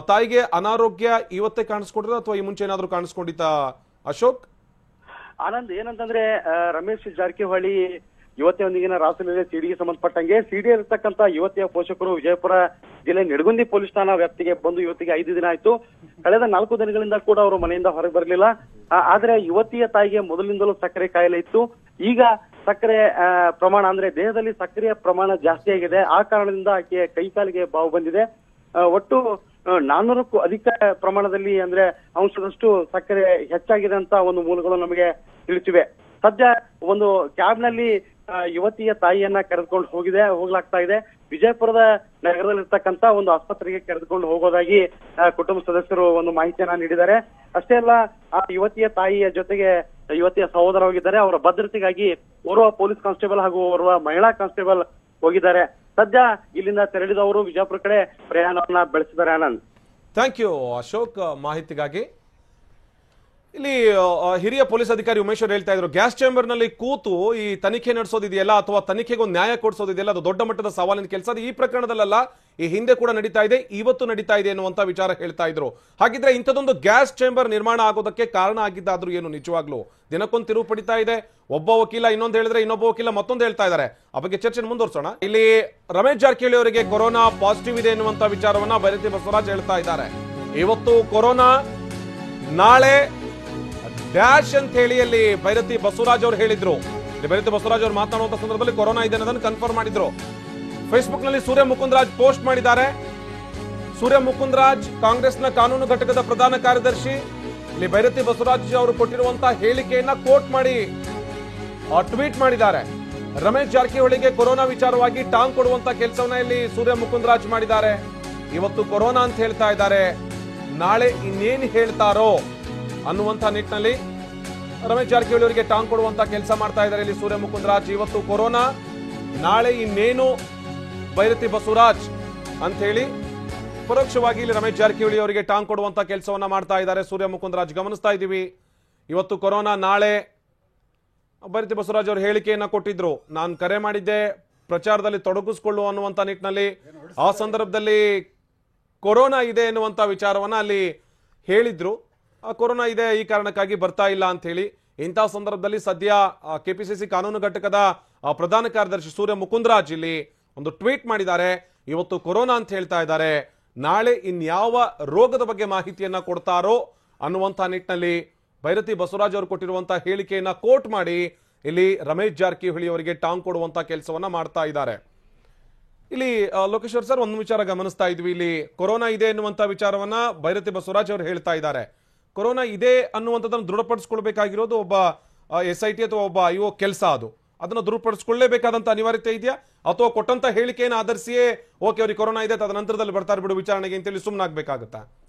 ತಾಯಿಗೆ ಅನಾರೋಗ್ಯ ಇವತ್ತೇ ಕಾಣಿಸ್ಕೊಂಡಿರೋ ಅಥವಾ ಈ ಮುಂಚೆ ಏನಾದ್ರೂ ಕಾಣಿಸ್ಕೊಂಡಿತ್ತ ಅಶೋಕ್? ಆನಂದ್, ಏನಂತಂದ್ರೆ ರಮೇಶ್ ಜಾರಕಿಹೊಳಿ ಯುವತಿಯೊಂದಿಗಿನ ರಾಸಲೀಲೆ ಸಿಡಿಗೆ ಸಂಬಂಧಪಟ್ಟಂಗೆ ಸಿಡಿ ಇರತಕ್ಕಂತ ಯುವತಿಯ ಪೋಷಕರು ವಿಜಯಪುರ ಜಿಲ್ಲೆ ನಿಡಗುಂದಿ ಪೊಲೀಸ್ ಠಾಣಾ ವ್ಯಾಪ್ತಿಗೆ ಬಂದು ಯುವತಿಗೆ 5 ದಿನ ಆಯ್ತು. ಕಳೆದ 4 ದಿನಗಳಿಂದ ಕೂಡ ಅವರು ಮನೆಯಿಂದ ಹೊರಗೆ ಬರಲಿಲ್ಲ. ಆದ್ರೆ ಯುವತಿಯ ತಾಯಿಗೆ ಮೊದಲಿಂದಲೂ ಸಕ್ಕರೆ ಕಾಯಿಲೆ ಇತ್ತು. ಈಗ ಸಕ್ಕರೆ ಪ್ರಮಾಣ, ಅಂದ್ರೆ ದೇಹದಲ್ಲಿ ಸಕ್ಕರೆಯ ಪ್ರಮಾಣ ಜಾಸ್ತಿ ಆಗಿದೆ. ಆ ಕಾರಣದಿಂದ ಆಕೆಯ ಕೈಕಾಲಿಗೆ ಬಾವು ಬಂದಿದೆ. ಒಟ್ಟು 400ಕ್ಕೂ ಅಧಿಕ ಪ್ರಮಾಣದಲ್ಲಿ, ಅಂದ್ರೆ ಅಂಶದಷ್ಟು ಸಕ್ಕರೆ ಹೆಚ್ಚಾಗಿದೆ ಅಂತ ಒಂದು ಮೂಲಗಳು ನಮಗೆ ತಿಳಿಸಿವೆ. ಸದ್ಯ ಒಂದು ಕ್ಯಾಬ್ ನಲ್ಲಿ ಯುವತಿಯ ತಾಯಿಯನ್ನ ಕರೆದುಕೊಂಡು ಹೋಗ್ಲಾಗ್ತಾ ಇದೆ. ವಿಜಯಪುರದ ನಗರದಲ್ಲಿರ್ತಕ್ಕಂತ ಒಂದು ಆಸ್ಪತ್ರೆಗೆ ಕರೆದುಕೊಂಡು ಹೋಗೋದಾಗಿ ಕುಟುಂಬ ಸದಸ್ಯರು ಒಂದು ಮಾಹಿತಿಯನ್ನ ನೀಡಿದ್ದಾರೆ. ಅಷ್ಟೇ ಅಲ್ಲ, ಆ ಯುವತಿಯ ತಾಯಿಯ ಜೊತೆಗೆ ಯುವತಿಯ ಸಹೋದರ ಹೋಗಿದ್ದಾರೆ. ಅವರ ಭದ್ರತೆಗಾಗಿ ಓರ್ವ ಪೊಲೀಸ್ ಕಾನ್ಸ್ಟೇಬಲ್ ಹಾಗೂ ಓರ್ವ ಮಹಿಳಾ ಕಾನ್ಸ್ಟೇಬಲ್ ಹೋಗಿದ್ದಾರೆ. ಸದ್ಯ ಇಲ್ಲಿಂದ ತೆರಳಿದವರು ವಿಜಯಪುರ ಕಡೆ ಪ್ರಯಾಣವನ್ನ ಬೆಳೆಸಿದ್ದಾರೆ. ಆನಂದ್, ಥ್ಯಾಂಕ್ ಯು ಅಶೋಕ್ ಮಾಹಿತಿಗಾಗಿ. ಇಲ್ಲಿ ಹಿರಿಯ ಪೊಲೀಸ್ ಅಧಿಕಾರಿ ಉಮೇಶ್ವರ್ ಹೇಳ್ತಾ ಇದ್ರು, ಗ್ಯಾಸ್ ಚೇಂಬರ್ ನಲ್ಲಿ ಕೂತು ಈ ತನಿಖೆ ನಡೆಸೋದಿದೆಯಲ್ಲ ಅಥವಾ ತನಿಖೆಗೆ ಒಂದು ನ್ಯಾಯ ಕೊಡಿಸೋದಿದೆಯಲ್ಲ, ಅದು ದೊಡ್ಡ ಮಟ್ಟದ ಸವಾಲಿನ ಕೆಲಸ. ಅದು ಈ ಪ್ರಕರಣದಲ್ಲ, ಈ ಹಿಂದೆ ಕೂಡ ನಡೀತಾ ಇದೆ, ಇವತ್ತು ನಡೀತಾ ಇದೆ ಎನ್ನುವಂತ ವಿಚಾರ ಹೇಳ್ತಾ ಇದ್ರು. ಹಾಗಿದ್ರೆ ಇಂಥದೊಂದು ಗ್ಯಾಸ್ ಚೇಂಬರ್ ನಿರ್ಮಾಣ ಆಗೋದಕ್ಕೆ ಕಾರಣ ಆಗಿದ್ದಾದ್ರೂ ಏನು? ನಿಜವಾಗ್ಲೂ ದಿನಕ್ಕೊಂದು ತಿರುವು ಪಡಿತಾ ಇದೆ. ಒಬ್ಬ ವಕೀಲ ಇನ್ನೊಂದು ಹೇಳಿದ್ರೆ ಇನ್ನೊಬ್ಬ ವಕೀಲ ಮತ್ತೊಂದು ಹೇಳ್ತಾ ಇದ್ದಾರೆ. ಆ ಬಗ್ಗೆ ಚರ್ಚೆ ಮುಂದುವರ್ಸೋಣ. ಇಲ್ಲಿ ರಮೇಶ್ ಜಾರಕಿಹೊಳಿ ಅವರಿಗೆ ಕೊರೋನಾ ಪಾಸಿಟಿವ್ ಇದೆ ಎನ್ನುವಂತ ವಿಚಾರವನ್ನ ಬೈರತಿ ಬಸವರಾಜ್ ಹೇಳ್ತಾ ಇದ್ದಾರೆ. ಇವತ್ತು ಕೊರೋನಾ, ನಾಳೆ ಡ್ಯಾಶ್ ಅಂತ ಹೇಳಿ ಅಲ್ಲಿ ಬೈರತಿ ಬಸವರಾಜ್ ಅವರು ಹೇಳಿದ್ರು. ಬೈರತಿ ಬಸವರಾಜ್ ಅವರು ಮಾತನಾಡುವಂತ ಸಂದರ್ಭದಲ್ಲಿ ಕೊರೋನಾ ಇದೆ ಅನ್ನೋದನ್ನು ಕನ್ಫರ್ಮ್ ಮಾಡಿದ್ರು. ಫೇಸ್ಬುಕ್ ನಲ್ಲಿ ಸೂರ್ಯ ಮುಕುಂದರಾಜ್ ಪೋಸ್ಟ್ ಮಾಡಿದ್ದಾರೆ. ಸೂರ್ಯ ಮುಕುಂದರಾಜ್ ಕಾಂಗ್ರೆಸ್ನ ಕಾನೂನು ಘಟಕದ ಪ್ರಧಾನ ಕಾರ್ಯದರ್ಶಿ. ಇಲ್ಲಿ ಬೈರತಿ ಬಸವರಾಜ್ ಅವರು ಕೊಟ್ಟಿರುವಂತಹ ಹೇಳಿಕೆಯನ್ನ ಕೋಟ್ ಮಾಡಿ ಟ್ವೀಟ್ ಮಾಡಿದ್ದಾರೆ. ರಮೇಶ್ ಜಾರಕಿಹೊಳಿಗೆ ಕೊರೋನಾ ವಿಚಾರವಾಗಿ ಟಾಂಗ್ ಕೊಡುವಂತ ಕೆಲಸವನ್ನ ಇಲ್ಲಿ ಸೂರ್ಯ ಮುಕುಂದರಾಜ್ ಮಾಡಿದ್ದಾರೆ. ಇವತ್ತು ಕೊರೋನಾ ಅಂತ ಹೇಳ್ತಾ ಇದ್ದಾರೆ, ನಾಳೆ ಇನ್ನೇನು ಹೇಳ್ತಾರೋ ಅನ್ನುವಂತ ನಿಟ್ಟಿನಲ್ಲಿ ರಮೇಶ್ ಜಾರಕಿಹೊಳಿ ಅವರಿಗೆ ಟಾಂಗ್ ಕೊಡುವಂತ ಕೆಲಸ ಮಾಡ್ತಾ ಇದ್ದಾರೆ ಇಲ್ಲಿ ಸೂರ್ಯ ಮುಕುಂದರಾಜ್. ಇವತ್ತು ಕೊರೋನಾ, ನಾಳೆ ಇನ್ನೇನು ಬೈರತಿ ಬಸವರಾಜ್ ಅಂತ ಹೇಳಿ ಪರೋಕ್ಷವಾಗಿ ಇಲ್ಲಿ ರಮೇಶ್ ಜಾರಕಿಹೊಳಿ ಅವರಿಗೆ ಟಾಂಗ್ ಕೊಡುವಂತ ಕೆಲಸವನ್ನ ಮಾಡ್ತಾ ಇದ್ದಾರೆ ಸೂರ್ಯ ಮುಕುಂದರಾಜ್. ಗಮನಿಸ್ತಾ ಇದ್ದೀವಿ, ಇವತ್ತು ಕೊರೋನಾ, ನಾಳೆ ಬೈರತಿ ಬಸವರಾಜ್ ಅವರು ಹೇಳಿಕೆಯನ್ನ ಕೊಟ್ಟಿದ್ರು. ನಾನು ಕರೆ ಮಾಡಿದ್ದೆ ಪ್ರಚಾರದಲ್ಲಿ ತೊಡಗಿಸ್ಕೊಳ್ಳು ಅನ್ನುವಂತ ನಿಟ್ಟಿನಲ್ಲಿ. ಆ ಸಂದರ್ಭದಲ್ಲಿ ಕೊರೋನಾ ಇದೆ ಎನ್ನುವಂತ ವಿಚಾರವನ್ನ ಅಲ್ಲಿ ಹೇಳಿದ್ರು. ಕೊರೋನಾ ಇದೆ, ಈ ಕಾರಣಕ್ಕಾಗಿ ಬರ್ತಾ ಇಲ್ಲ ಅಂತ ಹೇಳಿ. ಇಂತಹ ಸಂದರ್ಭದಲ್ಲಿ ಸದ್ಯ ಕೆಪಿಸಿಸಿ ಕಾನೂನು ಘಟಕದ ಪ್ರಧಾನ ಕಾರ್ಯದರ್ಶಿ ಸೂರ್ಯ ಮುಕುಂದರಾಜ್ ಇಲ್ಲಿ ಒಂದು ಟ್ವೀಟ್ ಮಾಡಿದ್ದಾರೆ. ಇವತ್ತು ಕೊರೋನಾ ಅಂತ ಹೇಳ್ತಾ ಇದ್ದಾರೆ, ನಾಳೆ ಇನ್ಯಾವ ರೋಗದ ಬಗ್ಗೆ ಮಾಹಿತಿಯನ್ನ ಕೊಡ್ತಾರೋ ಅನ್ನುವಂತಹ ನಿಟ್ಟಿನಲ್ಲಿ ಬೈರತಿ ಬಸವರಾಜ್ ಅವರು ಕೊಟ್ಟಿರುವಂತಹ ಹೇಳಿಕೆಯನ್ನ ಕೋಟ್ ಮಾಡಿ ಇಲ್ಲಿ ರಮೇಶ್ ಜಾರಕಿಹೊಳಿ ಅವರಿಗೆ ಟಾಂಗ್ ಕೊಡುವಂತ ಕೆಲಸವನ್ನ ಮಾಡ್ತಾ ಇದ್ದಾರೆ. ಇಲ್ಲಿ ಲೋಕೇಶ್ವರ್ ಸರ್, ಒಂದು ವಿಚಾರ ಗಮನಿಸ್ತಾ ಇದ್ವಿ. ಇಲ್ಲಿ ಕೊರೋನಾ ಇದೆ ಎನ್ನುವಂತ ವಿಚಾರವನ್ನ ಬೈರತಿ ಬಸವರಾಜ್ ಅವರು ಹೇಳ್ತಾ ಇದ್ದಾರೆ. ಕೊರೋನಾ ಇದೆ ಅನ್ನುವಂಥದ್ದನ್ನು ದೃಢಪಡಿಸ್ಕೊಳ್ಬೇಕಾಗಿರೋದು ಒಬ್ಬ SIT ಅಥವಾ ಒಬ್ಬ IO ಕೆಲಸ. ಅದನ್ನು ದೃಢಪಡಿಸ್ಕೊಳ್ಳೇಬೇಕಾದಂತ ಅನಿವಾರ್ಯತೆ ಇದೆಯಾ, ಅಥವಾ ಕೊಟ್ಟಂತ ಹೇಳಿಕೆಯನ್ನು ಆಧರಿಸಿಯೇ ಓಕೆ ಅವ್ರಿಗೆ ಕೊರೋನಾ ಇದೆ ತದನಂತರದಲ್ಲಿ ಬರ್ತಾರೆ ಬಿಡು ವಿಚಾರಣೆಗೆ ಅಂತೇಳಿ ಸುಮ್ಮನಾಗಬೇಕಾಗತ್ತಾ?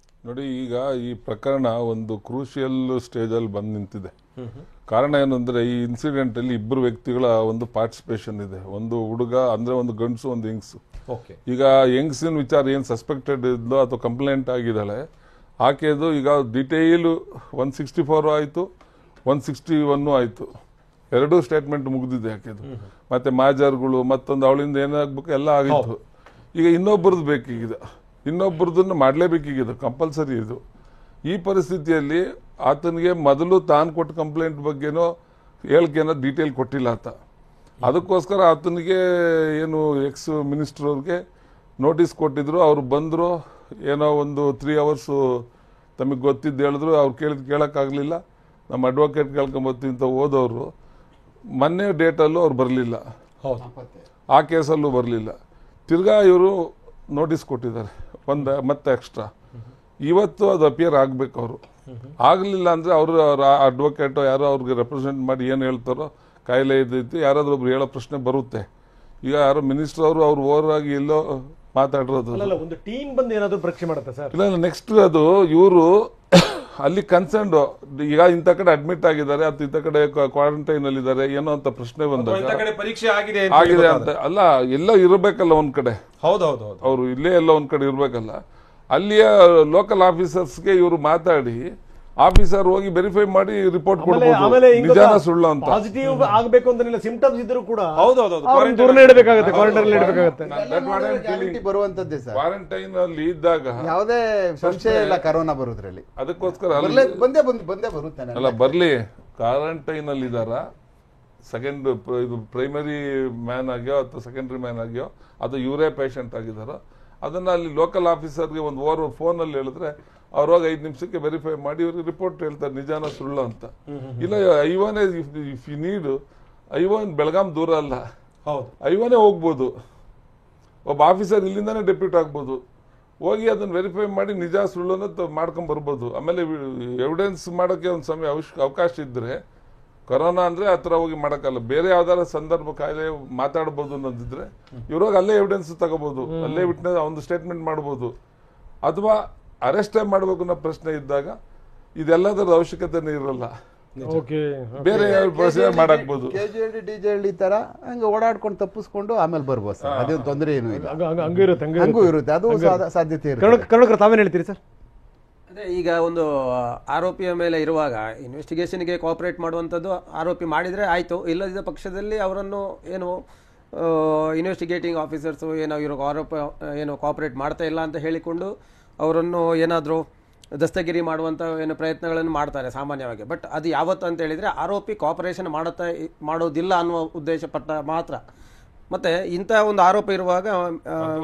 ನೋಡಿ, ಈಗ ಈ ಪ್ರಕರಣ ಒಂದು ಕ್ರೂಷಿಯಲ್ ಸ್ಟೇಜ್ ಅಲ್ಲಿ ಬಂದು ನಿಂತಿದೆ. ಕಾರಣ ಏನಂದ್ರೆ, ಈ ಇನ್ಸಿಡೆಂಟ್ ಅಲ್ಲಿ 2 ವ್ಯಕ್ತಿಗಳ ಒಂದು ಪಾರ್ಟಿಸಿಪೇಷನ್ ಇದೆ. ಒಂದು ಹುಡುಗ ಅಂದ್ರೆ ಒಂದು ಗಂಡಸು, ಒಂದು ಹೆಂಗಸು. ಈಗ ಹೆಂಗಸಿನ ವಿಚಾರ ಏನ್ ಸಸ್ಪೆಕ್ಟೆಡ್ ಇದ್ಲೋ ಅಥವಾ ಕಂಪ್ಲೇಂಟ್ ಆಗಿದ್ದಾಳೆ, ಆಕೆದು ಈಗ ಡಿಟೇಲ್ 164 ಆಯ್ತು, 161 ಆಯ್ತು. 2 ಸ್ಟೇಟ್ಮೆಂಟ್ ಮುಗಿದಿದೆ ಆಕೆದು. ಮತ್ತೆ ಮಾಜರ್ಗಳು ಮತ್ತೊಂದು ಅವಳಿಂದ ಏನಾಗ್ಬೇಕು ಎಲ್ಲ ಆಗಿತ್ತು. ಈಗ ಇನ್ನೊಬ್ಬರದ್ದು ಬೇಕೀಗಿದೆ, ಇನ್ನೊಬ್ಬರದನ್ನು ಮಾಡಲೇಬೇಕೀಗಿದೆ, ಕಂಪಲ್ಸರಿ ಇದು. ಈ ಪರಿಸ್ಥಿತಿಯಲ್ಲಿ ಆತನಿಗೆ ಮೊದಲು ತಾನು ಕೊಟ್ಟ ಕಂಪ್ಲೇಂಟ್ ಬಗ್ಗೆನೋ ಹೇಳಿಕೆನೋ ಡೀಟೇಲ್ ಕೊಟ್ಟಿಲ್ಲ ಆತ. ಅದಕ್ಕೋಸ್ಕರ ಆತನಿಗೆ ಏನು ಎಕ್ಸ್ ಮಿನಿಸ್ಟರ್ ಅವ್ರಿಗೆ ನೋಟಿಸ್ ಕೊಟ್ಟಿದ್ರು. ಅವರು ಬಂದರು, ಏನೋ ಒಂದು 3 hours ತಮಗೆ ಗೊತ್ತಿದ್ದು ಹೇಳಿದ್ರು, ಅವ್ರು ಕೇಳೋಕ್ಕಾಗಲಿಲ್ಲ. ನಮ್ಮ ಅಡ್ವೊಕೇಟ್ ಕೇಳ್ಕೊಂಬತ್ತೀವಿ ಅಂತ ಹೋದವರು ಮೊನ್ನೆ ಡೇಟಲ್ಲೂ ಅವ್ರು ಬರಲಿಲ್ಲ, ಆ ಕೇಸಲ್ಲೂ ಬರಲಿಲ್ಲ. ತಿರ್ಗಾ ಇವರು ನೋಟಿಸ್ ಕೊಟ್ಟಿದ್ದಾರೆ ಮತ್ತೆ ಎಕ್ಸ್ಟ್ರಾ. ಇವತ್ತು ಅದು ಅಪಿಯರ್ ಆಗಬೇಕು. ಅವರು ಆಗಲಿಲ್ಲ ಅಂದರೆ ಅವರು ಅಡ್ವೊಕೇಟು ಯಾರೋ ಅವ್ರಿಗೆ ರೆಪ್ರೆಸೆಂಟ್ ಮಾಡಿ ಏನು ಹೇಳ್ತಾರೋ, ಕಾಯಿಲೆ ಇದ್ದೈತಿ ಯಾರಾದ್ರೂ ಒಬ್ರು ಹೇಳೋ ಪ್ರಶ್ನೆ ಬರುತ್ತೆ. ಈಗ ಯಾರೋ ಮಿನಿಸ್ಟರ್ ಅವರು ಅವ್ರು ಓವರಾಗಿ ಎಲ್ಲೋ ಮಾತಾಡಿರೋದು, ಒಂದು ಟೀಮ್ ಬಂದು ಏನಾದ್ರು ಪರೀಕ್ಷೆ ಮಾಡುತ್ತೆ ಸರ್? ಇಲ್ಲ, ನೆಕ್ಸ್ಟ್ ಅದು ಇವರು ಅಲ್ಲಿ ಕನ್ಸರ್ನ್ ಈಗ ಇಂಥ ಕಡೆ ಅಡ್ಮಿಟ್ ಆಗಿದ್ದಾರೆ, ಅಥವಾ ಇಂಥ ಕಡೆ ಕ್ವಾರಂಟೈನ್ ಅಲ್ಲಿ ಇದ್ದಾರೆ ಏನೋ ಅಂತ ಪ್ರಶ್ನೆ ಬಂದಾಗ ಪರೀಕ್ಷೆ ಆಗಿದೆ ಅಂತ ಅಲ್ಲ, ಎಲ್ಲ ಇರಬೇಕಲ್ಲ ಒಂದ್ ಕಡೆ. ಹೌದೌದು, ಅವರು ಇಲ್ಲೇ ಎಲ್ಲ ಒಂದ್ ಕಡೆ ಇರ್ಬೇಕಲ್ಲ. ಅಲ್ಲಿಯ ಲೋಕಲ್ ಆಫೀಸರ್ಸ್ಗೆ ಇವರು ಮಾತಾಡಿ ಆಫೀಸರ್ ಹೋಗಿ ವೆರಿಫೈ ಮಾಡಿ ರಿಪೋರ್ಟ್ ಕೊಡ್ಬೋದು ನಿಜಾನ ಸುಳ್ಳು ಅಂತ. ಪಾಸಿಟಿವ್ ಆಗಬೇಕು ಅಂತ ಸಿಂಪ್ಟಮ್ಸ್ ಇದ್ರೂ ಕೂಡ ಹೌದೌದು ಇಡಬೇಕಾಗುತ್ತೆ, ಕ್ವಾರಂಟೈನ್ ಇಡಬೇಕಾಗುತ್ತೆ. ಬರುವಂತದ್ದೇ ಸರ್. ಕ್ವಾರಂಟೈನ್ ಅಲ್ಲಿ ಇದ್ದಾಗ ಯಾವುದೇ ಸಂಶಯ ಇಲ್ಲ ಕರೋನಾ ಬರುವುದ್ರಲ್ಲಿ. ಅದಕ್ಕೋಸ್ಕರ ಬಂದೇ ಬರುತ್ತೆ. ಅಲ್ಲ, ಬರ್ಲಿ. ಕ್ವಾರಂಟೈನ್ ಅಲ್ಲಿ ಇದಾರ, ಸೆಕೆಂಡ್ ಇದು ಪ್ರೈಮರಿ ಮ್ಯಾನ್ ಆಗ್ಯೋ ಅಥವಾ ಸೆಕೆಂಡರಿ ಮ್ಯಾನ್ ಆಗ್ಯೋ, ಅದು ಇವರೇ ಪೇಷಂಟ್ ಆಗಿದಾರೋ, ಅದನ್ನ ಅಲ್ಲಿ ಲೋಕಲ್ ಆಫೀಸರ್ಗೆ ಒಂದು ಓವರ್ ಫೋನ್ ಅಲ್ಲಿ ಹೇಳಿದ್ರೆ ಅವ್ರೋಗ 5 ನಿಮಿಷಕ್ಕೆ ವೆರಿಫೈ ಮಾಡಿ ಇವ್ರಿಗೆ ರಿಪೋರ್ಟ್ ಹೇಳ್ತಾರೆ ನಿಜಾನ ಸುಳ್ಳು ಅಂತ. ಇಲ್ಲ, ಐವನೇ if you need even Belgaum ದೂರ ಅಲ್ಲ, ಐವನೇ ಹೋಗ್ಬೋದು. ಒಬ್ಬ ಆಫೀಸರ್ ಇಲ್ಲಿಂದಾನೇ ಡೆಪ್ಯೂಟ್ ಆಗ್ಬೋದು, ಹೋಗಿ ಅದನ್ನ ವೆರಿಫೈ ಮಾಡಿ ನಿಜ ಸುಳ್ಳು ಅನ್ನೋದು ಮಾಡ್ಕೊಂಡ್ ಬರ್ಬೋದು. ಆಮೇಲೆ ಎವಿಡೆನ್ಸ್ ಮಾಡೋಕ್ಕೆ ಒಂದು ಸಮಯ ಅವಕಾಶ ಇದ್ರೆ, ಕೊರೋನಾ ಅಂದ್ರೆ ಆ ಥರ ಹೋಗಿ ಮಾಡೋಕ್ಕಲ್ಲ. ಬೇರೆ ಯಾವ್ದಾರ ಸಂದರ್ಭ ಕಾಯಿಲೆ ಮಾತಾಡ್ಬೋದು ಅನ್ನೋದಿದ್ರೆ ಇವ್ರಾಗ ಅಲ್ಲೇ ಎವಿಡೆನ್ಸ್ ತಗೋಬಹುದು, ಅಲ್ಲೇ ವಿಟ್ನೆಸ್ ಒಂದು ಸ್ಟೇಟ್ಮೆಂಟ್ ಮಾಡ್ಬೋದು. ಅಥವಾ ಅರೆಸ್ಟೇ ಮಾಡ್ಬೇಕು ಅನ್ನೋ ಪ್ರಶ್ನೆ ಇದ್ದಾಗ ಇದೆಲ್ಲದರ ಅವಶ್ಯಕತೆನೇ ಇರಲ್ಲ, ಬೇರೆ ಮಾಡಾಕ್ಬೋದು. ಕೆಜಿಎಲ್ಡಿ ಡಿಜೆಎಲ್ಡಿ ತರ ಹಂಗೆ ಓಡಾಡ್ಕೊಂಡು ತಪ್ಪಿಸ್ಕೊಂಡು ಆಮೇಲೆ ಬರ್ಬೋದು ಸರ್. ಅದೇನು ತೊಂದರೆ ಏನು ಇಲ್ಲ, ಹಂಗೂ ಇರುತ್ತೆ, ಅದು ಸಾಧ್ಯತೆ ಇರುತ್ತೆ. ತಾವೇನು ಹೇಳ್ತೀರಿ ಸರ್? ಅದೇ ಈಗ ಒಂದು ಆರೋಪಿಯ ಮೇಲೆ ಇರುವಾಗ ಇನ್ವೆಸ್ಟಿಗೇಷನ್ಗೆ ಕೋಆಪರೇಟ್ ಮಾಡುವಂಥದ್ದು, ಆರೋಪಿ ಮಾಡಿದರೆ ಆಯಿತು, ಇಲ್ಲದಿದ್ದ ಪಕ್ಷದಲ್ಲಿ ಅವರನ್ನು ಏನು ಇನ್ವೆಸ್ಟಿಗೇಟಿಂಗ್ ಆಫೀಸರ್ಸು ಏನೋ ಇವ್ರಿಗೆ ಆರೋಪ ಏನು ಕೋಆಪರೇಟ್ ಮಾಡ್ತಾ ಇಲ್ಲ ಅಂತ ಹೇಳಿಕೊಂಡು ಅವರನ್ನು ಏನಾದರೂ ದಸ್ತಗಿರಿ ಮಾಡುವಂಥ ಏನು ಪ್ರಯತ್ನಗಳನ್ನು ಮಾಡ್ತಾರೆ ಸಾಮಾನ್ಯವಾಗಿ. ಬಟ್ ಅದು ಯಾವತ್ತು ಅಂತ ಹೇಳಿದರೆ ಆರೋಪಿ ಕೋಆಪರೇಷನ್ ಮಾಡೋದಿಲ್ಲ ಅನ್ನುವ ಉದ್ದೇಶಪಟ್ಟ ಮಾತ್ರ. ಮತ್ತು ಇಂಥ ಒಂದು ಆರೋಪ ಇರುವಾಗ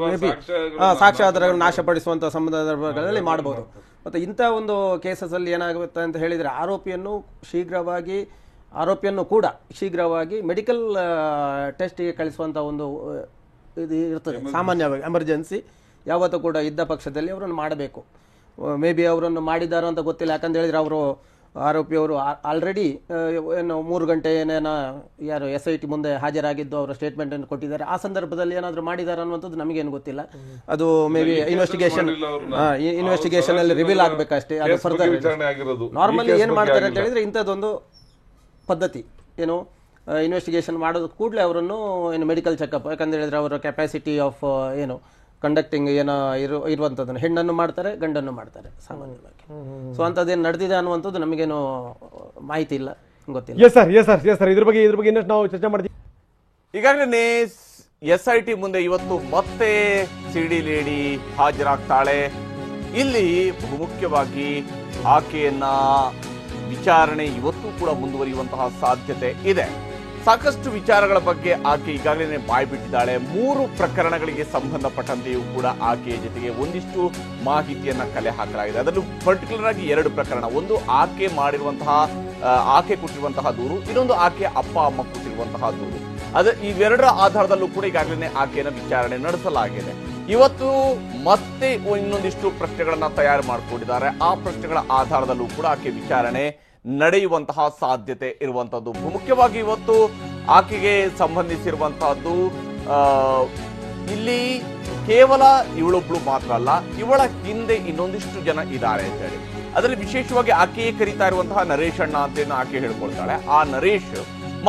ಮೇ ಬಿ ಸಾಕ್ಷ್ಯಾಧಾರಗಳನ್ನು ನಾಶಪಡಿಸುವಂಥ ಸಂದರ್ಭಗಳಲ್ಲಿ ಮಾಡ್ಬೋದು. ಮತ್ತು ಇಂಥ ಒಂದು ಕೇಸಸಲ್ಲಿ ಏನಾಗುತ್ತೆ ಅಂತ ಹೇಳಿದರೆ ಆರೋಪಿಯನ್ನು ಕೂಡ ಶೀಘ್ರವಾಗಿ ಮೆಡಿಕಲ್ ಟೆಸ್ಟಿಗೆ ಕಳಿಸುವಂಥ ಒಂದು ಇದು ಇರ್ತದೆ ಸಾಮಾನ್ಯವಾಗಿ. ಎಮರ್ಜೆನ್ಸಿ ಯಾವತ್ತೂ ಕೂಡ ಇದ್ದ ಪಕ್ಷದಲ್ಲಿ ಅವರನ್ನು ಮಾಡಬೇಕು. ಮೇ ಬಿ ಅವರನ್ನು ಮಾಡಿದ್ದಾರೋ ಅಂತ ಗೊತ್ತಿಲ್ಲ, ಯಾಕಂತ ಹೇಳಿದರೆ ಅವರು ಆರೋಪಿಯವರು ಆಲ್ರೆಡಿ ಏನು 3 ಗಂಟೆ ಏನೇನೋ ಯಾರು SIT ಮುಂದೆ ಹಾಜರಾಗಿದ್ದು ಅವರ ಸ್ಟೇಟ್ಮೆಂಟನ್ನು ಕೊಟ್ಟಿದ್ದಾರೆ. ಆ ಸಂದರ್ಭದಲ್ಲಿ ಏನಾದರೂ ಮಾಡಿದ್ದಾರೆ ಅನ್ನುವಂಥದ್ದು ನಮಗೇನು ಗೊತ್ತಿಲ್ಲ. ಅದು ಮೇ ಬಿ ಇನ್ವೆಸ್ಟಿಗೇಷನ್ ಅಲ್ಲಿ ರಿವೀಲ್ ಆಗಬೇಕಷ್ಟೇ. ಅದು ಫರ್ದರ್ ನಾರ್ಮಲಿ ಏನು ಮಾಡ್ತಾರೆ ಅಂತ ಹೇಳಿದ್ರೆ ಇಂಥದ್ದೊಂದು ಪದ್ಧತಿ ಏನು ಇನ್ವೆಸ್ಟಿಗೇಷನ್ ಮಾಡೋದು ಕೂಡಲೇ ಅವರನ್ನು ಏನು ಮೆಡಿಕಲ್ ಚೆಕಪ್, ಯಾಕಂತ ಹೇಳಿದ್ರೆ ಅವರ ಕೆಪಾಸಿಟಿ ಆಫ್ ಏನು ಕಂಡಕ್ಟಿಂಗ್ ಏನೋ ಇರುವಂಥದ್ದನ್ನು ಹೆಣ್ಣನ್ನು ಮಾಡ್ತಾರೆ, ಗಂಡನ್ನು ಮಾಡ್ತಾರೆ ಸಾಮಾನ್ಯವಾಗಿ. ಸೊ ಅಂಥದ್ದೇನು ನಡೆದಿದೆ ಅನ್ನುವಂಥದ್ದು ನಮಗೇನು ಮಾಹಿತಿ ಇಲ್ಲ, ಗೊತ್ತಿಲ್ಲ. ಎಸ್ ಸರ್, ಇದ್ರ ಬಗ್ಗೆ ಇನ್ನಷ್ಟು ನಾವು ಚರ್ಚೆ ಮಾಡ್ತೀವಿ. ಈಗಾಗಲೇ SIT ಮುಂದೆ ಇವತ್ತು ಮತ್ತೆ ಸಿಡಿ ಲೇಡಿ ಹಾಜರಾಗ್ತಾಳೆ. ಇಲ್ಲಿ ಬಹುಮುಖ್ಯವಾಗಿ ಆಕೆಯನ್ನ ವಿಚಾರಣೆ ಇವತ್ತು ಕೂಡ ಮುಂದುವರಿಯುವಂತಹ ಸಾಧ್ಯತೆ ಇದೆ. ಸಾಕಷ್ಟು ವಿಚಾರಗಳ ಬಗ್ಗೆ ಆಕೆ ಈಗಾಗಲೇ ಬಾಯ್ಬಿಟ್ಟಿದ್ದಾಳೆ. 3 ಪ್ರಕರಣಗಳಿಗೆ ಸಂಬಂಧಪಟ್ಟಂತೆಯೂ ಕೂಡ ಆಕೆಯ ಜೊತೆಗೆ ಒಂದಿಷ್ಟು ಮಾಹಿತಿಯನ್ನ ಕಲೆ ಹಾಕಲಾಗಿದೆ. ಅದರಲ್ಲೂ ಪರ್ಟಿಕ್ಯುಲರ್ ಆಗಿ 2 ಪ್ರಕರಣ. ಒಂದು ಆಕೆ ಕೊಟ್ಟಿರುವಂತಹ ದೂರು, ಇನ್ನೊಂದು ಆಕೆಯ ಅಪ್ಪ ಅಮ್ಮ ಕೊಟ್ಟಿರುವಂತಹ ದೂರು. ಇವೆರಡರ ಆಧಾರದಲ್ಲೂ ಕೂಡ ಈಗಾಗಲೇ ಆಕೆಯನ್ನು ವಿಚಾರಣೆ ನಡೆಸಲಾಗಿದೆ. ಇವತ್ತು ಮತ್ತೆ ಇನ್ನೊಂದಿಷ್ಟು ಪ್ರಶ್ನೆಗಳನ್ನ ತಯಾರು ಮಾಡಿಕೊಂಡಿದ್ದಾರೆ. ಆ ಪ್ರಶ್ನೆಗಳ ಆಧಾರದಲ್ಲೂ ಕೂಡ ಆಕೆ ವಿಚಾರಣೆ ನಡೆಯುವಂತಹ ಸಾಧ್ಯತೆ ಇರುವಂತಹದ್ದು. ಮುಖ್ಯವಾಗಿ ಇವತ್ತು ಆಕೆಗೆ ಸಂಬಂಧಿಸಿರುವಂತಹದ್ದು ಇಲ್ಲಿ ಕೇವಲ ಇವಳೊಬ್ಳು ಮಾತ್ರ ಅಲ್ಲ, ಇವಳ ಹಿಂದೆ ಇನ್ನೊಂದಿಷ್ಟು ಜನ ಇದ್ದಾರೆ ಅಂತ ಹೇಳಿ. ಅದರಲ್ಲಿ ವಿಶೇಷವಾಗಿ ಆಕೆಯೇ ಕರೀತಾ ಇರುವಂತಹ ನರೇಶ್ ಅಣ್ಣ ಅಂತ ಆಕೆ ಹೇಳ್ಕೊಳ್ತಾಳೆ. ಆ ನರೇಶ್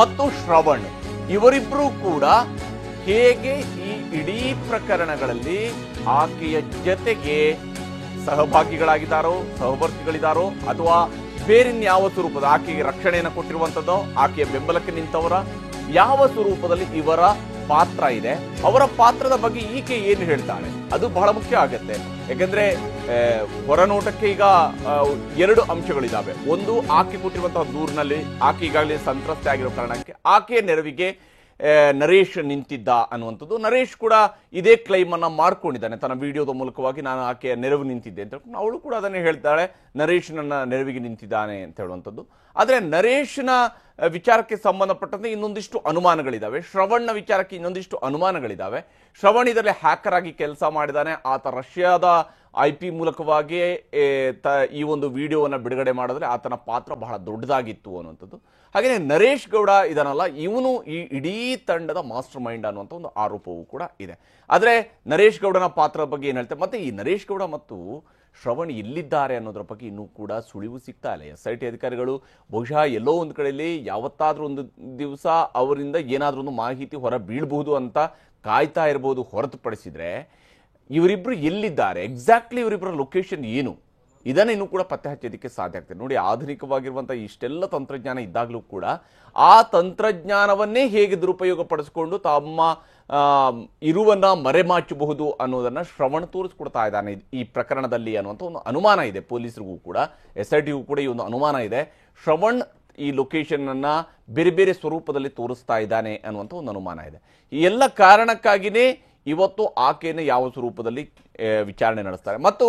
ಮತ್ತು ಶ್ರವಣ್ ಇವರಿಬ್ರು ಕೂಡ ಹೇಗೆ ಈ ಇಡೀ ಪ್ರಕರಣಗಳಲ್ಲಿ ಆಕೆಯ ಜೊತೆಗೆ ಸಹವರ್ತಿಗಳಿದ್ದಾರೋ ಅಥವಾ ಬೇರಿನ್ಯಾವ ಸ್ವರೂಪದ ಆಕೆಗೆ ರಕ್ಷಣೆಯನ್ನು ಕೊಟ್ಟಿರುವಂತದ್ದೋ, ಆಕೆಯ ಬೆಂಬಲಕ್ಕೆ ನಿಂತವರ ಯಾವ ಸ್ವರೂಪದಲ್ಲಿ ಇವರ ಪಾತ್ರ ಇದೆ, ಅವರ ಪಾತ್ರದ ಬಗ್ಗೆ ಈಕೆ ಏನು ಹೇಳ್ತಾಳೆ ಅದು ಬಹಳ ಮುಖ್ಯ ಆಗತ್ತೆ. ಯಾಕಂದ್ರೆ ಹೊರನೋಟಕ್ಕೆ ಈಗ 2 ಅಂಶಗಳಿದ್ದಾವೆ. ಒಂದು, ಆಕೆ ಕೊಟ್ಟಿರುವಂತಹ ದೂರಿನಲ್ಲಿ ಆಕೆ ಈಗಾಗಲೇ ಸಂತ್ರಸ್ತೆ ಆಗಿರೋ ಕಾರಣಕ್ಕೆ ಆಕೆಯ ನೆರವಿಗೆ ನರೇಶ್ ನಿಂತಿದ್ದ ಅನ್ನುವಂಥದ್ದು. ನರೇಶ್ ಕೂಡ ಇದೇ ಕ್ಲೈಮ್ ಅನ್ನ ಮಾಡ್ಕೊಂಡಿದ್ದಾನೆ ತನ್ನ ವಿಡಿಯೋದ ಮೂಲಕವಾಗಿ, ನಾನು ಆಕೆಯ ನೆರವು ನಿಂತಿದ್ದೆ ಅಂತ ಹೇಳ್ಕೊಂಡು. ಅವಳು ಕೂಡ ಅದನ್ನೇ ಹೇಳ್ತಾಳೆ, ನರೇಶ್ ನನ್ನ ನೆರವಿಗೆ ನಿಂತಿದ್ದಾನೆ ಅಂತ ಹೇಳುವಂಥದ್ದು. ಆದರೆ ನರೇಶ್ನ ವಿಚಾರಕ್ಕೆ ಸಂಬಂಧಪಟ್ಟಂತೆ ಇನ್ನೊಂದಿಷ್ಟು ಅನುಮಾನಗಳಿದ್ದಾವೆ, ಶ್ರವಣ್ನ ವಿಚಾರಕ್ಕೆ ಇನ್ನೊಂದಿಷ್ಟು ಅನುಮಾನಗಳಿದ್ದಾವೆ. ಶ್ರವಣ್ ಇದರಲ್ಲಿ ಹ್ಯಾಕರ್ ಆಗಿ ಕೆಲಸ ಮಾಡಿದ್ದಾನೆ, ಆತ ರಷ್ಯಾದ IP ಮೂಲಕವಾಗಿ ಈ ಒಂದು ವಿಡಿಯೋವನ್ನು ಬಿಡುಗಡೆ ಮಾಡಿದ್ರೆ ಆತನ ಪಾತ್ರ ಬಹಳ ದೊಡ್ಡದಾಗಿತ್ತು ಅನ್ನುವಂಥದ್ದು. ಹಾಗೆಯೇ ನರೇಶ್ ಗೌಡ ಇದನ್ನಲ್ಲ, ಇವನು ಈ ಇಡೀ ತಂಡದ ಮಾಸ್ಟರ್ ಮೈಂಡ್ ಅನ್ನುವಂಥ ಒಂದು ಆರೋಪವೂ ಕೂಡ ಇದೆ. ಆದರೆ ನರೇಶ್ ಗೌಡನ ಪಾತ್ರದ ಬಗ್ಗೆ ಏನು ಹೇಳ್ತಾರೆ, ಮತ್ತೆ ಈ ನರೇಶ್ ಗೌಡ ಮತ್ತು ಶ್ರವಣ್ ಎಲ್ಲಿದ್ದಾರೆ ಅನ್ನೋದ್ರ ಬಗ್ಗೆ ಇನ್ನೂ ಕೂಡ ಸುಳಿವು ಸಿಗ್ತಾ ಇಲ್ಲ. SIT ಅಧಿಕಾರಿಗಳು ಬಹುಶಃ ಎಲ್ಲೋ ಒಂದು ಕಡೆಯಲ್ಲಿ ಯಾವತ್ತಾದ್ರೂ ಒಂದು ದಿವಸ ಅವರಿಂದ ಏನಾದ್ರೂ ಒಂದು ಮಾಹಿತಿ ಹೊರ ಬೀಳಬಹುದು ಅಂತ ಕಾಯ್ತಾ ಇರಬಹುದು. ಹೊರತುಪಡಿಸಿದ್ರೆ ಇವರಿಬ್ರು ಎಲ್ಲಿದ್ದಾರೆ, ಎಕ್ಸಾಕ್ಟ್ಲಿ ಇವರಿಬ್ಬರ ಲೊಕೇಶನ್ ಏನು, ಇದನ್ನ ಇನ್ನೂ ಕೂಡ ಪತ್ತೆ ಹಚ್ಚೋದಕ್ಕೆ ಸಾಧ್ಯ ಆಗ್ತದೆ. ನೋಡಿ, ಆಧುನಿಕವಾಗಿರುವಂಥ ಇಷ್ಟೆಲ್ಲ ತಂತ್ರಜ್ಞಾನ ಇದ್ದಾಗಲೂ ಕೂಡ ಆ ತಂತ್ರಜ್ಞಾನವನ್ನೇ ಹೇಗೆ ದುರುಪಯೋಗ ಪಡಿಸ್ಕೊಂಡು ತಮ್ಮ ಇರುವನ್ನ ಮರೆಮಾಚಬಹುದು ಅನ್ನೋದನ್ನ ಶ್ರವಣ್ ತೋರಿಸ್ಕೊಡ್ತಾ ಇದ್ದಾನೆ ಈ ಪ್ರಕರಣದಲ್ಲಿ ಅನ್ನುವಂಥ ಒಂದು ಅನುಮಾನ ಇದೆ. ಪೊಲೀಸರಿಗೂ ಕೂಡ SITಗೂ ಕೂಡ ಈ ಒಂದು ಅನುಮಾನ ಇದೆ. ಶ್ರವಣ್ ಈ ಲೊಕೇಶನ್ ಅನ್ನ ಬೇರೆ ಬೇರೆ ಸ್ವರೂಪದಲ್ಲಿ ತೋರಿಸ್ತಾ ಇದ್ದಾನೆ ಅನ್ನುವಂಥ ಒಂದು ಅನುಮಾನ ಇದೆ. ಈ ಎಲ್ಲ ಕಾರಣಕ್ಕಾಗಿಯೇ ಇವತ್ತು ಆಕೆಯನ್ನು ಯಾವ ಸ್ವರೂಪದಲ್ಲಿ ವಿಚಾರಣೆ ನಡೆಸ್ತಾರೆ. ಮತ್ತು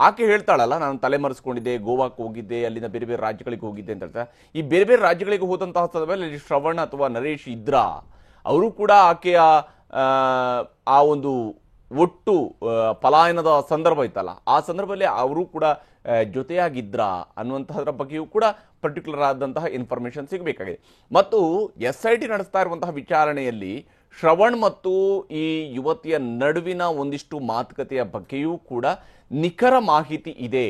ಆಕೆ ಹೇಳ್ತಾಳಲ್ಲ, ನಾನು ತಲೆಮರೆಸ್ಕೊಂಡಿದ್ದೆ, ಗೋವಾಕ್ಕೆ ಹೋಗಿದ್ದೆ, ಅಲ್ಲಿಂದ ಬೇರೆ ಬೇರೆ ರಾಜ್ಯಗಳಿಗೆ ಹೋಗಿದ್ದೆ ಅಂತ ಹೇಳ್ತಾರೆ. ಈ ಬೇರೆ ಬೇರೆ ರಾಜ್ಯಗಳಿಗೆ ಹೋದಂತಹ ಸಂದರ್ಭದಲ್ಲಿ ಶ್ರವಣ್ ಅಥವಾ ನರೇಶ್ ಇದ್ರ, ಅವರು ಕೂಡ ಆಕೆಯ ಆ ಒಂದು ಒಟ್ಟು ಪಲಾಯನದ ಸಂದರ್ಭ ಇತ್ತಲ್ಲ, ಆ ಸಂದರ್ಭದಲ್ಲಿ ಅವರು ಕೂಡ ಜೊತೆಯಾಗಿದ್ರ ಅನ್ನುವಂತಹದ್ರ ಬಗ್ಗೆಯೂ ಕೂಡ ಪರ್ಟಿಕ್ಯುಲರ್ ಆದಂತಹ ಇನ್ಫಾರ್ಮೇಶನ್ ಸಿಗಬೇಕಾಗಿದೆ. ಮತ್ತು SIT ನಡೆಸ್ತಾ ಇರುವಂತಹ ವಿಚಾರಣೆಯಲ್ಲಿ ಶ್ರವಣ್ ಮತ್ತು ಈ ಯುವತಿಯ ನಡುವಿನ ಒಂದಿಷ್ಟು ಮಾತುಕತೆಯ ಬಗ್ಗೆಯೂ ಕೂಡ ನಿಖರ ಮಾಹಿತಿ ಇದೆ.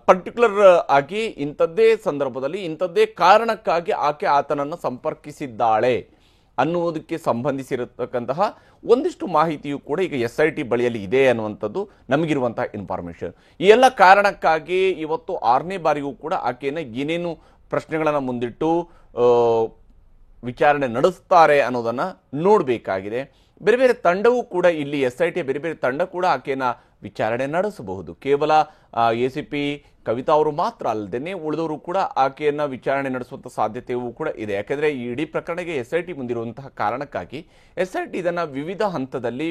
ಪರ್ಟಿಕ್ಯುಲರ್ ಆಗಿ ಇಂಥದ್ದೇ ಸಂದರ್ಭದಲ್ಲಿ ಇಂಥದ್ದೇ ಕಾರಣಕ್ಕಾಗಿ ಆಕೆ ಆತನನ್ನು ಸಂಪರ್ಕಿಸಿದ್ದಾಳೆ ಅನ್ನುವುದಕ್ಕೆ ಸಂಬಂಧಿಸಿರತಕ್ಕಂತಹ ಒಂದಿಷ್ಟು ಮಾಹಿತಿಯು ಕೂಡ ಈಗ SIT ಬಳಿಯಲ್ಲಿ ಇದೆ ಅನ್ನುವಂಥದ್ದು ನಮಗಿರುವಂತಹ ಇನ್ಫಾರ್ಮೇಶನ್. ಈ ಎಲ್ಲ ಕಾರಣಕ್ಕಾಗಿ ಇವತ್ತು 6ನೇ ಬಾರಿಗೂ ಕೂಡ ಆಕೆಯನ್ನು ಏನೇನು ಪ್ರಶ್ನೆಗಳನ್ನು ಮುಂದಿಟ್ಟು ವಿಚಾರಣೆ ನಡೆಸ್ತಾರೆ ಅನ್ನೋದನ್ನ ನೋಡಬೇಕಾಗಿದೆ. ಬೇರೆ ಬೇರೆ ತಂಡವೂ ಕೂಡ ಇಲ್ಲಿ SIT ಬೇರೆ ಬೇರೆ ತಂಡ ಕೂಡ ಆಕೆಯನ್ನು ವಿಚಾರಣೆ ನಡೆಸಬಹುದು. ಕೇವಲ ACP ಕವಿತಾ ಅವರು ಮಾತ್ರ ಅಲ್ಲದೆ ಉಳಿದವರು ಕೂಡ ಆಕೆಯನ್ನು ವಿಚಾರಣೆ ನಡೆಸುವಂಥ ಸಾಧ್ಯತೆಯೂ ಕೂಡ ಇದೆ. ಯಾಕೆಂದರೆ ಈ ಇಡೀ ಪ್ರಕರಣಕ್ಕೆ SIT ಮುಂದಿರುವಂತಹ ಕಾರಣಕ್ಕಾಗಿ SIT ಇದನ್ನು ವಿವಿಧ ಹಂತದಲ್ಲಿ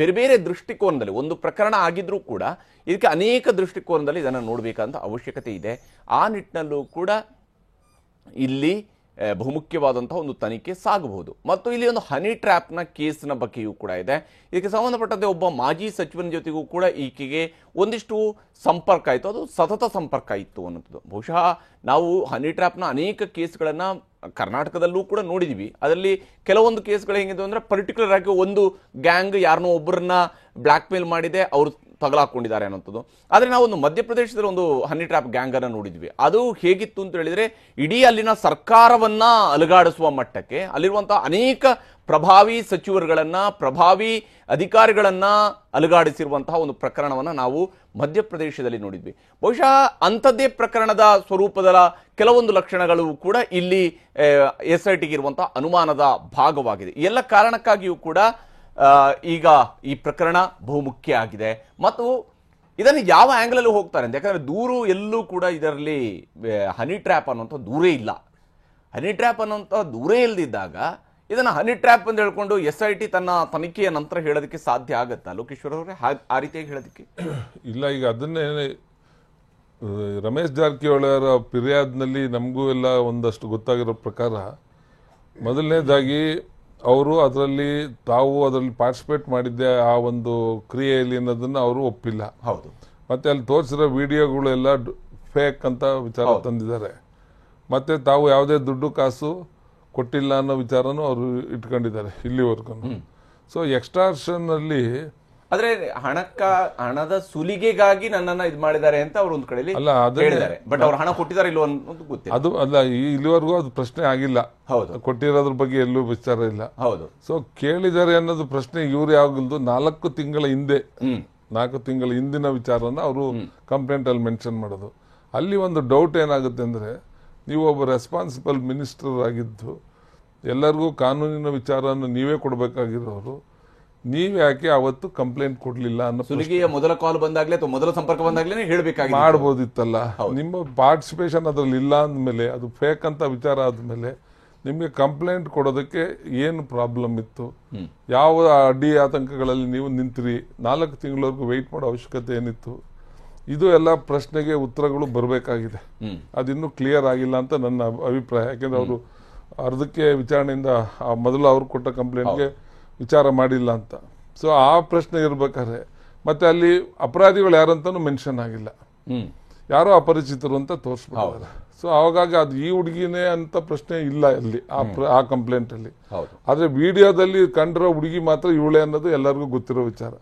ಬೇರೆ ಬೇರೆ ದೃಷ್ಟಿಕೋನದಲ್ಲಿ, ಒಂದು ಪ್ರಕರಣ ಆಗಿದ್ರೂ ಕೂಡ ಇದಕ್ಕೆ ಅನೇಕ ದೃಷ್ಟಿಕೋನದಲ್ಲಿ ಇದನ್ನು ನೋಡಬೇಕಂತ ಅವಶ್ಯಕತೆ ಇದೆ. ಆ ನಿಟ್ಟಿನಲ್ಲೂ ಕೂಡ ಇಲ್ಲಿ ಬಹುಮುಖ್ಯವಾದಂತಹ ಒಂದು ತನಿಖೆ ಸಾಗಬಹುದು. ಮತ್ತು ಇಲ್ಲಿ ಒಂದು ಹನಿ ಟ್ರ್ಯಾಪ್ನ ಕೇಸ್ನ ಬಗ್ಗೆಯೂ ಕೂಡ ಇದೆ. ಇದಕ್ಕೆ ಸಂಬಂಧಪಟ್ಟಂತೆ ಒಬ್ಬ ಮಾಜಿ ಸಚಿವನ ಜೊತೆಗೂ ಕೂಡ ಈಕೆಗೆ ಒಂದಿಷ್ಟು ಸಂಪರ್ಕ ಆಯಿತು, ಅದು ಸತತ ಸಂಪರ್ಕ ಇತ್ತು ಅನ್ನೋದು. ಬಹುಶಃ ನಾವು ಹನಿ ಟ್ರ್ಯಾಪ್ನ ಅನೇಕ ಕೇಸ್ಗಳನ್ನು ಕರ್ನಾಟಕದಲ್ಲೂ ಕೂಡ ನೋಡಿದ್ವಿ. ಅದರಲ್ಲಿ ಕೆಲವೊಂದು ಕೇಸ್ಗಳು ಹೆಂಗಿದೆ ಅಂದರೆ ಪರ್ಟಿಕ್ಯುಲರ್ ಆಗಿ ಒಂದು ಗ್ಯಾಂಗ್ ಯಾರನ್ನೋ ಒಬ್ಬರನ್ನ ಬ್ಲ್ಯಾಕ್ ಮೇಲ್ ಮಾಡಿದೆ, ಅವರು ತಗಲಾಕೊಂಡಿದ್ದಾರೆ ಅನ್ನೋಂಥದ್ದು. ಆದರೆ ನಾವು ಒಂದು ಮಧ್ಯಪ್ರದೇಶದಲ್ಲಿ ಒಂದು ಹನಿ ಟ್ರ್ಯಾಪ್ ಗ್ಯಾಂಗ್ ಅನ್ನು ನೋಡಿದ್ವಿ. ಅದು ಹೇಗಿತ್ತು ಅಂತ ಹೇಳಿದ್ರೆ, ಇಡೀ ಅಲ್ಲಿನ ಸರ್ಕಾರವನ್ನ ಅಲುಗಾಡಿಸುವ ಮಟ್ಟಕ್ಕೆ ಅಲ್ಲಿರುವಂತಹ ಅನೇಕ ಪ್ರಭಾವಿ ಸಚಿವರುಗಳನ್ನ, ಪ್ರಭಾವಿ ಅಧಿಕಾರಿಗಳನ್ನ ಅಲುಗಾಡಿಸಿರುವಂತಹ ಒಂದು ಪ್ರಕರಣವನ್ನ ನಾವು ಮಧ್ಯಪ್ರದೇಶದಲ್ಲಿ ನೋಡಿದ್ವಿ. ಬಹುಶಃ ಅಂಥದ್ದೇ ಪ್ರಕರಣದ ಸ್ವರೂಪದ ಕೆಲವೊಂದು ಲಕ್ಷಣಗಳು ಕೂಡ ಇಲ್ಲಿ SITಗೆ ಇರುವಂತಹ ಅನುಮಾನದ ಭಾಗವಾಗಿದೆ. ಎಲ್ಲ ಕಾರಣಕ್ಕಾಗಿಯೂ ಕೂಡ ಈಗ ಈ ಪ್ರಕರಣ ಬಹುಮುಖ್ಯ ಆಗಿದೆ. ಮತ್ತು ಇದನ್ನು ಯಾವ ಆಂಗಲಲ್ಲಿ ಹೋಗ್ತಾರೆ ಅಂತ, ಯಾಕಂದ್ರೆ ದೂರು ಎಲ್ಲೂ ಕೂಡ ಇದರಲ್ಲಿ ಹನಿ ಟ್ರ್ಯಾಪ್ ಅನ್ನುವಂಥ ದೂರೇ ಇಲ್ಲ. ಹನಿ ಟ್ರ್ಯಾಪ್ ಅನ್ನುವಂಥ ದೂರೇ ಇಲ್ಲದಿದ್ದಾಗ ಇದನ್ನು ಹನಿ ಟ್ರ್ಯಾಪ್ ಅಂತ ಹೇಳ್ಕೊಂಡು SIT ತನ್ನ ತನಿಖೆಯ ನಂತರ ಹೇಳೋದಕ್ಕೆ ಸಾಧ್ಯ ಆಗತ್ತಾ ಲೋಕೇಶ್ವರ ಅವರೇ, ಆ ರೀತಿಯಾಗಿ ಹೇಳೋದಕ್ಕೆ ಇಲ್ಲ. ಈಗ ಅದನ್ನೇ ರಮೇಶ್ ಜಾರಕಿಹೊಳಿ ಅವರ ಫಿರ್ಯಾದ್ನಲ್ಲಿ ನಮಗೂ ಎಲ್ಲ ಒಂದಷ್ಟು ಗೊತ್ತಾಗಿರೋ ಪ್ರಕಾರ, ಮೊದಲನೇದಾಗಿ ಅವರು ಅದರಲ್ಲಿ ಪಾರ್ಟಿಸಿಪೇಟ್ ಮಾಡಿದ್ದೆ ಆ ಒಂದು ಕ್ರಿಯೆಯಲ್ಲಿ ಅನ್ನೋದನ್ನ ಅವರು ಒಪ್ಪಿಲ್ಲ. ಹೌದು. ಮತ್ತೆ ಅಲ್ಲಿ ತೋರಿಸಿರೋ ವಿಡಿಯೋಗಳೆಲ್ಲ ಫೇಕ್ ಅಂತ ವಿಚಾರ ತಂದಿದ್ದಾರೆ. ಮತ್ತೆ ತಾವು ಯಾವುದೇ ದುಡ್ಡು ಕಾಸು ಕೊಟ್ಟಿಲ್ಲ ಅನ್ನೋ ವಿಚಾರನೂ ಅವರು ಇಟ್ಕೊಂಡಿದ್ದಾರೆ ಇಲ್ಲಿವರೆಗೂ. ಸೊ ಎಕ್ಸ್ಟಾರ್ಷನ್ ಅಲ್ಲಿ ಆದ್ರೆ ಹಣದ ಸುಲಿಗೆಗಾಗಿ ನನ್ನನ್ನ ಇದು ಮಾಡಿದ್ದಾರೆ ಅಂತ ಅವರು ಒಂದು ಕಡೆಯಲ್ಲಿ ಹೇಳಿದ್ದಾರೆ. ಬಟ್ ಅವ್ರು ಹಣ ಕೊಟ್ಟಿದ್ದಾರೆ ಇಲ್ವೋ ಅನ್ನೋದು ಗೊತ್ತಿಲ್ಲ. ಅದು ಅಲ್ಲ, ಇಲ್ಲಿವರೆಗೂ ಅದು ಪ್ರಶ್ನೆ ಆಗಿಲ್ಲ. ಹೌದು, ಕೊಟ್ಟಿರೋದ್ರ ಬಗ್ಗೆ ಎಲ್ಲೂ ವಿಚಾರ ಇಲ್ಲ. ಹೌದು. ಸೊ ಕೇಳಿದ್ದಾರೆ ಅನ್ನೋದು ಪ್ರಶ್ನೆ ಇವ್ರು ಯಾವಾಗಲೂ 4 ತಿಂಗಳ ಹಿಂದೆ, 4 ತಿಂಗಳ ಹಿಂದಿನ ವಿಚಾರನ ಅವರು ಕಂಪ್ಲೇಂಟ್ ಅಲ್ಲಿ ಮೆನ್ಷನ್ ಮಾಡೋದು. ಅಲ್ಲಿ ಒಂದು ಡೌಟ್ ಏನಾಗುತ್ತೆ ಅಂದ್ರೆ, ನೀವು ಒಬ್ಬ ರೆಸ್ಪಾನ್ಸಿಬಲ್ ಮಿನಿಸ್ಟರ್ ಆಗಿದ್ದು ಎಲ್ಲರಿಗೂ ಕಾನೂನಿನ ವಿಚಾರವನ್ನು ನೀವೇ ಕೊಡಬೇಕಾಗಿರೋರು, ನೀವ್ ಯಾಕೆ ಅವತ್ತು ಕಂಪ್ಲೇಂಟ್ ಕೊಡ್ಲಿಲ್ಲ ಅನ್ನೋ ಸುಲಿಗೆಯ ಮೊದಲ ಕಾಲ್ ಬಂದಾಗ್ಲೇ ಅಥವಾ ಮೊದಲ ಸಂಪರ್ಕ ಬಂದಾಗ್ಲೇ ಹೇಳಬೇಕಾಗಿ ಮಾಡ್ಬೋದಿತ್ತಲ್ಲ. ನಿಮ್ಮ ಪಾರ್ಟಿಸಿಪೇಷನ್ ಅದ್ರಲ್ಲಿ ಇಲ್ಲ ಅಂದ್ಮೇಲೆ, ಅದು ಫೇಕ್ ಅಂತ ವಿಚಾರ ಆದ್ಮೇಲೆ ನಿಮಗೆ ಕಂಪ್ಲೇಂಟ್ ಕೊಡೋದಕ್ಕೆ ಏನು ಪ್ರಾಬ್ಲಮ್ ಇತ್ತು, ಯಾವ ಅಡ್ಡಿ ಆತಂಕಗಳಲ್ಲಿ ನೀವು ನಿಂತಿರಿ, 4 ತಿಂಗಳವರೆಗೂ ವೆಯ್ಟ್ ಮಾಡೋ ಅವಶ್ಯಕತೆ ಏನಿತ್ತು, ಇದು ಎಲ್ಲ ಪ್ರಶ್ನೆಗೆ ಉತ್ತರಗಳು ಬರಬೇಕಾಗಿದೆ. ಅದಿನ್ನೂ ಕ್ಲಿಯರ್ ಆಗಿಲ್ಲ ಅಂತ ನನ್ನ ಅಭಿಪ್ರಾಯ. ಯಾಕೆಂದ್ರೆ ಅವರು ಅರ್ಧಕ್ಕೆ ವಿಚಾರಣೆಯಿಂದ ಮೊದಲು ಅವ್ರು ಕೊಟ್ಟ ಕಂಪ್ಲೇಂಟ್ಗೆ ವಿಚಾರ ಮಾಡಿಲ್ಲ ಅಂತ. ಸೊ ಆ ಪ್ರಶ್ನೆ ಇರ್ಬೇಕಾದ್ರೆ ಮತ್ತೆ ಅಲ್ಲಿ ಅಪರಾಧಿಗಳು ಯಾರಂತಾನು ಮೆನ್ಷನ್ ಆಗಿಲ್ಲ, ಯಾರೋ ಅಪರಿಚಿತರು ಅಂತ ತೋರಿಸ್ಬಿಟ್ಟಿದ್ದಾರೆ. ಸೊ ಹಾಗಾಗಿ ಅದು ಈ ಹುಡುಗಿನೇ ಅಂತ ಪ್ರಶ್ನೆ ಇಲ್ಲ ಅಲ್ಲಿ ಆ ಕಂಪ್ಲೇಂಟ್ ಅಲ್ಲಿ. ಆದ್ರೆ ವಿಡಿಯೋದಲ್ಲಿ ಕಂಡಿರೋ ಹುಡುಗಿ ಮಾತ್ರ ಇವಳೆ ಅನ್ನೋದು ಎಲ್ಲರಿಗೂ ಗೊತ್ತಿರೋ ವಿಚಾರ.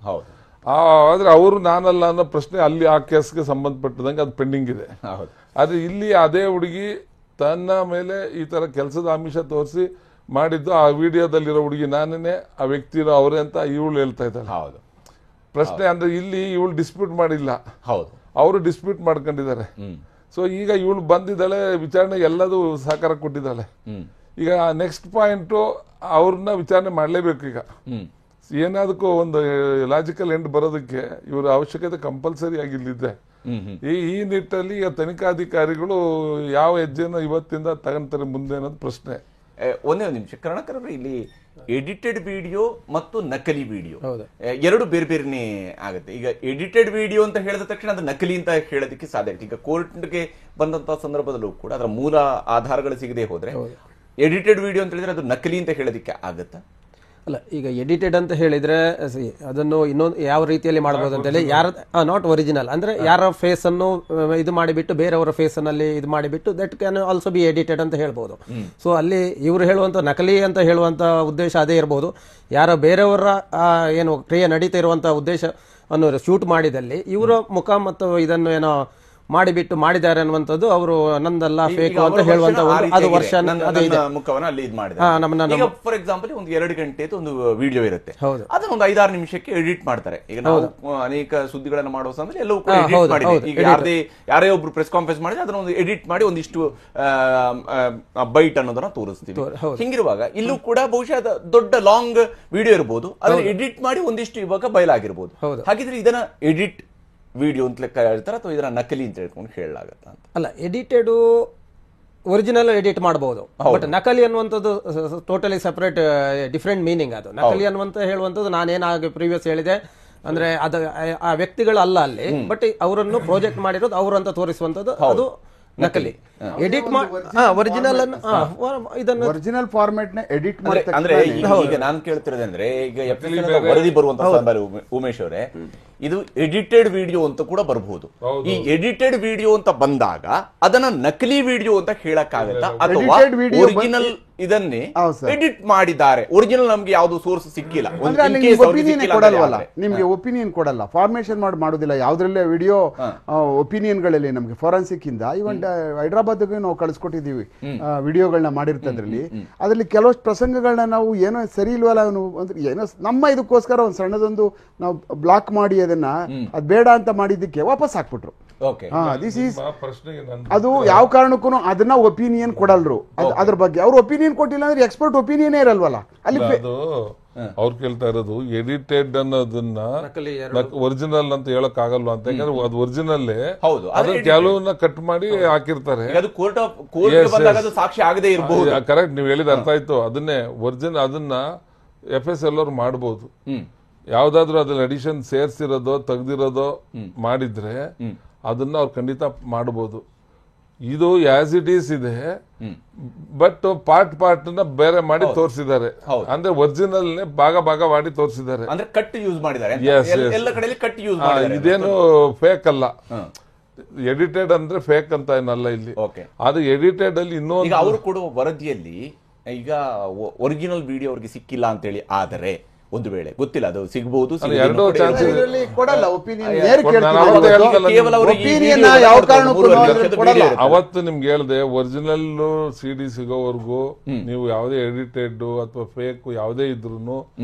ಆದ್ರೆ ಅವರು ನಾನಲ್ಲ ಅನ್ನೋ ಪ್ರಶ್ನೆ ಅಲ್ಲಿ ಆ ಕೇಸ್ಗೆ ಸಂಬಂಧಪಟ್ಟದಂಗೆ ಅದು ಪೆಂಡಿಂಗ್ ಇದೆ. ಆದ್ರೆ ಇಲ್ಲಿ ಅದೇ ಹುಡುಗಿ ತನ್ನ ಮೇಲೆ ಈ ತರ ಕೆಲಸದ ಆಮಿಷ ತೋರಿಸಿ ಮಾಡಿದ್ದು, ಆ ವಿಡಿಯೋದಲ್ಲಿರೋ ಹುಡುಗಿ ನಾನೇ, ಆ ವ್ಯಕ್ತಿರೋ ಅವರೇ ಅಂತ ಇವಳು ಹೇಳ್ತಾ ಇದ್ದಾರೆ. ಪ್ರಶ್ನೆ ಅಂದ್ರೆ ಇಲ್ಲಿ ಇವಳು ಡಿಸ್ಪ್ಯೂಟ್ ಮಾಡಿಲ್ಲ, ಅವರು ಡಿಸ್ಪ್ಯೂಟ್ ಮಾಡ್ಕೊಂಡಿದ್ದಾರೆ. ಸೊ ಈಗ ಇವಳು ಬಂದಿದ್ದಾಳೆ, ವಿಚಾರಣೆ ಎಲ್ಲದೂ ಸಹಕಾರ ಕೊಟ್ಟಿದ್ದಾಳೆ. ಈಗ ನೆಕ್ಸ್ಟ್ ಪಾಯಿಂಟ್ ಅವ್ರನ್ನ ವಿಚಾರಣೆ ಮಾಡಲೇಬೇಕು. ಈಗ ಏನಾದಕ್ಕೂ ಒಂದು ಲಾಜಿಕಲ್ ಎಂಡ್ ಬರೋದಕ್ಕೆ ಇವರ ಅವಶ್ಯಕತೆ ಕಂಪಲ್ಸರಿ ಆಗಿಲ್ಲಿದೆ. ಈ ನಿಟ್ಟಲ್ಲಿ ಈಗ ತನಿಖಾಧಿಕಾರಿಗಳು ಯಾವ ಹೆಜ್ಜೆನ ಇವತ್ತಿಂದ ತಗೊಂತಾರೆ ಮುಂದೆ ಅನ್ನೋದು ಪ್ರಶ್ನೆ. ಒಂದೇ ಒಂದು ನಿಮಿಷ ಕರುಣಾಕರ್ ಅವರೇ, ಇಲ್ಲಿ ಎಡಿಟೆಡ್ ವಿಡಿಯೋ ಮತ್ತು ನಕಲಿ ವಿಡಿಯೋ ಎರಡು ಬೇರೆ ಬೇರೆನೇ ಆಗುತ್ತೆ. ಈಗ ಎಡಿಟೆಡ್ ವಿಡಿಯೋ ಅಂತ ಹೇಳಿದ ತಕ್ಷಣ ಅದು ನಕಲಿ ಅಂತ ಹೇಳೋದಕ್ಕೆ ಸಾಧ್ಯ ಆಗುತ್ತೆ. ಈಗ ಕೋರ್ಟ್ಗೆ ಬಂದಂತಹ ಸಂದರ್ಭದಲ್ಲೂ ಕೂಡ ಅದರ ಮೂಲ ಆಧಾರಗಳು ಸಿಗದೆ ಹೋದ್ರೆ ಎಡಿಟೆಡ್ ವಿಡಿಯೋ ಅಂತ ಹೇಳಿದ್ರೆ ಅದು ನಕಲಿ ಅಂತ ಹೇಳೋದಕ್ಕೆ ಆಗತ್ತಾ? ಅಲ್ಲ, ಈಗ ಎಡಿಟೆಡ್ ಅಂತ ಹೇಳಿದ್ರೆ ಅದನ್ನು ಇನ್ನೊಂದು ಯಾವ ರೀತಿಯಲ್ಲಿ ಮಾಡಬಹುದು ಅಂತ ಹೇಳಿ, ಯಾರ ನಾಟ್ ಒರಿಜಿನಲ್ ಅಂದ್ರೆ ಯಾರ ಫೇಸ್ ಅನ್ನು ಇದು ಮಾಡಿಬಿಟ್ಟು ಬೇರೆಯವರ ಫೇಸ್ ನಲ್ಲಿ ಇದು ಮಾಡಿಬಿಟ್ಟು that can also be edited ಅಂತ ಹೇಳ್ಬಹುದು. ಸೊ ಅಲ್ಲಿ ಇವರು ಹೇಳುವಂತ ನಕಲಿ ಅಂತ ಹೇಳುವಂತ ಉದ್ದೇಶ ಅದೇ ಇರಬಹುದು. ಯಾರೋ ಬೇರೆಯವರ ಏನು ಕ್ರಿಯೆ ನಡೀತಾ ಇರುವಂತಹ ಉದ್ದೇಶ ಅನ್ನು ಶೂಟ್ ಮಾಡಿದಲ್ಲಿ ಇವರ ಮುಖ ಮತ್ತು ಇದನ್ನು ಏನೋ ಮಾಡಿಬಿಟ್ಟು ಮಾಡಿದ್ದಾರೆ ಅನ್ನುವಂಥದ್ದು ಅವರು ನಂದಲ್ಲ ಫೇಕ್ ಅಂತ ಹೇಳುವಂತ ಅದು ವರ್ಷ ಮುಖವನ್ನ ಅಲ್ಲಿ ಇದು ಮಾಡಿದ್ದಾರೆ. ಫಾರ್ ಎಕ್ಸಾಂಪಲ್ ಒಂದು 2 ಗಂಟೆ ಒಂದು ವಿಡಿಯೋ ಇರುತ್ತೆ, ಅದನ್ನ ಒಂದು 5-6 ನಿಮಿಷಕ್ಕೆ ಎಡಿಟ್ ಮಾಡ್ತಾರೆ. ಈಗ ನಾವು ಅನೇಕ ಸುದ್ದಿಗಳನ್ನ ಮಾಡುವ ಸಮಯದಲ್ಲಿ ಎಲ್ಲವೂ ಕೂಡ ಎಡಿಟ್ ಮಾಡಿದೆ. ಈಗ ಯಾರೇ ಒಬ್ರು ಪ್ರೆಸ್ ಕಾನ್ಫರೆನ್ಸ್ ಮಾಡಿದ್ರೆ ಅದನ್ನ ಒಂದು ಎಡಿಟ್ ಮಾಡಿ ಒಂದಿಷ್ಟು ಬೈಟ್ ಅನ್ನೋದನ್ನ ತೋರಿಸ್ತೀವಿ. ಹಿಂಗಿರುವಾಗ ಇಲ್ಲೂ ಕೂಡ ಬಹುಶಃ ದೊಡ್ಡ ಲಾಂಗ್ ವಿಡಿಯೋ ಇರಬಹುದು, ಅದನ್ನ ಎಡಿಟ್ ಮಾಡಿ ಒಂದಿಷ್ಟು ಇವಾಗ ಬಯಲಾಗಿರ್ಬೋದು. ಹಾಗಿದ್ರೆ ಇದನ್ನ ಎಡಿಟ್ ವಿಡಿಯೋ ಅಂತ ಲೆಕ್ಕ ಹೇಳ್ತಾರೆ ಅಥವಾ ಇದನ್ನ ನಕಲಿ ಅಂತ ಹೇಳ್ಕೊಂಡು ಹೇಳಲಾಗತ್ತ ಅಂತ? ಅಲ್ಲ, ಎಡಿಟೆಡ್ ಒರಿಜಿನಲ್ ಎಡಿಟ್ ಮಾಡಬಹುದು, ಬಟ್ ನಕಲಿ ಅನ್ನುವಂಥದ್ದು ಟೋಟಲಿ ಸಪರೇಟ್ ಡಿಫ್ರೆಂಟ್ ಮೀನಿಂಗ್. ಅದು ನಕಲಿ ಅನ್ನುವಂತ ಹೇಳುವಂಥದ್ದು ನಾನೇನಾಗ ಪ್ರೀವಿಯಸ್ ಹೇಳಿದೆ ಅಂದ್ರೆ ಅದು ಆ ವ್ಯಕ್ತಿಗಳು ಅಲ್ಲ ಅಲ್ಲಿ, ಬಟ್ ಅವರನ್ನು ಪ್ರಾಜೆಕ್ಟ್ ಮಾಡಿರೋದು ಅವರು ಅಂತ ತೋರಿಸುವಂತದ್ದು ಅದು ನಕಲಿ. ಎಡಿಟ್ ಒರಿಜಿನಲ್ ಇದನ್ನು ಒರಿಜಿನಲ್ ಫಾರ್ಮ್ಯಾಟ್ ನ ಎಡಿಟ್ ಮಾಡ್ತಾರೆ. ಅಂದ್ರೆ ಈಗ ನಾನು ಕೇಳ್ತಿರೋದಂದ್ರೆ ಈಗ ವರದಿ ಬರುವಂತ ಉಮೇಶ್ ಅವರೇ, ಇದು ಎಡಿಟೆಡ್ ವಿಡಿಯೋ ಅಂತ ಕೂಡ ಬರಬಹುದು. ಈ ಎಡಿಟೆಡ್ ವಿಡಿಯೋ ಅಂತ ಬಂದಾಗ ಅದನ್ನ ನಕಲಿ ವಿಡಿಯೋ ಅಂತ ಹೇಳಕ್ಕಾಗತ್ತಾ ಅಥವಾ ಒರಿಜಿನಲ್ ಇದನ್ನೇ ಎಡಿಟ್ ಮಾಡಿದ್ದಾರೆ, ಒರಿಜಿನಲ್ ನಮ್ಗೆ ಯಾವ್ದು ಸೋರ್ಸ್ ಸಿಕ್ಕಿಲ್ಲ, ನಿಮ್ಗೆ ಒಪಿನಿಯನ್ ಕೊಡಲ್ಲ, ಫಾರ್ಮೇಶನ್ ಮಾಡೋದಿಲ್ಲ ಯಾವ್ದ್ರಲ್ಲೇ ವಿಡಿಯೋ ಒಪಿನಿಯನ್ ಗಳಲ್ಲಿ ನಮ್ಗೆ ಫೋರೆನ್ಸಿಕ್ ಇಂದ ಇವನ್ ಹೈದರಾಬಾದ್ ನಾವು ಕಳಿಸ್ಕೊಟ್ಟಿದೀವಿ ವಿಡಿಯೋಗಳನ್ನ ಮಾಡಿರ್ತದ್ರಲ್ಲಿ. ಅದ್ರಲ್ಲಿ ಕೆಲವಷ್ಟು ಪ್ರಸಂಗಗಳನ್ನ ನಾವು ಏನೋ ಸರಿ ಇಲ್ವಲ್ಲ ಏನೋ ನಮ್ಮ ಇದಕ್ಕೋಸ್ಕರ ಒಂದ್ ಸಣ್ಣದೊಂದು ನಾವು ಬ್ಲಾಕ್ ಮಾಡಿ ಅದನ್ನ ಅದ್ ಬೇಡ ಅಂತ ಮಾಡಿದ್ದಕ್ಕೆ ವಾಪಸ್ ಹಾಕ್ಬಿಟ್ರು. ಅದು ಯಾವ ಕಾರಣಕ್ಕೂ ಅದನ್ನ ಒಪಿನಿಯನ್ ಕೊಡಲ್ರು. ಅದ್ರ ಬಗ್ಗೆ ಅವ್ರ ಒಪಿನಿಯನ್ ಕೊಟ್ಟಿಲ್ಲ ಅಂದ್ರೆ ಎಕ್ಸ್ಪರ್ಟ್ ಒಪಿನಿಯನ್ ಇರಲ್ವಲ್ಲ ಅಲ್ಲಿ. ಅವ್ರು ಕೇಳ್ತಾ ಇರೋದು ಎಡಿಟೆಡ್ ಅನ್ನೋದನ್ನ ಒರಿಜಿನಲ್ ಅಂತ ಹೇಳಕ್ ಆಗಲ್ವಾ ಅಂತ. ಯಾಕಂದ್ರೆ ಅದು ಒರಿಜಿನಲ್ ಕೆಲವನ್ನ ಕಟ್ ಮಾಡಿ ಹಾಕಿರ್ತಾರೆ. ಕರೆಕ್ಟ್, ನೀವು ಹೇಳಿದ ಅರ್ಥ ಆಯ್ತು. ಅದನ್ನೇ ಒರಿಜಿನಲ್ ಅದನ್ನ FSL ಅವ್ರು ಮಾಡಬಹುದು. ಯಾವ್ದಾದ್ರು ಅದ್ರಲ್ಲಿ ಅಡಿಷನ್ ಸೇರ್ಸಿರೋದೋ ತೆಗ್ದಿರೋದೋ ಮಾಡಿದ್ರೆ ಅದನ್ನ ಅವ್ರು ಖಂಡಿತ ಮಾಡಬಹುದು. ಇದು ಆಸ್ ಇಟ್ ಈಸ್ ಇದೆ, ಬಟ್ ಪಾರ್ಟ್ ನ ಬೇರೆ ಮಾಡಿ ತೋರಿಸಿದ್ದಾರೆ. ಅಂದ್ರೆ ಒರಿಜಿನಲ್ ಭಾಗ ಮಾಡಿ ತೋರಿಸಿದ್ದಾರೆ. ಇದೇನು ಫೇಕ್ ಅಲ್ಲ. ಎಡಿಟೆಡ್ ಅಂದ್ರೆ ಫೇಕ್ ಅಂತ ಏನಲ್ಲ ಇಲ್ಲಿ. ಅದು ಎಡಿಟೆಡ್ ಅಲ್ಲಿ ಇನ್ನೊಂದು ಅವರು ಕೊಡುವ ವರದಿಯಲ್ಲಿ ಈಗ ಒರಿಜಿನಲ್ ವಿಡಿಯೋ ಅವ್ರಿಗೆ ಸಿಕ್ಕಿಲ್ಲ ಅಂತೇಳಿ ಆದರೆ ಒಂದು ವೇಳೆ ಗೊತ್ತಿಲ್ಲ, ಅದು ಸಿಗಬಹುದು. ಅವತ್ತು ನಿಮ್ಗೆ ಹೇಳಿದೆ ಒರಿಜಿನಲ್ CD ಸಿಗೋವರೆಗೂ ನೀವು ಯಾವುದೇ ಎಡಿಟೆಡ್ ಅಥವಾ ಫೇಕ್ ಯಾವುದೇ ಇದ್ರು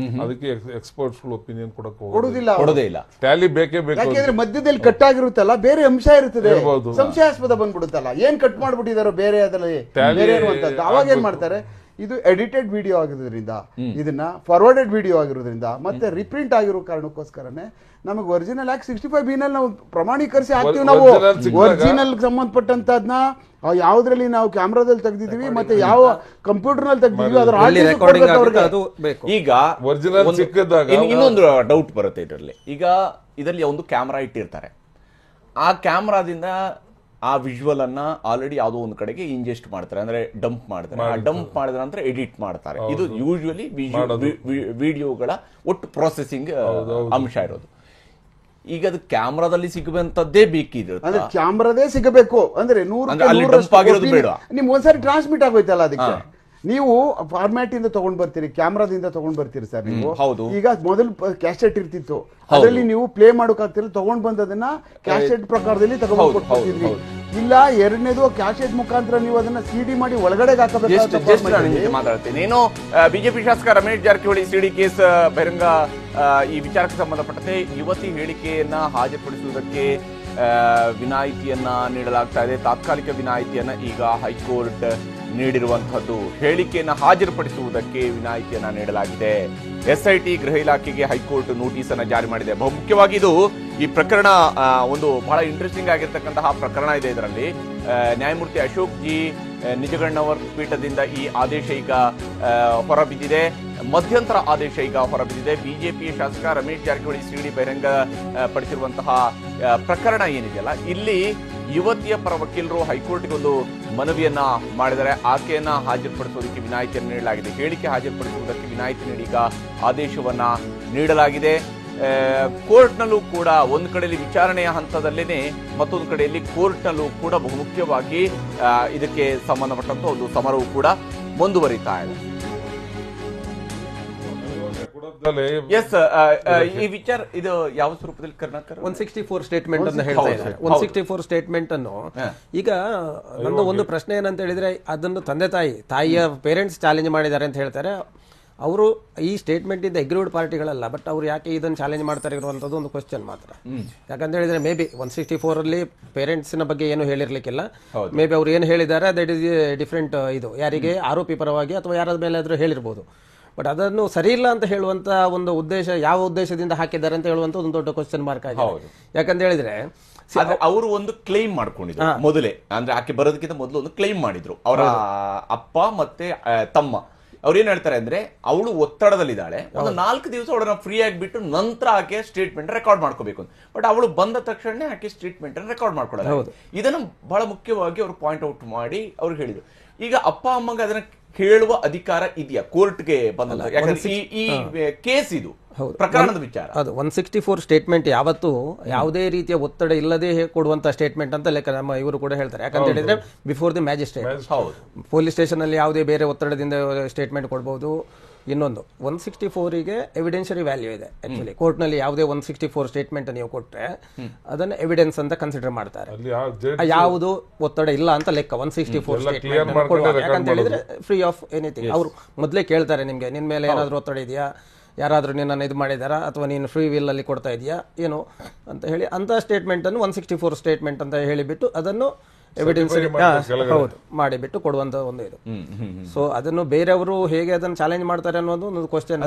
ಅದಕ್ಕೆ ಎಕ್ಸ್ಪರ್ಟ್ಸ್ ಒಪಿನಿಯನ್ ಕೊಡೋದೇ ಇಲ್ಲ. ಟ್ಯಾಲಿ ಬೇಕೇ ಬೇಕು. ಯಾಕೆಂದ್ರೆ ಮಧ್ಯದಲ್ಲಿ ಕಟ್ ಆಗಿರುತ್ತಲ್ಲ, ಬೇರೆ ಅಂಶ ಇರ್ತದೆ, ಸಂಶಯಾಸ್ಪದ ಬಂದ್ಬಿಡುತ್ತಲ್ಲ, ಏನ್ ಕಟ್ ಮಾಡ್ಬಿಟ್ಟಿದಾರೋ ಬೇರೆ ಅದರಲ್ಲಿ ಅವಾಗ ಏನ್ ಮಾಡ್ತಾರೆ, ಇದು ಎಡಿಟೆಡ್ ವಿಡಿಯೋ ಆಗಿರೋದ್ರಿಂದ, ಇದನ್ನ ಫಾರ್ವರ್ಡೆಡ್ ವಿಡಿಯೋ ಆಗಿರೋದ್ರಿಂದ, ಮತ್ತೆ ರಿಪ್ರಿಂಟ್ ಆಗಿರೋ ಕಾರಣಕ್ಕೋಸ್ಕರನೇ ನಮಗೆ ಒರಿಜಿನಲ್ ಆಕ್ಟ್ 65B ನಲ್ಲಿ ನಾವು ಪ್ರಮಾಣೀಕರಿಸಿ ಹಾಕ್ತೀವಿ. ನಾವು ಒರಿಜಿನಲ್ ಸಂಬಂಧಪಟ್ಟಂತದ್ನ ಯಾವ್ದ್ರಲ್ಲಿ ನಾವು ಕ್ಯಾಮ್ರಾದಲ್ಲಿ ತೆಗೆದಿದೀವಿ ಮತ್ತೆ ಯಾವ ಕಂಪ್ಯೂಟರ್ ನಲ್ಲಿ ತೆಗೆದಿದೀವಿ ಅದರ ಈಗ ಒರಿಜಿನಲ್ ಸಿಕ್ಕಿದಾಗ ಇನ್ನೊಂದು ಡೌಟ್ ಬರುತ್ತೆ ಇದರಲ್ಲಿ. ಈಗ ಇದರಲ್ಲಿ ಒಂದು ಕ್ಯಾಮ್ರಾ ಇಟ್ಟಿರ್ತಾರೆ, ಆ ಕ್ಯಾಮ್ರಾದಿಂದ ಆ ವಿಜುವಲ್ ಅನ್ನ ಆಲ್ರೆಡಿ ಯಾವುದೋ ಒಂದು ಕಡೆಗೆ ಇಂಜೆಸ್ಟ್ ಮಾಡ್ತಾರೆ, ಅಂದ್ರೆ ಡಂಪ್ ಮಾಡ್ತಾರೆ. ಆ ಡಂಪ್ ಮಾಡಿದ ನಂತರ ಎಡಿಟ್ ಮಾಡ್ತಾರೆ. ಇದು ಯೂಶುವಲಿ ವಿಡಿಯೋಗಳ ಒಟ್ಟು ಪ್ರೊಸೆಸಿಂಗ್ ಅಂಶ ಇರೋದು. ಈಗ ಅದು ಕ್ಯಾಮ್ರಾದಲ್ಲಿ ಸಿಗುವಂತದ್ದೇ ಬೇಕಿದ್ರೆ ಅಂದ್ರೆ ಕ್ಯಾಮ್ರಾದೇ ಸಿಗಬೇಕು ಅಂದ್ರೆ 100 ನಿಮ್ಗೆ ಒಂದ್ಸರಿ ಟ್ರಾನ್ಸ್ಮಿಟ್ ಆಗೋಯ್ತಲ್ಲ, ಅದಕ್ಕೆ ನೀವು ಫಾರ್ಮ್ಯಾಟ್ ಇಂದ ತಗೊಂಡ್ ಬರ್ತೀರಿ, ಕ್ಯಾಮ್ರಾದಿಂದ ತಗೊಂಡ್ ಬರ್ತೀರಿ ಸರ್ ನೀವು. ಈಗ ಮೊದಲು ಕ್ಯಾಸೆಟ್ ಇರ್ತಿತ್ತು, ಅದರಲ್ಲಿ ನೀವು ಪ್ಲೇ ಮಾಡೋಕಾಗ್ತಿಲ್ಲ, ತಗೊಂಡ್ ಬಂದದನ್ನ ಕ್ಯಾಸೆಟ್ ಪ್ರಕಾರದಲ್ಲಿ ತಗೊಂಡ್ಕೊಡ್ತಿದ್ರಿ. ಇಲ್ಲ ಎರಡನೇದು ಕ್ಯಾಸೆಟ್ ಮುಖಾಂತರ ನೀವು ಅದನ್ನ ಸಿಡಿ ಮಾಡಿ ಒಳಗಡೆ ಹಾಕಬೇಕು. ಮಾತಾಡ್ತೀನಿ ಏನು ಬಿಜೆಪಿ ಶಾಸಕ ರಮೇಶ್ ಜಾರಕಿಹೊಳಿ ಸಿಡಿ ಕೇಸ್ ಬಹಿರಂಗ ಈ ವಿಚಾರಕ್ಕೆ ಸಂಬಂಧಪಟ್ಟಂತೆ ಯುವತಿ ಹೇಳಿಕೆಯನ್ನ ಹಾಜರುಪಡಿಸುವುದಕ್ಕೆ ವಿನಾಯಿತಿಯನ್ನ ನೀಡಲಾಗ್ತಾ ಇದೆ. ತಾತ್ಕಾಲಿಕ ವಿನಾಯಿತಿಯನ್ನ ಈಗ ಹೈಕೋರ್ಟ್ ನೀಡಿರುವಂತಹದ್ದು. ಹೇಳಿಕೆಯನ್ನು ಹಾಜರುಪಡಿಸುವುದಕ್ಕೆ ವಿನಾಯಿತಿಯನ್ನ ನೀಡಲಾಗಿದೆ. SIT ಗೃಹ ಇಲಾಖೆಗೆ ಹೈಕೋರ್ಟ್ ನೋಟಿಸ್ ಅನ್ನ ಜಾರಿ ಮಾಡಿದೆ. ಬಹುಮುಖ್ಯವಾಗಿ ಇದು ಈ ಪ್ರಕರಣ ಒಂದು ಬಹಳ ಇಂಟ್ರೆಸ್ಟಿಂಗ್ ಆಗಿರ್ತಕ್ಕಂತಹ ಪ್ರಕರಣ ಇದೆ. ಇದರಲ್ಲಿ ನ್ಯಾಯಮೂರ್ತಿ ಅಶೋಕ್ ಜಿ ನಿಜಗಣ್ಣವರ್ ಪೀಠದಿಂದ ಈ ಆದೇಶ ಈಗ ಹೊರಬಿದ್ದಿದೆ. ಮಧ್ಯಂತರ ಆದೇಶ ಈಗ ಹೊರಬಿದ್ದಿದೆ. ಬಿಜೆಪಿಯ ಶಾಸಕ ರಮೇಶ್ ಜಾರಕಿಹೊಳಿ ಸಿಡಿ ಬಹಿರಂಗ ಪಡಿಸಿರುವಂತಹ ಪ್ರಕರಣ ಏನಿದೆಯಲ್ಲ, ಇಲ್ಲಿ ಯುವತಿಯ ಪರ ವಕೀಲರು ಹೈಕೋರ್ಟ್ಗೆ ಒಂದು ಮನವಿಯನ್ನ ಮಾಡಿದರೆ ಆಕೆಯನ್ನ ಹಾಜರುಪಡಿಸುವುದಕ್ಕೆ ವಿನಾಯಿತಿಯನ್ನು ನೀಡಲಾಗಿದೆ. ಹೇಳಿಕೆ ಹಾಜರುಪಡಿಸುವುದಕ್ಕೆ ವಿನಾಯಿತಿ ನೀಡಿ ಈಗ ಆದೇಶವನ್ನ ನೀಡಲಾಗಿದೆ. ಕೋರ್ಟ್ನಲ್ಲೂ ಕೂಡ ಒಂದು ಕಡೆಯಲ್ಲಿ ವಿಚಾರಣೆಯ ಹಂತದಲ್ಲೇನೆ, ಮತ್ತೊಂದು ಕಡೆಯಲ್ಲಿ ಕೋರ್ಟ್ನಲ್ಲೂ ಕೂಡ ಬಹುಮುಖ್ಯವಾಗಿ ಇದಕ್ಕೆ ಸಂಬಂಧಪಟ್ಟಂತ ಒಂದು ಸಮರವು ಕೂಡ ಮುಂದುವರಿತಾ ಇದೆ. ಎಸ್, ಈ ವಿಚಾರ ಇದು ಯಾವ ಸ್ವರೂಪದಲ್ಲಿ ಕರ್ನಾಟಕ 164 ಸ್ಟೇಟ್ಮೆಂಟ್ ಅನ್ನು ಹೇಳ್ತಾ ಇದ್ದಾರೆ. 164 ಸ್ಟೇಟ್ಮೆಂಟ್ ಅನ್ನು ಈಗ ನಂದು ಒಂದು ಪ್ರಶ್ನೆ ಏನಂತ ಹೇಳಿದ್ರೆ, ಅದನ್ನು ತಾಯಿಯ ಪೇರೆಂಟ್ಸ್ ಚಾಲೆಂಜ್ ಮಾಡಿದ್ದಾರೆ ಅಂತ ಹೇಳ್ತಾರೆ. ಅವರು ಈ ಸ್ಟೇಟ್ಮೆಂಟ್ ಇಂದ ಅಗ್ರೀವ್ಡ್ ಪಾರ್ಟಿಗಳಲ್ಲ, ಬಟ್ ಅವ್ರು ಯಾಕೆ ಇದನ್ನು ಚಾಲೆಂಜ್ ಮಾಡ್ತಾರೆ ಇರುವಂತದ್ದು ಒಂದು ಕ್ವಶನ್ ಮಾತ್ರ. ಯಾಕಂತ ಹೇಳಿದ್ರೆ ಮೇ ಬಿ 164 ಅಲ್ಲಿ ಪೇರೆಂಟ್ಸ್ನ ಬಗ್ಗೆ ಏನು ಹೇಳಿರ್ಲಿಕ್ಕಿಲ್ಲ. ಮೇ ಬಿ ಅವ್ರು ಏನು ಹೇಳಿದ್ದಾರೆ ದಟ್ ಇಸ್ ಡಿಫ್ರೆಂಟ್. ಇದು ಯಾರಿಗೆ ಆರೋಪಿ ಪರವಾಗಿ ಅಥವಾ ಯಾರ ಮೇಲೆ ಆದ್ರೂ ಹೇಳಿರ್ಬೋದು. ಬಟ್ ಅದನ್ನು ಸರಿ ಇಲ್ಲ ಅಂತ ಹೇಳುವಂತ ಒಂದು ಉದ್ದೇಶ, ಯಾವ ಉದ್ದೇಶದಿಂದ ಹಾಕಿದ್ದಾರೆ ಅಂತ ಹೇಳುವಂತ ಒಂದು ದೊಡ್ಡ ಕ್ವಶನ್ ಮಾರ್ಕ್ ಆಗಿದೆ. ಯಾಕಂತ ಹೇಳಿದ್ರೆ ಅವರು ಒಂದು ಕ್ಲೈಮ್ ಮಾಡ್ಕೊಂಡಿದ್ರು ಮೊದಲೇ, ಅಂದ್ರೆ ಆಕೆ ಬರೋದಕ್ಕಿಂತ ಮೊದಲು ಒಂದು ಕ್ಲೈಮ್ ಮಾಡಿದ್ರು ಅವರ ಅಪ್ಪ ಮತ್ತೆ ತಮ್ಮ. ಅವ್ರು ಏನ್ ಹೇಳ್ತಾರೆ ಅಂದ್ರೆ, ಅವಳು ಒತ್ತಡದಲ್ಲಿದ್ದಾಳೆ, ಒಂದು 4 ದಿವಸ ಅವಳನ್ನ ಫ್ರೀ ಆಗಿಬಿಟ್ಟು ನಂತರ ಆಕೆ ಸ್ಟೇಟ್ಮೆಂಟ್ ರೆಕಾರ್ಡ್ ಮಾಡ್ಕೋಬೇಕು ಅಂತ. ಬಟ್ ಅವಳು ಬಂದ ತಕ್ಷಣ ಆಕೆ ಸ್ಟೇಟ್ಮೆಂಟ್ ರೆಕಾರ್ಡ್ ಮಾಡ್ಕೊಳ್ಳೋದು. ಇದನ್ನು ಬಹಳ ಮುಖ್ಯವಾಗಿ ಅವರು ಪಾಯಿಂಟ್ ಔಟ್ ಮಾಡಿ ಅವ್ರು ಹೇಳಿದ್ರು. ಈಗ ಅಪ್ಪ ಅಮ್ಮಂಗೆ ಅದನ್ನ ಕೇಳುವ ಅಧಿಕಾರ ಇದೆಯಾ ಕೋರ್ಟ್ಗೆ ಬಂದ? ಈ ಕೇಸ್ ಇದು ಪ್ರಕರಣದ ವಿಚಾರ. ಅದು 164 ಸ್ಟೇಟ್ಮೆಂಟ್ ಯಾವತ್ತು ಯಾವುದೇ ರೀತಿಯ ಒತ್ತಡ ಇಲ್ಲದೆ ಕೊಡುವಂತ ಸ್ಟೇಟ್ಮೆಂಟ್ ಅಂತ ಲೆಕ್ಕ ನಮ್ಮ ಇವರು ಕೂಡ ಹೇಳ್ತಾರೆ. ಯಾಕಂತ ಹೇಳಿದ್ರೆ before the magistrate, police station ಅಲ್ಲಿ ಯಾವುದೇ ಬೇರೆ ಒತ್ತಡದಿಂದ ಸ್ಟೇಟ್ಮೆಂಟ್ ಕೊಡಬಹುದು. ಇನ್ನೊಂದು 164ಗೆ ಎವಿಡೆನ್ಷರಿ ವ್ಯಾಲ್ಯೂ ಇದೆ. ಆಕ್ಚುಲಿ ಕೋರ್ಟ್ ನಲ್ಲಿ ಯಾವುದೇ 164 ಸ್ಟೇಟ್ಮೆಂಟ್ ನೀವು ಕೊಟ್ರೆ ಅದನ್ನ ಎವಿಡೆನ್ಸ್ ಅಂತ ಕನ್ಸಿಡರ್ ಮಾಡ್ತಾರೆ. ಯಾವುದು ಒತ್ತಡ ಇಲ್ಲ ಅಂತ ಲೆಕ್ಕ 164 ಸ್ಟೇಟ್ಮೆಂಟ್. ಯಾಕಂತ ಹೇಳಿದ್ರೆ ಫ್ರೀ ಆಫ್ ಎನಿಥಿಂಗ್. ಅವರು ಮೊದಲೇ ಕೇಳ್ತಾರೆ, ನಿಮ್ಗೆ ನಿನ್ ಮೇಲೆ ಏನಾದ್ರು ಒತ್ತಡ ಇದೆಯಾ, ಯಾರಾದ್ರೂ ನಿನ್ನನ್ನು ಇದು ಮಾಡಿದಾರಾ, ಅಥವಾ ನೀನು ಫ್ರೀ ವಿಲ್ ಅಲ್ಲಿ ಕೊಡ್ತಾ ಇದೆಯಾ ಏನು ಅಂತ ಹೇಳಿ ಅಂತ ಸ್ಟೇಟ್ಮೆಂಟ್ ಅನ್ನು 164 ಸ್ಟೇಟ್ಮೆಂಟ್ ಅಂತ ಹೇಳಿಬಿಟ್ಟು ಅದನ್ನು ಎವಿಡೆನ್ಸ್ ಮಾಡಿಬಿಟ್ಟು ಕೊಡುವಂತ ಒಂದು ಇದು. ಸೊ ಅದನ್ನು ಬೇರೆಯವರು ಹೇಗೆ ಅದನ್ನು ಚಾಲೆಂಜ್ ಮಾಡ್ತಾರೆ ಅನ್ನೋದು ಒಂದು ಕ್ವಶನ್.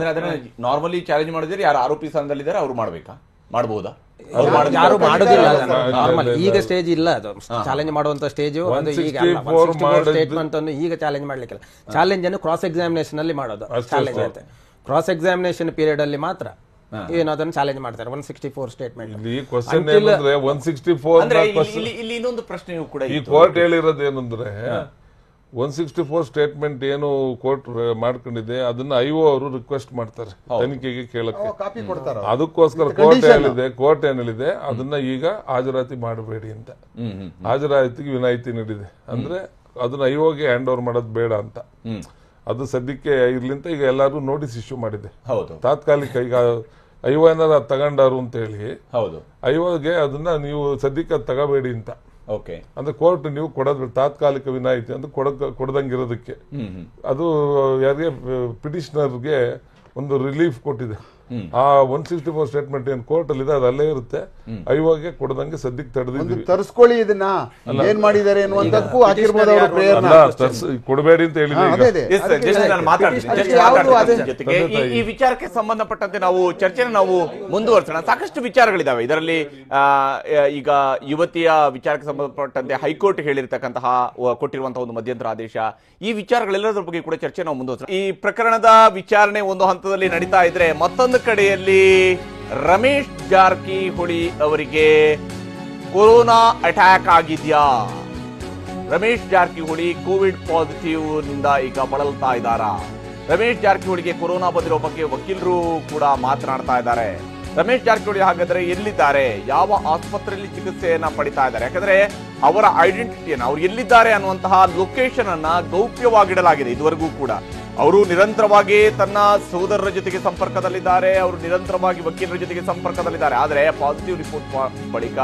ನಾರ್ಮಲಿ ಚಾಲೆಂಜ್ ಮಾಡಿದ್ರೆ ಯಾರು ಆರೋಪಿ ಸ್ಥಾನದಲ್ಲಿದ್ದಾರೆ ಅವರು ಮಾಡ್ಬೇಕಾ, ಮಾಡಬಹುದಾ? ಯಾರು ಮಾಡೋದಿಲ್ಲ ನಾರ್ಮಲ್. ಈಗ ಸ್ಟೇಜ್ ಇಲ್ಲ, ಅದು ಚಾಲೆಂಜ್ ಮಾಡುವಂತ ಸ್ಟೇಜ್. ಸ್ಟೇಟ್ಮೆಂಟ್ ಅನ್ನು ಈಗ ಚಾಲೆಂಜ್ ಮಾಡ್ಲಿಕ್ಕಿಲ್ಲ. ಚಾಲೆಂಜ್ ಅನ್ನು ಕ್ರಾಸ್ ಎಕ್ಸಾಮಿನೇಷನ್ ಅಲ್ಲಿ ಮಾಡೋದು ಚಾಲೆಂಜ್ ಅಂತೆ. ಕ್ರಾಸ್ ಎಕ್ಸಾಮಿನೇಷನ್ ಪೀರಿಯಡ್ ಅಲ್ಲಿ ಮಾತ್ರ ಏನು ಅದನ್ನು ಚಾಲೆಂಜ್ ಮಾಡ್ತಾರೆ 164 ಸ್ಟೇಟ್ಮೆಂಟ್. ಇಲ್ಲಿ ಇನ್ನೊಂದು ಪ್ರಶ್ನೆಯೂ ಕೂಡ ಈ ಕೋರ್ಟ್ ಹೇಳಿರೋದು ಏನಂದ್ರೆ 164 ಸ್ಟೇಟ್ಮೆಂಟ್ ಏನು ಕೋರ್ಟ್ ಮಾಡ್ಕೊಂಡಿದೆ ಅದನ್ನ IO ಅವರು ರಿಕ್ವೆಸ್ಟ್ ಮಾಡ್ತಾರೆ ತನಿಖೆಗೆ ಕೇಳಕ್ಕೆ. ಅದಕ್ಕೋಸ್ಕರ ಕೋರ್ಟ್ ಏನ್ ಹೇಳಿದೆ ಅದನ್ನ ಈಗ ಹಾಜರಾತಿ ಮಾಡಬೇಡಿ ಅಂತ. ಹಾಜರಾತಿಗೆ ವಿನಾಯಿತಿ ನೀಡಿದೆ. ಅಂದ್ರೆ ಅದನ್ನ IOಗೆ ಹ್ಯಾಂಡ್ ಓವರ್ ಮಾಡೋದು ಬೇಡ ಅಂತ. ಅದು ಸದ್ಯಕ್ಕೆ ಇರ್ಲಿಂತ ಈಗ ಎಲ್ಲಾರು ನೋಟಿಸ್ ಇಶ್ಯೂ ಮಾಡಿದೆ. ತಾತ್ಕಾಲಿಕ ಈಗ IO ಏನಾರ ತಗೊಂಡಾರು ಅಂತ ಹೇಳಿ IOಗೆ ಅದನ್ನ ನೀವು ಸದ್ಯಕ್ಕೆ ತಗೋಬೇಡಿ ಅಂತ. ಅಂದ್ರೆ ಕೋರ್ಟ್ ನೀವು ಕೊಡೋದ್ ತಾತ್ಕಾಲಿಕ ವಿನಾಯಿತಿ ಅಂತ ಕೊಡದಂಗಿರೋದಕ್ಕೆ ಅದು ಯಾರಿಗೆ ಪಿಟಿಷನರ್ಗೆ ಒಂದು ರಿಲೀಫ್ ಕೊಟ್ಟಿದೆ. ಆ 164 ಸ್ಟೇಟ್ಮೆಂಟ್ ಏನ್ ಕೋರ್ಟ್ ಅಲ್ಲಿ ಇದೆ ಅದು ಅಲ್ಲೇ ಇರುತ್ತೆ. ಐವಾಗೆ ಕೊಡದಂಗೆ ಸದ್ಯಕ್ಕೆ ತಡೆದಿದ್ದೀವಿ. ತರಿಸ್ಕೊಳ್ಳಿ ಇದನ್ನ ಏನ್ ಮಾಡಿದ್ದಾರೆ ಅನ್ನುವಂಥಕ್ಕೂ ಹಾಕಿರ್ಬೋದು ಅವರು ಪ್ರೇರಣೆ. ಕೊಡಬೇಡಿ ಅಂತ ಹೇಳಿದ್ರೆ ಈ ವಿಚಾರಕ್ಕೆ ಸಂಬಂಧಪಟ್ಟಂತೆ ನಾವು ಚರ್ಚೆನ ನಾವು ಮುಂದುವರಿಸೋಣ. ಸಾಕಷ್ಟು ವಿಚಾರಗಳಿದಾವೆ ಇದರಲ್ಲಿ. ಈಗ ಯುವತಿಯ ವಿಚಾರಕ್ಕೆ ಸಂಬಂಧಪಟ್ಟಂತೆ ಹೈಕೋರ್ಟ್ ಹೇಳಿರ್ತಕ್ಕಂತಹ ಕೊಟ್ಟಿರುವಂತಹ ಒಂದು ಮಧ್ಯಂತರ ಆದೇಶ, ಈ ವಿಚಾರಗಳೆಲ್ಲದರ ಬಗ್ಗೆ ಕೂಡ ಚರ್ಚೆ ನಾವು ಮುಂದುವರಿಸೋಣ. ಈ ಪ್ರಕರಣದ ವಿಚಾರಣೆ ಒಂದು ಹಂತದಲ್ಲಿ ನಡೀತಾ ಇದ್ರೆ, ಮತ್ತೊಂದು ಕಡೆಯಲ್ಲಿ ರಮೇಶ್ ಜಾರಕಿಹೊಳಿ ಅವರಿಗೆ ಕೊರೋನಾ ಅಟ್ಯಾಕ್ ಆಗಿದ್ಯಾ? ರಮೇಶ್ ಜಾರಕಿಹೊಳಿ ಕೋವಿಡ್ ಪಾಸಿಟಿವ್ ನಿಂದ ಈಗ ಬಳಲ್ತಾ ಇದ್ದಾರಾ? ರಮೇಶ್ ಜಾರಕಿಹೊಳಿಗೆ ಕೊರೋನಾ ಬಂದಿರೋ ಬಗ್ಗೆ ವಕೀಲರು ಕೂಡ ಮಾತನಾಡ್ತಾ ಇದ್ದಾರೆ. ರಮೇಶ್ ಜಾರಕಿಹೊಳಿ ಹಾಗಾದ್ರೆ ಎಲ್ಲಿದ್ದಾರೆ, ಯಾವ ಆಸ್ಪತ್ರೆಯಲ್ಲಿ ಚಿಕಿತ್ಸೆಯನ್ನ ಪಡಿತಾ ಇದ್ದಾರೆ? ಯಾಕಂದ್ರೆ ಅವರ ಐಡೆಂಟಿಟಿಯನ್ನು, ಅವ್ರು ಎಲ್ಲಿದ್ದಾರೆ ಅನ್ನುವಂತಹ ಲೊಕೇಶನ್ ಅನ್ನ ಗೌಪ್ಯವಾಗಿಡಲಾಗಿದೆ ಇದುವರೆಗೂ ಕೂಡ. ಅವರು ನಿರಂತರವಾಗಿ ತನ್ನ ಸೋದರರ ಜೊತೆಗೆ ಸಂಪರ್ಕದಲ್ಲಿದ್ದಾರೆ, ಅವರು ನಿರಂತರವಾಗಿ ವಕೀಲರ ಜೊತೆಗೆ ಸಂಪರ್ಕದಲ್ಲಿದ್ದಾರೆ. ಆದರೆ ಪಾಸಿಟಿವ್ ರಿಪೋರ್ಟ್ ಬಳಿಕ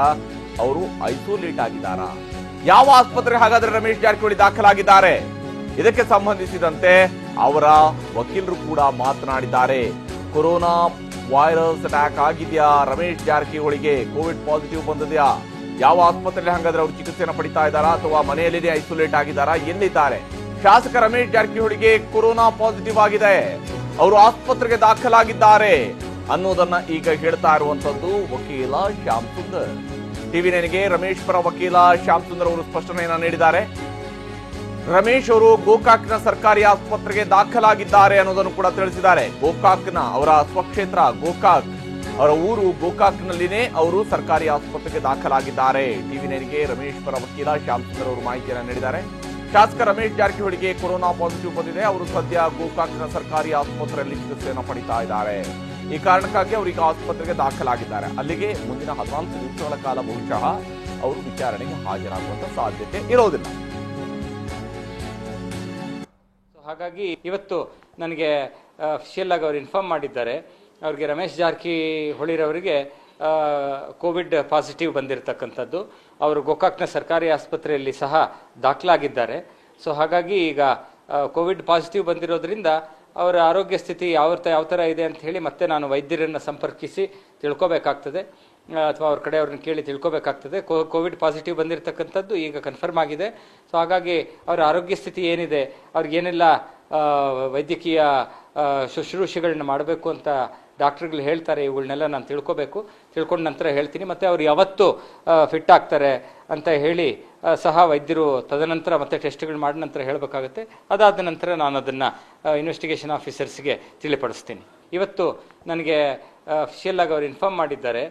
ಅವರು ಐಸೋಲೇಟ್ ಆಗಿದ್ದಾರಾ? ಯಾವ ಆಸ್ಪತ್ರೆ ಹಾಗಾದ್ರೆ ರಮೇಶ್ ಜಾರಕಿಹೊಳಿ ದಾಖಲಾಗಿದ್ದಾರೆ? ಇದಕ್ಕೆ ಸಂಬಂಧಿಸಿದಂತೆ ಅವರ ವಕೀಲರು ಕೂಡ ಮಾತನಾಡಿದ್ದಾರೆ. ಕೊರೋನಾ ವೈರಸ್ ಅಟ್ಯಾಕ್ ಆಗಿದೆಯಾ? ರಮೇಶ್ ಜಾರಕಿಹೊಳಿಗೆ ಕೋವಿಡ್ ಪಾಸಿಟಿವ್ ಬಂದಿದೆಯಾ? ಯಾವ ಆಸ್ಪತ್ರೆಯಲ್ಲಿ ಹಾಗಾದ್ರೆ ಅವರು ಚಿಕಿತ್ಸೆಯನ್ನು ಪಡಿತಾ ಇದ್ದಾರಾ ಅಥವಾ ಮನೆಯಲ್ಲಿನೇ ಐಸೋಲೇಟ್ ಆಗಿದ್ದಾರಾ? ಎಲ್ಲಿದ್ದಾರೆ? ಶಾಸಕ ರಮೇಶ್ ಜಾರಕಿಹೊಳಿಗೆ ಕೊರೋನಾ ಪಾಸಿಟಿವ್ ಆಗಿದೆ, ಅವರು ಆಸ್ಪತ್ರೆಗೆ ದಾಖಲಾಗಿದ್ದಾರೆ ಅನ್ನೋದನ್ನ ಈಗ ಹೇಳ್ತಾ ಇರುವಂತದ್ದು ವಕೀಲ ಶ್ಯಾಮ್ ಸುಂದರ್. ಟಿವಿ9ಗೆ ರಮೇಶ್ ಪರ ವಕೀಲ ಶ್ಯಾಮ್ ಸುಂದರ್ ಅವರು ಸ್ಪಷ್ಟನೆಯನ್ನ ನೀಡಿದ್ದಾರೆ. ರಮೇಶ್ ಅವರು ಗೋಕಾಕ್ನ ಸರ್ಕಾರಿ ಆಸ್ಪತ್ರೆಗೆ ದಾಖಲಾಗಿದ್ದಾರೆ ಅನ್ನೋದನ್ನು ಕೂಡ ತಿಳಿಸಿದ್ದಾರೆ. ಗೋಕಾಕ್ನ ಅವರ ಸ್ವಕ್ಷೇತ್ರ ಗೋಕಾಕ್, ಅವರ ಊರು ಗೋಕಾಕ್ನಲ್ಲಿನೇ ಅವರು ಸರ್ಕಾರಿ ಆಸ್ಪತ್ರೆಗೆ ದಾಖಲಾಗಿದ್ದಾರೆ. ಟಿವಿ9ಗೆ ರಮೇಶ್ ಪರ ವಕೀಲ ಶ್ಯಾಮ್ ಸುಂದರ್ ಅವರು ಮಾಹಿತಿಯನ್ನು ನೀಡಿದ್ದಾರೆ. ಶಾಸಕ ರಮೇಶ್ ಜಾರಕಿಹೊಳಿಗೆ ಕೊರೋನಾ ಪಾಸಿಟಿವ್ ಬಂದಿದೆ, ಅವರು ಸದ್ಯ ಗೋಕಾಕ್ನ ಸರ್ಕಾರಿ ಆಸ್ಪತ್ರೆಯಲ್ಲಿ ಚಿಕಿತ್ಸೆಯನ್ನು ಪಡಿತಾ ಇದ್ದಾರೆ. ಈ ಕಾರಣಕ್ಕಾಗಿ ಅವರಿಗೆ ಆಸ್ಪತ್ರೆಗೆ ದಾಖಲಾಗಿದ್ದಾರೆ. ಅಲ್ಲಿಗೆ ಮುಂದಿನ 14 ದಿವಸಗಳ ಕಾಲ ಬಹುಶಃ ಅವರು ವಿಚಾರಣೆಗೆ ಹಾಜರಾಗುವಂತ ಸಾಧ್ಯತೆ ಇರೋದಿಲ್ಲ. ಹಾಗಾಗಿ ಇವತ್ತು ನನಗೆ ಅಫಿಷಿಯಲ್ ಆಗಿ ಅವರು ಇನ್ಫಾರ್ಮ್ ಮಾಡಿದ್ದಾರೆ, ಅವ್ರಿಗೆ ರಮೇಶ್ ಜಾರಕಿಹೊಳಿರವರಿಗೆ ಕೋವಿಡ್ ಪಾಸಿಟಿವ್ ಬಂದಿರತಕ್ಕಂಥದ್ದು. ಅವರು ಗೋಕಾಕ್ನ ಸರ್ಕಾರಿ ಆಸ್ಪತ್ರೆಯಲ್ಲಿ ಸಹ ದಾಖಲಾಗಿದ್ದಾರೆ. ಸೊ ಹಾಗಾಗಿ ಈಗ ಕೋವಿಡ್ ಪಾಸಿಟಿವ್ ಬಂದಿರೋದ್ರಿಂದ ಅವರ ಆರೋಗ್ಯ ಸ್ಥಿತಿ ಯಾವ ಥರ ಇದೆ ಅಂತ ಹೇಳಿ ಮತ್ತೆ ನಾನು ವೈದ್ಯರನ್ನು ಸಂಪರ್ಕಿಸಿ ತಿಳ್ಕೊಬೇಕಾಗ್ತದೆ, ಅಥವಾ ಅವ್ರ ಕಡೆ ಅವ್ರನ್ನ ಕೇಳಿ ತಿಳ್ಕೊಬೇಕಾಗ್ತದೆ. ಕೋವಿಡ್ ಪಾಸಿಟಿವ್ ಬಂದಿರತಕ್ಕಂಥದ್ದು ಈಗ ಕನ್ಫರ್ಮ್ ಆಗಿದೆ. ಸೊ ಹಾಗಾಗಿ ಅವರ ಆರೋಗ್ಯ ಸ್ಥಿತಿ ಏನಿದೆ, ಅವ್ರಿಗೇನೆಲ್ಲ ವೈದ್ಯಕೀಯ ಶುಶ್ರೂಷೆಗಳನ್ನ ಮಾಡಬೇಕು ಅಂತ ಡಾಕ್ಟರ್ಗಳು ಹೇಳ್ತಾರೆ, ಇವುಗಳನ್ನೆಲ್ಲ ನಾನು ತಿಳ್ಕೊಂಡ ನಂತರ ಹೇಳ್ತೀನಿ. ಮತ್ತು ಅವ್ರು ಯಾವತ್ತು ಫಿಟ್ ಆಗ್ತಾರೆ ಅಂತ ಹೇಳಿ ಸಹ ವೈದ್ಯರು ತದನಂತರ ಮತ್ತೆ ಟೆಸ್ಟ್ಗಳು ಮಾಡಿದ ನಂತರ ಹೇಳಬೇಕಾಗುತ್ತೆ. ಅದಾದ ನಂತರ ನಾನು ಅದನ್ನು ಇನ್ವೆಸ್ಟಿಗೇಷನ್ ಆಫೀಸರ್ಸ್ಗೆ ತಿಳಿಪಡಿಸ್ತೀನಿ. ಇವತ್ತು ನನಗೆ ಅಫಿಷಿಯಲ್ ಆಗಿ ಅವರು ಇನ್ಫಾರ್ಮ್ ಮಾಡಿದ್ದಾರೆ,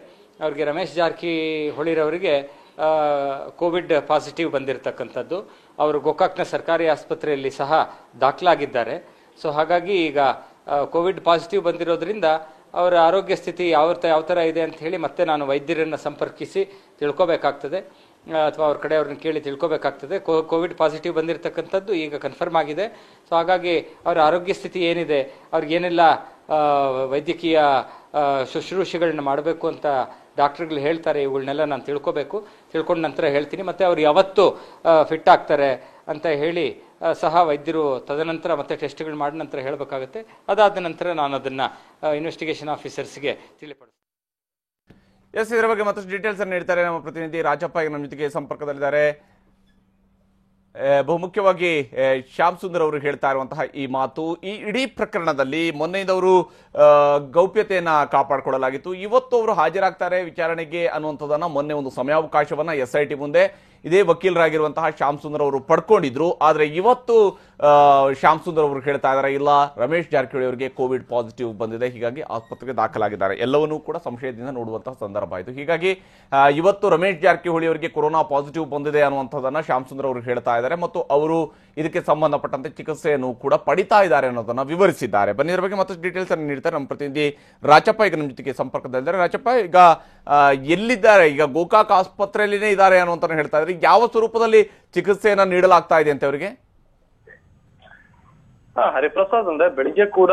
ಅವ್ರಿಗೆ ರಮೇಶ್ ಜಾರಕಿಹೊಳಿರವರಿಗೆ ಕೋವಿಡ್ ಪಾಸಿಟಿವ್ ಬಂದಿರತಕ್ಕಂಥದ್ದು. ಅವರು ಗೋಕಾಕ್ನ ಸರ್ಕಾರಿ ಆಸ್ಪತ್ರೆಯಲ್ಲಿ ಸಹ ದಾಖಲಾಗಿದ್ದಾರೆ. ಸೊ ಹಾಗಾಗಿ ಈಗ ಕೋವಿಡ್ ಪಾಸಿಟಿವ್ ಬಂದಿರೋದ್ರಿಂದ ಅವರ ಆರೋಗ್ಯ ಸ್ಥಿತಿ ಯಾವ ಥರ ಇದೆ ಅಂತ ಹೇಳಿ ಮತ್ತೆ ನಾನು ವೈದ್ಯರನ್ನು ಸಂಪರ್ಕಿಸಿ ತಿಳ್ಕೊಬೇಕಾಗ್ತದೆ, ಅಥವಾ ಅವ್ರ ಕಡೆ ಅವ್ರನ್ನ ಕೇಳಿ ತಿಳ್ಕೊಬೇಕಾಗ್ತದೆ. ಕೋವಿಡ್ ಪಾಸಿಟಿವ್ ಬಂದಿರತಕ್ಕಂಥದ್ದು ಈಗ ಕನ್ಫರ್ಮ್ ಆಗಿದೆ. ಸೊ ಹಾಗಾಗಿ ಅವರ ಆರೋಗ್ಯ ಸ್ಥಿತಿ ಏನಿದೆ, ಅವ್ರಿಗೇನೆಲ್ಲ ವೈದ್ಯಕೀಯ ಶುಶ್ರೂಷೆಗಳನ್ನ ಮಾಡಬೇಕು ಅಂತ ಡಾಕ್ಟರ್ಗಳು ಹೇಳ್ತಾರೆ, ಇವುಗಳನ್ನೆಲ್ಲ ನಾನು ತಿಳ್ಕೊಂಡ ನಂತರ ಹೇಳ್ತೀನಿ. ಮತ್ತು ಅವ್ರು ಯಾವತ್ತು ಫಿಟ್ ಆಗ್ತಾರೆ ಅಂತ ಹೇಳಿ ಸಹ ವೈದ್ಯರು ತದನಂತರ ಮತ್ತೆ ಟೆಸ್ಟ್ಗಳು ಮಾಡಿದ ನಂತರ ಹೇಳಬೇಕಾಗುತ್ತೆ. ಅದಾದ ನಂತರ ನಾನು ಅದನ್ನು ಇನ್ವೆಸ್ಟಿಗೇಷನ್ ಆಫೀಸರ್ಸ್ಗೆ ತಿಳಿಪಡಿಸ್ತೀನಿ. ಎಸ್, ಇದರ ಬಗ್ಗೆ ಮತ್ತಷ್ಟು ಡೀಟೇಲ್ಸ್ ಅನ್ನು ನೀಡ್ತಾರೆ ನಮ್ಮ ಪ್ರತಿನಿಧಿ ರಾಜಪ್ಪ ಈಗ ನಮ್ಮ ಜೊತೆಗೆ ಸಂಪರ್ಕದಲ್ಲಿದ್ದಾರೆ. ಬಹುಮುಖ್ಯವಾಗಿ ಶ್ಯಾಮ್ ಸುಂದರ್ ಅವರು ಹೇಳ್ತಾ ಇರುವಂತಹ ಈ ಮಾತು, ಈ ಇಡೀ ಪ್ರಕರಣದಲ್ಲಿ ಮೊನ್ನೆದವರು ಗೌಪ್ಯತೆಯನ್ನ ಕಾಪಾಡಿಕೊಳ್ಳಲಾಗಿತ್ತು, ಇವತ್ತು ಅವರು ಹಾಜರಾಗ್ತಾರೆ ವಿಚಾರಣೆಗೆ ಅನ್ನುವಂಥದ್ದನ್ನ ಮೊನ್ನೆ ಒಂದು ಸಮಯಾವಕಾಶವನ್ನ SIT ಮುಂದೆ ಇದೇ ವಕೀಲರಾಗಿರುವಂತಹ ಶ್ಯಾಮ್ ಸುಂದರ್ ಅವರು ಪಡ್ಕೊಂಡಿದ್ರು. ಆದ್ರೆ ಇವತ್ತು ಶ್ಯಾಮ್ ಸುಂದರ್ ಅವರು ಹೇಳ್ತಾ ಇದ್ದಾರೆ, ಇಲ್ಲ ರಮೇಶ್ ಜಾರಕಿಹೊಳಿ ಅವರಿಗೆ ಕೋವಿಡ್ ಪಾಸಿಟಿವ್ ಬಂದಿದೆ, ಹೀಗಾಗಿ ಆಸ್ಪತ್ರೆಗೆ ದಾಖಲಾಗಿದ್ದಾರೆ. ಎಲ್ಲವನ್ನೂ ಕೂಡ ಸಂಶಯದಿಂದ ನೋಡುವಂತಹ ಸಂದರ್ಭ ಆಯಿತು. ಹೀಗಾಗಿ ಇವತ್ತು ರಮೇಶ್ ಜಾರಕಿಹೊಳಿ ಅವರಿಗೆ ಕೊರೋನಾ ಪಾಸಿಟಿವ್ ಬಂದಿದೆ ಅನ್ನುವಂಥದ್ದನ್ನ ಶ್ಯಾಮ್ ಸುಂದರ್ ಅವರು ಹೇಳ್ತಾ ಇದ್ದಾರೆ, ಮತ್ತು ಅವರು ಇದಕ್ಕೆ ಸಂಬಂಧಪಟ್ಟಂತೆ ಚಿಕಿತ್ಸೆಯನ್ನು ಕೂಡ ಪಡಿತಾ ಇದ್ದಾರೆ ಅನ್ನೋದನ್ನ ವಿವರಿಸಿದ್ದಾರೆ. ಬನ್ನಿ ಇದರ ಬಗ್ಗೆ ಮತ್ತಷ್ಟು ಡೀಟೇಲ್ಸ್ ಅನ್ನು ನೀಡ್ತಾರೆ ನಮ್ಮ ಪ್ರತಿನಿಧಿ ರಾಜಪ್ಪ ಈಗ ನಮ್ಮ ಜೊತೆಗೆ ಸಂಪರ್ಕದಲ್ಲಿದ್ದಾರೆ. ರಾಜಪ್ಪ, ಈಗ ಎಲ್ಲಿದ್ದಾರೆ? ಈಗ ಗೋಕಾಕ್ ಆಸ್ಪತ್ರೆಯಲ್ಲಿನೇ ಇದ್ದಾರೆ ಅನ್ನುವಂತ ಹೇಳ್ತಾ ಇದ್ದಾರೆ. ಯಾವ ಸ್ವರೂಪದಲ್ಲಿ ಚಿಕಿತ್ಸೆಯನ್ನ ನೀಡಲಾಗ್ತಾ ಇದೆ ಅಂತ ಅವರಿಗೆ? ಹರಿಪ್ರಸಾದ್, ಅಂದ್ರೆ ಬೆಳಿಗ್ಗೆ ಕೂಡ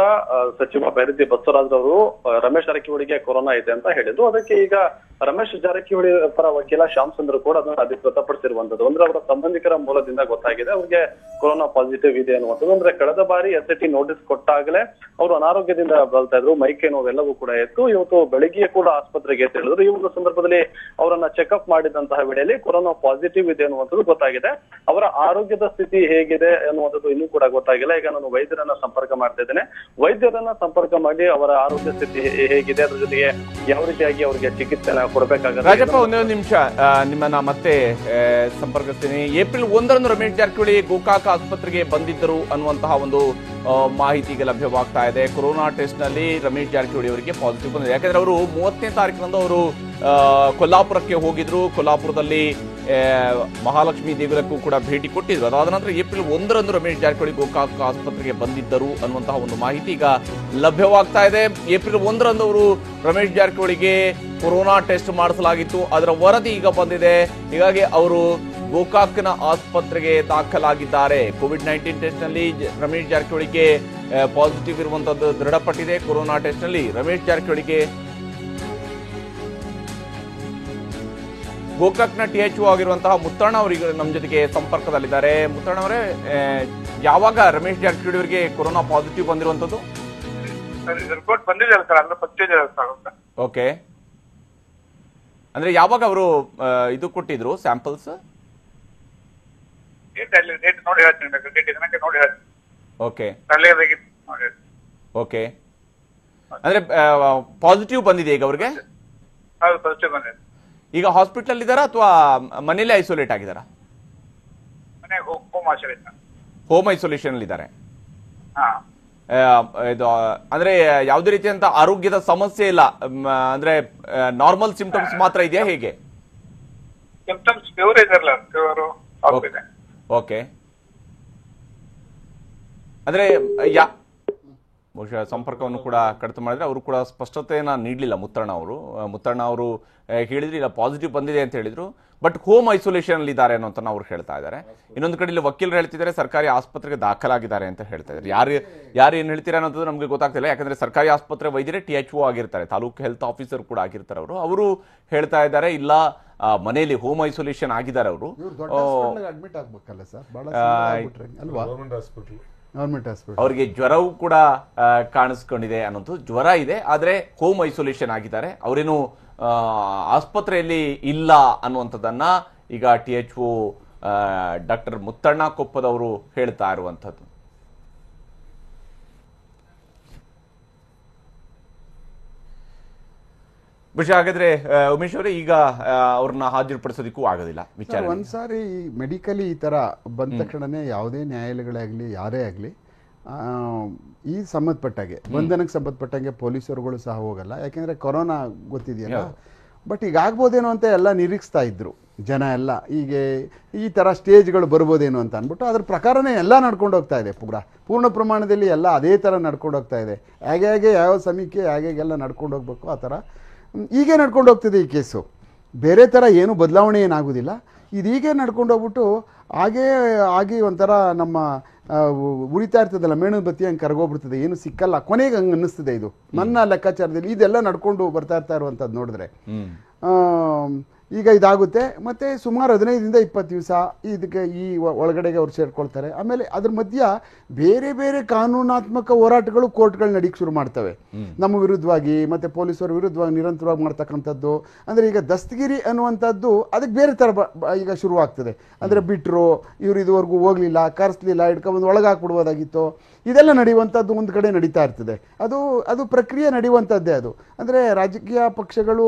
ಸಚಿವ ಬೈರತಿ ಬಸವರಾಜ್ ಅವರು ರಮೇಶ್ ಜಾರಕಿಹೊಳಿಗೆ ಕೊರೋನಾ ಇದೆ ಅಂತ ಹೇಳಿದ್ರು. ಅದಕ್ಕೆ ಈಗ ರಮೇಶ್ ಜಾರಕಿಹೊಳಿ ಪರ ವಕೀಲ ಶ್ಯಾಮ್ ಸುಂದರ್ ಕೂಡ ಅದನ್ನು ಅಧಿಕೃತಪಡಿಸಿರುವಂತದ್ದು. ಅಂದ್ರೆ ಅವರ ಸಂಬಂಧಿಕರ ಮೂಲದಿಂದ ಗೊತ್ತಾಗಿದೆ ಅವ್ರಿಗೆ ಕೊರೋನಾ ಪಾಸಿಟಿವ್ ಇದೆ ಅನ್ನುವಂಥದ್ದು. ಅಂದ್ರೆ ಕಳೆದ ಬಾರಿ SIT ನೋಟಿಸ್ ಕೊಟ್ಟಾಗಲೇ ಅವರು ಅನಾರೋಗ್ಯದಿಂದ ಬಳಲ್ತಾ ಇದ್ರು, ಮೈಕೈ ನೋವೆಲ್ಲವೂ ಕೂಡ ಇತ್ತು. ಇವತ್ತು ಬೆಳಗ್ಗೆ ಕೂಡ ಆಸ್ಪತ್ರೆಗೆ ತೆರಳಿದ್ರು. ಈ ಒಂದು ಸಂದರ್ಭದಲ್ಲಿ ಅವರನ್ನ ಚೆಕ್ಅಪ್ ಮಾಡಿದಂತಹ ವೇಳೆಯಲ್ಲಿ ಕೊರೋನಾ ಪಾಸಿಟಿವ್ ಇದೆ ಅನ್ನುವಂಥದ್ದು ಗೊತ್ತಾಗಿದೆ. ಅವರ ಆರೋಗ್ಯದ ಸ್ಥಿತಿ ಹೇಗಿದೆ ಅನ್ನುವಂಥದ್ದು ಇನ್ನೂ ಕೂಡ ಗೊತ್ತಾಗಿಲ್ಲ. ಈಗ ನಾನು ವೈದ್ಯರನ್ನ ಸಂಪರ್ಕ ಮಾಡ್ತಾ ಇದ್ದೇನೆ. ವೈದ್ಯರನ್ನ ಸಂಪರ್ಕ ಮಾಡಿ ಅವರ ಆರೋಗ್ಯ ಸ್ಥಿತಿ ಹೇಗಿದೆ, ಅದ್ರ ಜೊತೆಗೆ ಯಾವ ರೀತಿಯಾಗಿ ಅವರಿಗೆ ಚಿಕಿತ್ಸೆನ ಕೊಡಬೇಕಾಗುತ್ತೆ. ರಾಜಪ್ಪ, ಒಂದೊಂದು ನಿಮಿಷ ನಿಮ್ಮನ್ನ ಮತ್ತೆ ಸಂಪರ್ಕಿಸ್ತೀನಿ. ಏಪ್ರಿಲ್ 1ರಂದು ರಮೇಶ್ ಜಾರಕಿಹೊಳಿ ಗೋಕಾಕ್ ಆಸ್ಪತ್ರೆಗೆ ಬಂದಿದ್ದರು ಅನ್ನುವಂತಹ ಒಂದು ಮಾಹಿತಿಗೆ ಲಭ್ಯವಾಗ್ತಾ ಇದೆ. ಕೊರೋನಾ ಟೆಸ್ಟ್ ನಲ್ಲಿ ರಮೇಶ್ ಜಾರಕಿಹೊಳಿ ಅವರಿಗೆ ಪಾಸಿಟಿವ್ ಬಂದಿದೆ. ಯಾಕಂದ್ರೆ ಅವರು 30ನೇ ತಾರೀಕಿನಂದು ಅವರು ಕೊಲ್ಲಾಪುರಕ್ಕೆ ಹೋಗಿದ್ರು. ಕೊಲ್ಲಾಪುರದಲ್ಲಿ ಮಹಾಲಕ್ಷ್ಮಿ ದೇಗುಲಕ್ಕೂ ಕೂಡ ಭೇಟಿ ಕೊಟ್ಟಿದ್ರು. ಅದಾದ ನಂತರ ಏಪ್ರಿಲ್ 1ರಂದು ರಮೇಶ್ ಜಾರಕಿಹೊಳಿ ಗೋಕಾಕ್ ಆಸ್ಪತ್ರೆಗೆ ಬಂದಿದ್ದರು ಅನ್ನುವಂತಹ ಒಂದು ಮಾಹಿತಿ ಈಗ ಲಭ್ಯವಾಗ್ತಾ ಇದೆ. ಏಪ್ರಿಲ್ 1ರಂದು ಅವರು ರಮೇಶ್ ಜಾರಕಿಹೊಳಿಗೆ ಕೊರೋನಾ ಟೆಸ್ಟ್ ಮಾಡಿಸಲಾಗಿತ್ತು. ಅದರ ವರದಿ ಈಗ ಬಂದಿದೆ. ಹೀಗಾಗಿ ಅವರು ಗೋಕಾಕ್ನ ಆಸ್ಪತ್ರೆಗೆ ದಾಖಲಾಗಿದ್ದಾರೆ. ಕೋವಿಡ್-19 ಟೆಸ್ಟ್ ನಲ್ಲಿ ರಮೇಶ್ ಜಾರಕಿಹೊಳಿಗೆ ಪಾಸಿಟಿವ್ ಇರುವಂತದ್ದು ದೃಢಪಟ್ಟಿದೆ. ಕೊರೋನಾ ಟೆಸ್ಟ್ ನಲ್ಲಿ ರಮೇಶ್ ಜಾರಕಿಹೊಳಿಗೆ ಗೋಕಾಕ್ನ THO ಆಗಿರುವಂತಹ ಮುತ್ತಣ್ಣ ಅವರಿಗೆ ನಮ್ಮ ಜೊತೆಗೆ ಸಂಪರ್ಕದಲ್ಲಿದ್ದಾರೆ. ಮುತ್ತಣ್ಣ ಅವರೇ, ಯಾವಾಗ ರಮೇಶ್ ಜಾರಕಿಹೊಳಿ ಅವರಿಗೆ ಕೊರೋನಾ ಪಾಸಿಟಿವ್ ಬಂದಿರುವಂತದ್ದು? ರಿಪೋರ್ಟ್ ಬಂದಿದೆ ಸರ್, ಅಲ್ಲ ಪತ್ತೆ ಓಕೆ, ಅಂದ್ರೆ ಯಾವಾಗ ಅವರು ಇದು ಕೊಟ್ಟಿದ್ರು ಸ್ಯಾಂಪಲ್ಸ್? ಡೇಟ್ ನೋಡಿ ಹೇಳ್ತೀನಿ, ದಿನಕ್ಕೆ ನೋಡಿ ಹೇಳ್ತೀನಿ. ಓಕೆ ಓಕೆ, ಅಂದ್ರೆ ಪಾಸಿಟಿವ್ ಬಂದಿದೆ ಈಗ ಅವ್ರಿಗೆ? ಹೌದು, ಪಾಸಿಟಿವ್ ಬಂದಿದೆ. ಈಗ ಹಾಸ್ಪಿಟಲ್ ಇದ್ದಾರಾ ಅಥವಾ ಮನೇಲಿ ಐಸೋಲೇಟ್ ಆಗಿದ್ದಾರಾ? ಹೋಮ್ ಐಸೋಲೇಷನ್ ಅಲ್ಲಿ ಇದ್ದಾರೆ. ಇದು ಅಂದ್ರೆ ಯಾವುದೇ ರೀತಿಯಂತ ಆರೋಗ್ಯದ ಸಮಸ್ಯೆ ಇಲ್ಲ, ಅಂದ್ರೆ ನಾರ್ಮಲ್ ಸಿಂಪ್ಟಮ್ಸ್ ಮಾತ್ರ ಇದೆಯಾ, ಹೇಗೆ? ಸಿಂಪ್ಟಮ್ಸ್ ಫೀವರ್ ಇದೆಲ್ಲ, ಫೀವರ್ ಆಗಿದೆ. ಓಕೆ, ಅಂದ್ರೆ ಬಹುಶಃ ಸಂಪರ್ಕವನ್ನು ಕೂಡ ಕಡಿತ ಮಾಡಿದ್ರೆ ಅವರು ಕೂಡ ಸ್ಪಷ್ಟತೆಯನ್ನ ನೀಡಲಿಲ್ಲ ಮುತ್ತಣ್ಣ ಅವರು ಹೇಳಿದ್ರು ಇಲ್ಲ ಪಾಸಿಟಿವ್ ಬಂದಿದೆ ಅಂತ ಹೇಳಿದ್ರು, ಬಟ್ ಹೋಮ್ ಐಸೋಲೇಷನ್ ಅಲ್ಲಿ ಇದ್ದಾರೆ ಅನ್ನೋ ಅವ್ರು ಹೇಳ್ತಾ ಇದ್ದಾರೆ. ಇನ್ನೊಂದು ಕಡೆ ಇಲ್ಲಿ ವಕೀಲರು ಹೇಳ್ತಿದ್ದಾರೆ ಸರ್ಕಾರಿ ಆಸ್ಪತ್ರೆಗೆ ದಾಖಲಾಗಿದ್ದಾರೆ ಅಂತ ಹೇಳ್ತಾ ಇದ್ದಾರೆ. ಯಾರು ಏನ್ ಹೇಳ್ತೀರಾ ಅನ್ನೋದು ನಮ್ಗೆ ಗೊತ್ತಾಗ್ತಿಲ್ಲ. ಯಾಕಂದ್ರೆ ಸರ್ಕಾರಿ ಆಸ್ಪತ್ರೆ ವೈದ್ಯರೇ THO ಆಗಿರ್ತಾರೆ, ತಾಲೂಕು ಹೆಲ್ತ್ ಆಫೀಸರ್ ಕೂಡ ಆಗಿರ್ತಾರೆ. ಅವರು ಹೇಳ್ತಾ ಇದ್ದಾರೆ ಇಲ್ಲ ಮನೆಯಲ್ಲಿ ಹೋಮ್ ಐಸೋಲೇಷನ್ ಆಗಿದ್ದಾರೆ ಅವರು. ಅಡ್ಮಿಟ್ ಆಗ್ಬೇಕಲ್ಲ ಸರ್, ಅವರಿಗೆ ಜ್ವರವೂ ಕೂಡ ಕಾಣಿಸ್ಕೊಂಡಿದೆ ಅನ್ನೋದು. ಜ್ವರ ಇದೆ, ಆದ್ರೆ ಹೋಮ್ ಐಸೋಲೇಷನ್ ಆಗಿದ್ದಾರೆ, ಅವರೇನು ಆಸ್ಪತ್ರೆಯಲ್ಲಿ ಇಲ್ಲ ಅನ್ನುವಂಥದ್ದನ್ನ ಈಗ THO ಡಾಕ್ಟರ್ ಮುತ್ತಣ್ಣ ಕೊಪ್ಪದವರು ಹೇಳ್ತಾ ಇರುವಂಥದ್ದು. ಬಹುಶಃ ಹಾಗಾದ್ರೆ ಉಮೇಶ್ ಅವರೇ, ಈಗ ಅವ್ರನ್ನ ಹಾಜರುಪಡಿಸೋದಕ್ಕೂ ಆಗೋದಿಲ್ಲ ವಿಚಾರ. ಒಂದ್ಸಾರಿ ಮೆಡಿಕಲಿ ಈ ತರ ಬಂದ ತಕ್ಷಣನೇ ಯಾವುದೇ ನ್ಯಾಯಾಲಯಗಳೇ ಯಾರೇ ಆಗ್ಲಿ ಈ ಸಂಬಂಧಪಟ್ಟಾಗೆ ಬಂಧನಕ್ಕೆ ಸಂಬಂಧಪಟ್ಟಂಗೆ ಪೊಲೀಸರುಗಳು ಸಹ ಹೋಗಲ್ಲ. ಯಾಕೆಂದ್ರೆ ಕೊರೋನಾ ಗೊತ್ತಿದೆಯಲ್ಲ. ಬಟ್ ಈಗ ಆಗ್ಬೋದೇನೋ ಅಂತ ಎಲ್ಲ ನಿರೀಕ್ಷಿಸ್ತಾ ಇದ್ರು ಜನ ಎಲ್ಲ. ಈಗ ಈ ತರ ಸ್ಟೇಜ್ಗಳು ಬರ್ಬೋದೇನೋ ಅಂತ ಅಂದ್ಬಿಟ್ಟು ಅದ್ರ ಪ್ರಕಾರನೇ ಎಲ್ಲ ನಡ್ಕೊಂಡು ಹೋಗ್ತಾ ಇದೆ. ಪೂರ್ಣ ಪ್ರಮಾಣದಲ್ಲಿ ಎಲ್ಲ ಅದೇ ತರ ನಡ್ಕೊಂಡು ಹೋಗ್ತಾ ಇದೆ. ಹೇಗೆ ಯಾವ ಸಮೀಕ್ಷೆ ಹೇಗೆಲ್ಲ ನಡ್ಕೊಂಡು ಹೋಗ್ಬೇಕು ಆ ತರ ಹೀಗೆ ನಡ್ಕೊಂಡು ಹೋಗ್ತಿದೆ ಈ ಕೇಸು. ಬೇರೆ ಥರ ಏನು ಬದಲಾವಣೆ ಏನಾಗೋದಿಲ್ಲ. ಇದೀಗೆ ನಡ್ಕೊಂಡು ಹೋಗ್ಬಿಟ್ಟು ಹಾಗೆ ಒಂಥರ ನಮ್ಮ ಉಳಿತಾ ಇರ್ತದಲ್ಲ, ಮೇಣದ ಬತ್ತಿ ಹಂಗೆ ಕರಗೋಗ್ಬಿಡ್ತದೆ, ಏನು ಸಿಕ್ಕಲ್ಲ, ಕೊನೆಗೆ ಹಂಗೆ ಅನ್ನಿಸ್ತದೆ. ಇದು ನನ್ನ ಲೆಕ್ಕಾಚಾರದಲ್ಲಿ ಇದೆಲ್ಲ ನಡ್ಕೊಂಡು ಬರ್ತಾ ಇರುವಂಥದ್ದು ನೋಡಿದ್ರೆ ಈಗ ಇದಾಗುತ್ತೆ. ಮತ್ತೆ ಸುಮಾರು 15ರಿಂದ 20 ದಿವಸ ಇದಕ್ಕೆ ಈ ಒಳಗಡೆಗೆ ಅವ್ರು ಸೇರ್ಕೊಳ್ತಾರೆ. ಆಮೇಲೆ ಅದ್ರ ಮಧ್ಯ ಬೇರೆ ಬೇರೆ ಕಾನೂನಾತ್ಮಕ ಹೋರಾಟಗಳು ಕೋರ್ಟ್ಗಳು ನಡೀಕ್ ಶುರು ಮಾಡ್ತವೆ ನಮ್ಮ ವಿರುದ್ಧವಾಗಿ, ಮತ್ತೆ ಪೊಲೀಸರ ವಿರುದ್ಧವಾಗಿ ನಿರಂತರವಾಗಿ ಮಾಡ್ತಕ್ಕಂಥದ್ದು. ಅಂದ್ರೆ ಈಗ ದಸ್ತಗಿರಿ ಅನ್ನುವಂಥದ್ದು ಅದಕ್ಕೆ ಬೇರೆ ತರ ಈಗ ಶುರುವಾಗ್ತದೆ. ಅಂದ್ರೆ ಬಿಟ್ರು, ಇವ್ರು ಇದುವರೆಗೂ ಹೋಗ್ಲಿಲ್ಲ, ಕರೆಸ್ಲಿಲ್ಲ, ಹಿಡ್ಕೊಂಡ್ಬಂದು ಒಳಗಾಕ್ಬಿಡ್ಬೋದಾಗಿತ್ತು, ಇದೆಲ್ಲ ನಡೆಯುವಂಥದ್ದು ಒಂದು ಕಡೆ ನಡೀತಾ ಇರ್ತದೆ. ಅದು ಪ್ರಕ್ರಿಯೆ ನಡೆಯುವಂಥದ್ದೇ. ಅದು ಅಂದರೆ ರಾಜಕೀಯ ಪಕ್ಷಗಳು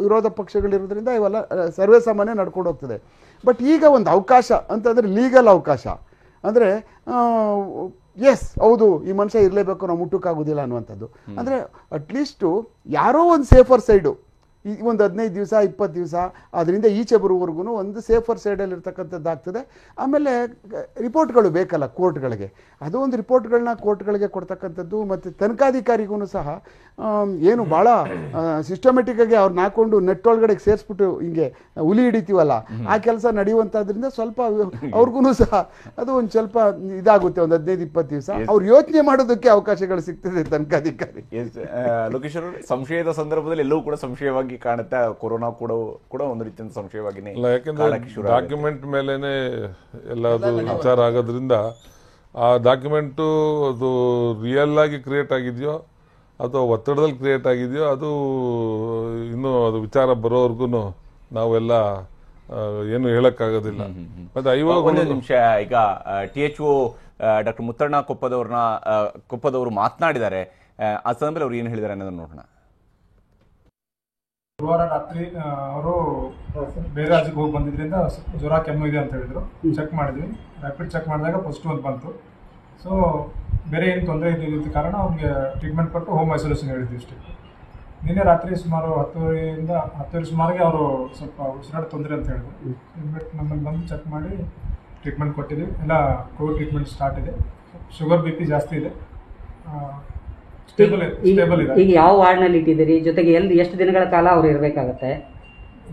ವಿರೋಧ ಪಕ್ಷಗಳಿರೋದ್ರಿಂದ ಇವೆಲ್ಲ ಸರ್ವೇ ಸಾಮಾನ್ಯ ನಡ್ಕೊಂಡು ಹೋಗ್ತದೆ. ಬಟ್ ಈಗ ಒಂದು ಅವಕಾಶ ಅಂತಂದರೆ ಲೀಗಲ್ ಅವಕಾಶ, ಅಂದರೆ ಎಸ್ ಹೌದು ಈ ಮನುಷ್ಯ ಇರಲೇಬೇಕು, ನಾವು ಮುಟ್ಟಕ್ಕಾಗೋದಿಲ್ಲ ಅನ್ನುವಂಥದ್ದು. ಅಂದರೆ ಅಟ್ಲೀಸ್ಟು ಯಾರೋ ಒಂದು ಸೇಫರ್ ಸೈಡು ಒಂದು 15 ದಿವಸ 20 ದಿವಸ ಅದರಿಂದ ಈಚೆ ಬರುವವರೆಗೂ ಒಂದು ಸೇಫರ್ ಸೈಡಲ್ಲಿ ಇರ್ತಕ್ಕಂಥದ್ದು ಆಗ್ತದೆ. ಆಮೇಲೆ ರಿಪೋರ್ಟ್ಗಳು ಬೇಕಲ್ಲ ಕೋರ್ಟ್ಗಳಿಗೆ, ಅದು ಒಂದು ರಿಪೋರ್ಟ್ಗಳನ್ನ ಕೋರ್ಟ್ಗಳಿಗೆ ಕೊಡ್ತಕ್ಕಂಥದ್ದು. ಮತ್ತು ತನಿಖಾಧಿಕಾರಿಗೂ ಸಹ ಏನು ಭಾಳ ಸಿಸ್ಟಮೆಟಿಕ್ ಆಗಿ ಅವ್ರನ್ನ ಹಾಕೊಂಡು ನೆಟ್ಟೊಳಗಡೆ ಸೇರಿಸ್ಬಿಟ್ಟು ಹಿಂಗೆ ಹುಲಿ ಹಿಡಿತೀವಲ್ಲ ಆ ಕೆಲಸ ನಡೆಯುವಂಥದ್ರಿಂದ ಸ್ವಲ್ಪ ಅವ್ರಿಗೂ ಸಹ ಅದು ಒಂದು ಸ್ವಲ್ಪ ಇದಾಗುತ್ತೆ. ಒಂದು 15-20 ದಿವಸ ಅವ್ರು ಯೋಚನೆ ಮಾಡೋದಕ್ಕೆ ಅವಕಾಶಗಳು ಸಿಗ್ತದೆ ತನಿಖಾಧಿಕಾರಿ. ಲೋಕೇಶ್ ಅವರು, ಸಂಶಯದ ಸಂದರ್ಭದಲ್ಲಿ ಎಲ್ಲವೂ ಕೂಡ ಸಂಶಯವಾಗಿ ಸಂಶಯವಾಗಿ ಕಾಣುತ್ತಾ ಕೊರೋನಾ ಕೂಡ ಒಂದು ರೀತಿಯ ಸಂಶಯವಾಗಿನೇ ಯಾಕೆಂದ್ರೆ ಡಾಕ್ಯುಮೆಂಟ್ ಮೇಲೇನೆ ಎಲ್ಲದು ವಿಚಾರ ಆಗೋದ್ರಿಂದ ಆ ಡಾಕ್ಯುಮೆಂಟು ಅದು ರಿಯಲ್ ಆಗಿ ಕ್ರಿಯೇಟ್ ಆಗಿದೆಯೋ ಅಥವಾ ಒತ್ತಡದಲ್ಲಿ ಕ್ರಿಯೇಟ್ ಆಗಿದೆಯೋ ಅದು ಇನ್ನೂ ಅದು ವಿಚಾರ ಬರೋವರೆಗೂ ನಾವೆಲ್ಲ ಏನು ಹೇಳಕ್ಕಾಗೋದಿಲ್ಲ. ಮತ್ತೆ ಒಂದು ನಿಮಿಷ, ಈಗ THO ಡಾಕ್ಟರ್ ಮುತ್ತಣ್ಣ ಕೊಪ್ಪದವರು ಮಾತನಾಡಿದ್ದಾರೆ. ಆ ಸಂದರ್ಭದಲ್ಲಿ ಅವ್ರು ಏನು ಹೇಳಿದ್ದಾರೆ ಅನ್ನೋದನ್ನ ನೋಡೋಣ. ಗುರುವಾರ ರಾತ್ರಿ ಅವರು ಬೇರೆ ರಾಜ್ಯಕ್ಕೆ ಹೋಗಿ ಬಂದಿದ್ರಿಂದ ಜ್ವರ ಕೆಮ್ಮು ಇದೆ ಅಂತ ಹೇಳಿದ್ರು. ಚೆಕ್ ಮಾಡಿದ್ವಿ, ರ್ಯಾಪಿಡ್ ಚೆಕ್ ಮಾಡಿದಾಗ ಪಾಸಿಟಿವ್ ಅಂತ ಬಂತು. ಸೊ ಬೇರೆ ಏನು ತೊಂದರೆ ಇದ್ದಿದ್ದ ಕಾರಣ ಅವ್ರಿಗೆ ಟ್ರೀಟ್ಮೆಂಟ್ ಕೊಟ್ಟು ಹೋಮ್ ಐಸೋಲೇಷನ್ ಹೇಳಿದ್ವಿ ಅಷ್ಟೇ. ನಿನ್ನೆ ರಾತ್ರಿ ಸುಮಾರು 10 ಸುಮಾರಿಗೆ ಅವರು ಸ್ವಲ್ಪ ಉಸಿರಾಟ ತೊಂದರೆ ಅಂತ ಹೇಳಿದ್ರು. ಬಟ್ ನಮ್ಮಲ್ಲಿ ಬಂದು ಚೆಕ್ ಮಾಡಿ ಟ್ರೀಟ್ಮೆಂಟ್ ಕೊಟ್ಟಿದ್ವಿ. ಎಲ್ಲ ಕೋವಿಡ್ ಟ್ರೀಟ್ಮೆಂಟ್ ಸ್ಟಾರ್ಟ್ ಇದೆ. ಶುಗರ್ BP ಜಾಸ್ತಿ ಇದೆ, ಸ್ಟೇಬಲ್ ಇದೆ. ಈಗ ಯಾವ ವಾರ್ಡ್ನಲ್ಲಿ ಇಟ್ಟಿದ್ದೀರಿ, ಜೊತೆಗೆ ಎಷ್ಟು ದಿನಗಳ ಕಾಲ ಅವ್ರು ಇರಬೇಕಾಗತ್ತೆ?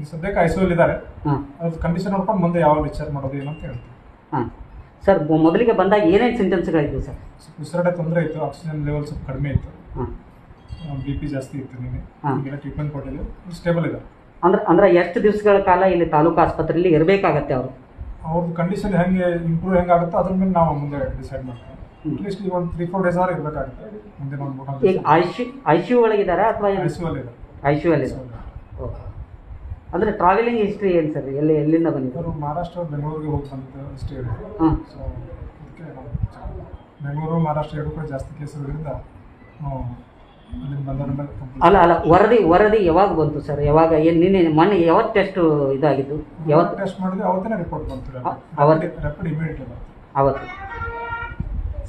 ಈ ಸದ್ಯಕ್ಕೆ ಐಸಿಯುಲ್ ಇದ್ದಾರೆ. ಅದ್ರ ಕಂಡೀಷನ್ ನೋಡ್ಕೊಂಡು ಮುಂದೆ ಯಾವ ಡಿಸ್ಚಾರ್ಜ್ ಮಾಡೋದು ಏನು ಅಂತ ಹೇಳ್ತೀವಿ. ಹಾಂ ಸರ್, ಮೊದಲಿಗೆ ಬಂದಾಗ ಏನೇನು ಸಿಂಟಮ್ಸ್ಗಳಿದ್ವು ಸರ್? ಉಸಿರಾಟ ತೊಂದರೆ ಇತ್ತು, ಆಕ್ಸಿಜನ್ ಲೆವೆಲ್ ಸ್ವಲ್ಪ ಕಡಿಮೆ ಇತ್ತು, BP ಜಾಸ್ತಿ ಇತ್ತು. ನಿನ್ನೆ ಈಗೆಲ್ಲ ಟ್ರೀಟ್ಮೆಂಟ್ ಕೊಟ್ಟಿದ್ದು, ಸ್ಟೇಬಲ್ ಇದೆ. ಅಂದ್ರೆ ಎಷ್ಟು ದಿವಸಗಳ ಕಾಲ ಇಲ್ಲಿ ತಾಲೂಕು ಆಸ್ಪತ್ರೆಯಲ್ಲಿ ಇರಬೇಕಾಗತ್ತೆ ಅವರು? ಅವ್ರದ್ದು ಕಂಡೀಷನ್ ಇಂಪ್ರೂವ್ ಆಗುತ್ತೋ ಅದ್ರ ಮೇಲೆ ನಾವು ಮುಂದೆ ಡಿಸೈಡ್ ಮಾಡ್ತೀವಿ. ಅಟ್ಲೀಸ್ಟ್ ಈಗ ಒಂದು 3-4 ಡೇಸ್ ಆದ್ರೂ ಇರಬೇಕಾಗುತ್ತೆ. ಮುಂದೆ ಒಂದು ಈಗ ಐಸಿಯು ಒಳಗಿದ್ದಾರೆ ಅಥವಾ ಐಸಿಯು ಅಲ್ಲಿ? ಅಂದ್ರೆ ಟ್ರಾವೆಲಿಂಗ್ ಹಿಸ್ಟ್ರಿ ಏನು ಸರ್? ಎಲ್ಲಿಂದ ಬಂದಿದ್ದಾರೆ? ಮಹಾರಾಷ್ಟ್ರ, ಬೆಂಗಳೂರಿಗೆ ಹೋಗಿ ಬಂದಿದ್ದು ಅಷ್ಟೇ ಇದೆ. ಸೊ ಅದಕ್ಕೆ ಬೆಂಗಳೂರು, ಮಹಾರಾಷ್ಟ್ರ ಎರಡು ಕೂಡ ಜಾಸ್ತಿ ಕೇಸ್ ಇರೋದ್ರಿಂದ ಅಲ್ಲ ವರದಿ ಯಾವಾಗ ಬಂತು ಸರ್? ಯಾವಾಗ ನಿನ್ನೆ ಮೊನ್ನೆ ಯಾವತ್ತು ಟೆಸ್ಟ್ ಇದಾಗಿದ್ದು? ಯಾವತ್ತು ಟೆಸ್ಟ್ ಮಾಡಿದ್ರೆ ಅವತ್ತೇ ರಿಪೋರ್ಟ್ ಬಂತು. ರ್ಯಾಪಿಡ್ ಇಮಿಡಿಯೇಟ್ ಅವತ್ತು.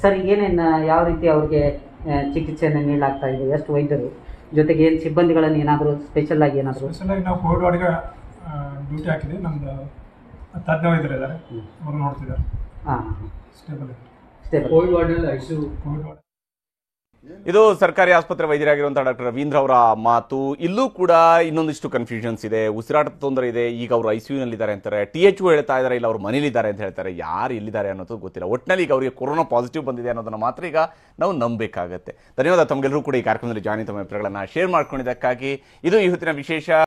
ಸರ್, ಏನೇನು ಯಾವ ರೀತಿ ಅವ್ರಿಗೆ ಚಿಕಿತ್ಸೆಯನ್ನು ನೀಡಲಾಗ್ತಾ ಇದೆ? ಎಷ್ಟು ವೈದ್ಯರು, ಜೊತೆಗೆ ಏನು ಸಿಬ್ಬಂದಿಗಳನ್ನು ಏನಾದರೂ ಸ್ಪೆಷಲ್ ಆಗಿ ನಾವು ಕೋವಿಡ್ ವಾರ್ಡ್ಗೆ ಡ್ಯೂಟಿ ಹಾಕಿದ್ವಿ. ನಮ್ದು ತಜ್ಞ ವೈದ್ಯರು ಇದ್ದಾರೆ, ಅವರು ನೋಡ್ತಿದ್ದಾರೆ. ಸ್ಟೇಬಲ್ ಇದೆ. ಕೋವಿಡ್ ವಾರ್ಡಲ್ಲಿ ಐಸಿಯು. ಇದು ಸರ್ಕಾರಿ ಆಸ್ಪತ್ರೆ ವೈದ್ಯರಾಗಿರುವಂತಹ ಡಾಕ್ಟರ್ ರವೀಂದ್ರ ಅವರ ಮಾತು. ಇಲ್ಲೂ ಕೂಡ ಇನ್ನೊಂದಿಷ್ಟು ಕನ್ಫ್ಯೂಷನ್ಸ್ ಇದೆ. ಉಸಿರಾಟದ ತೊಂದರೆ ಇದೆ, ಈಗ ಅವರು ICUನಲ್ಲಿದ್ದಾರೆ ಅಂತಾರೆ. THO ಹೇಳ್ತಾ ಇದ್ದಾರೆ ಇಲ್ಲ ಅವ್ರು ಮನೇಲಿದ್ದಾರೆ ಅಂತ ಹೇಳ್ತಾರೆ. ಯಾರು ಎಲ್ಲಿದ್ದಾರೆ ಅನ್ನೋದು ಗೊತ್ತಿಲ್ಲ. ಒಟ್ಟಿನಲ್ಲಿ ಈಗ ಅವರಿಗೆ ಕೊರೋನಾ ಪಾಸಿಟಿವ್ ಬಂದಿದೆ ಅನ್ನೋದನ್ನ ಮಾತ್ರ ಈಗ ನಾವು ನಂಬಬೇಕಾಗತ್ತೆ. ಧನ್ಯವಾದ ತಮಗೆಲ್ಲರೂ ಕೂಡ ಈ ಕಾರ್ಯಕ್ರಮದಲ್ಲಿ ಜಾಯಿನ್ ತಮ್ಮ ಅಭಿಪ್ರಾಯಗಳನ್ನು ಶೇರ್ ಮಾಡ್ಕೊಂಡಿದ್ದಕ್ಕಾಗಿ. ಇದು ಇವತ್ತಿನ ವಿಶೇಷ.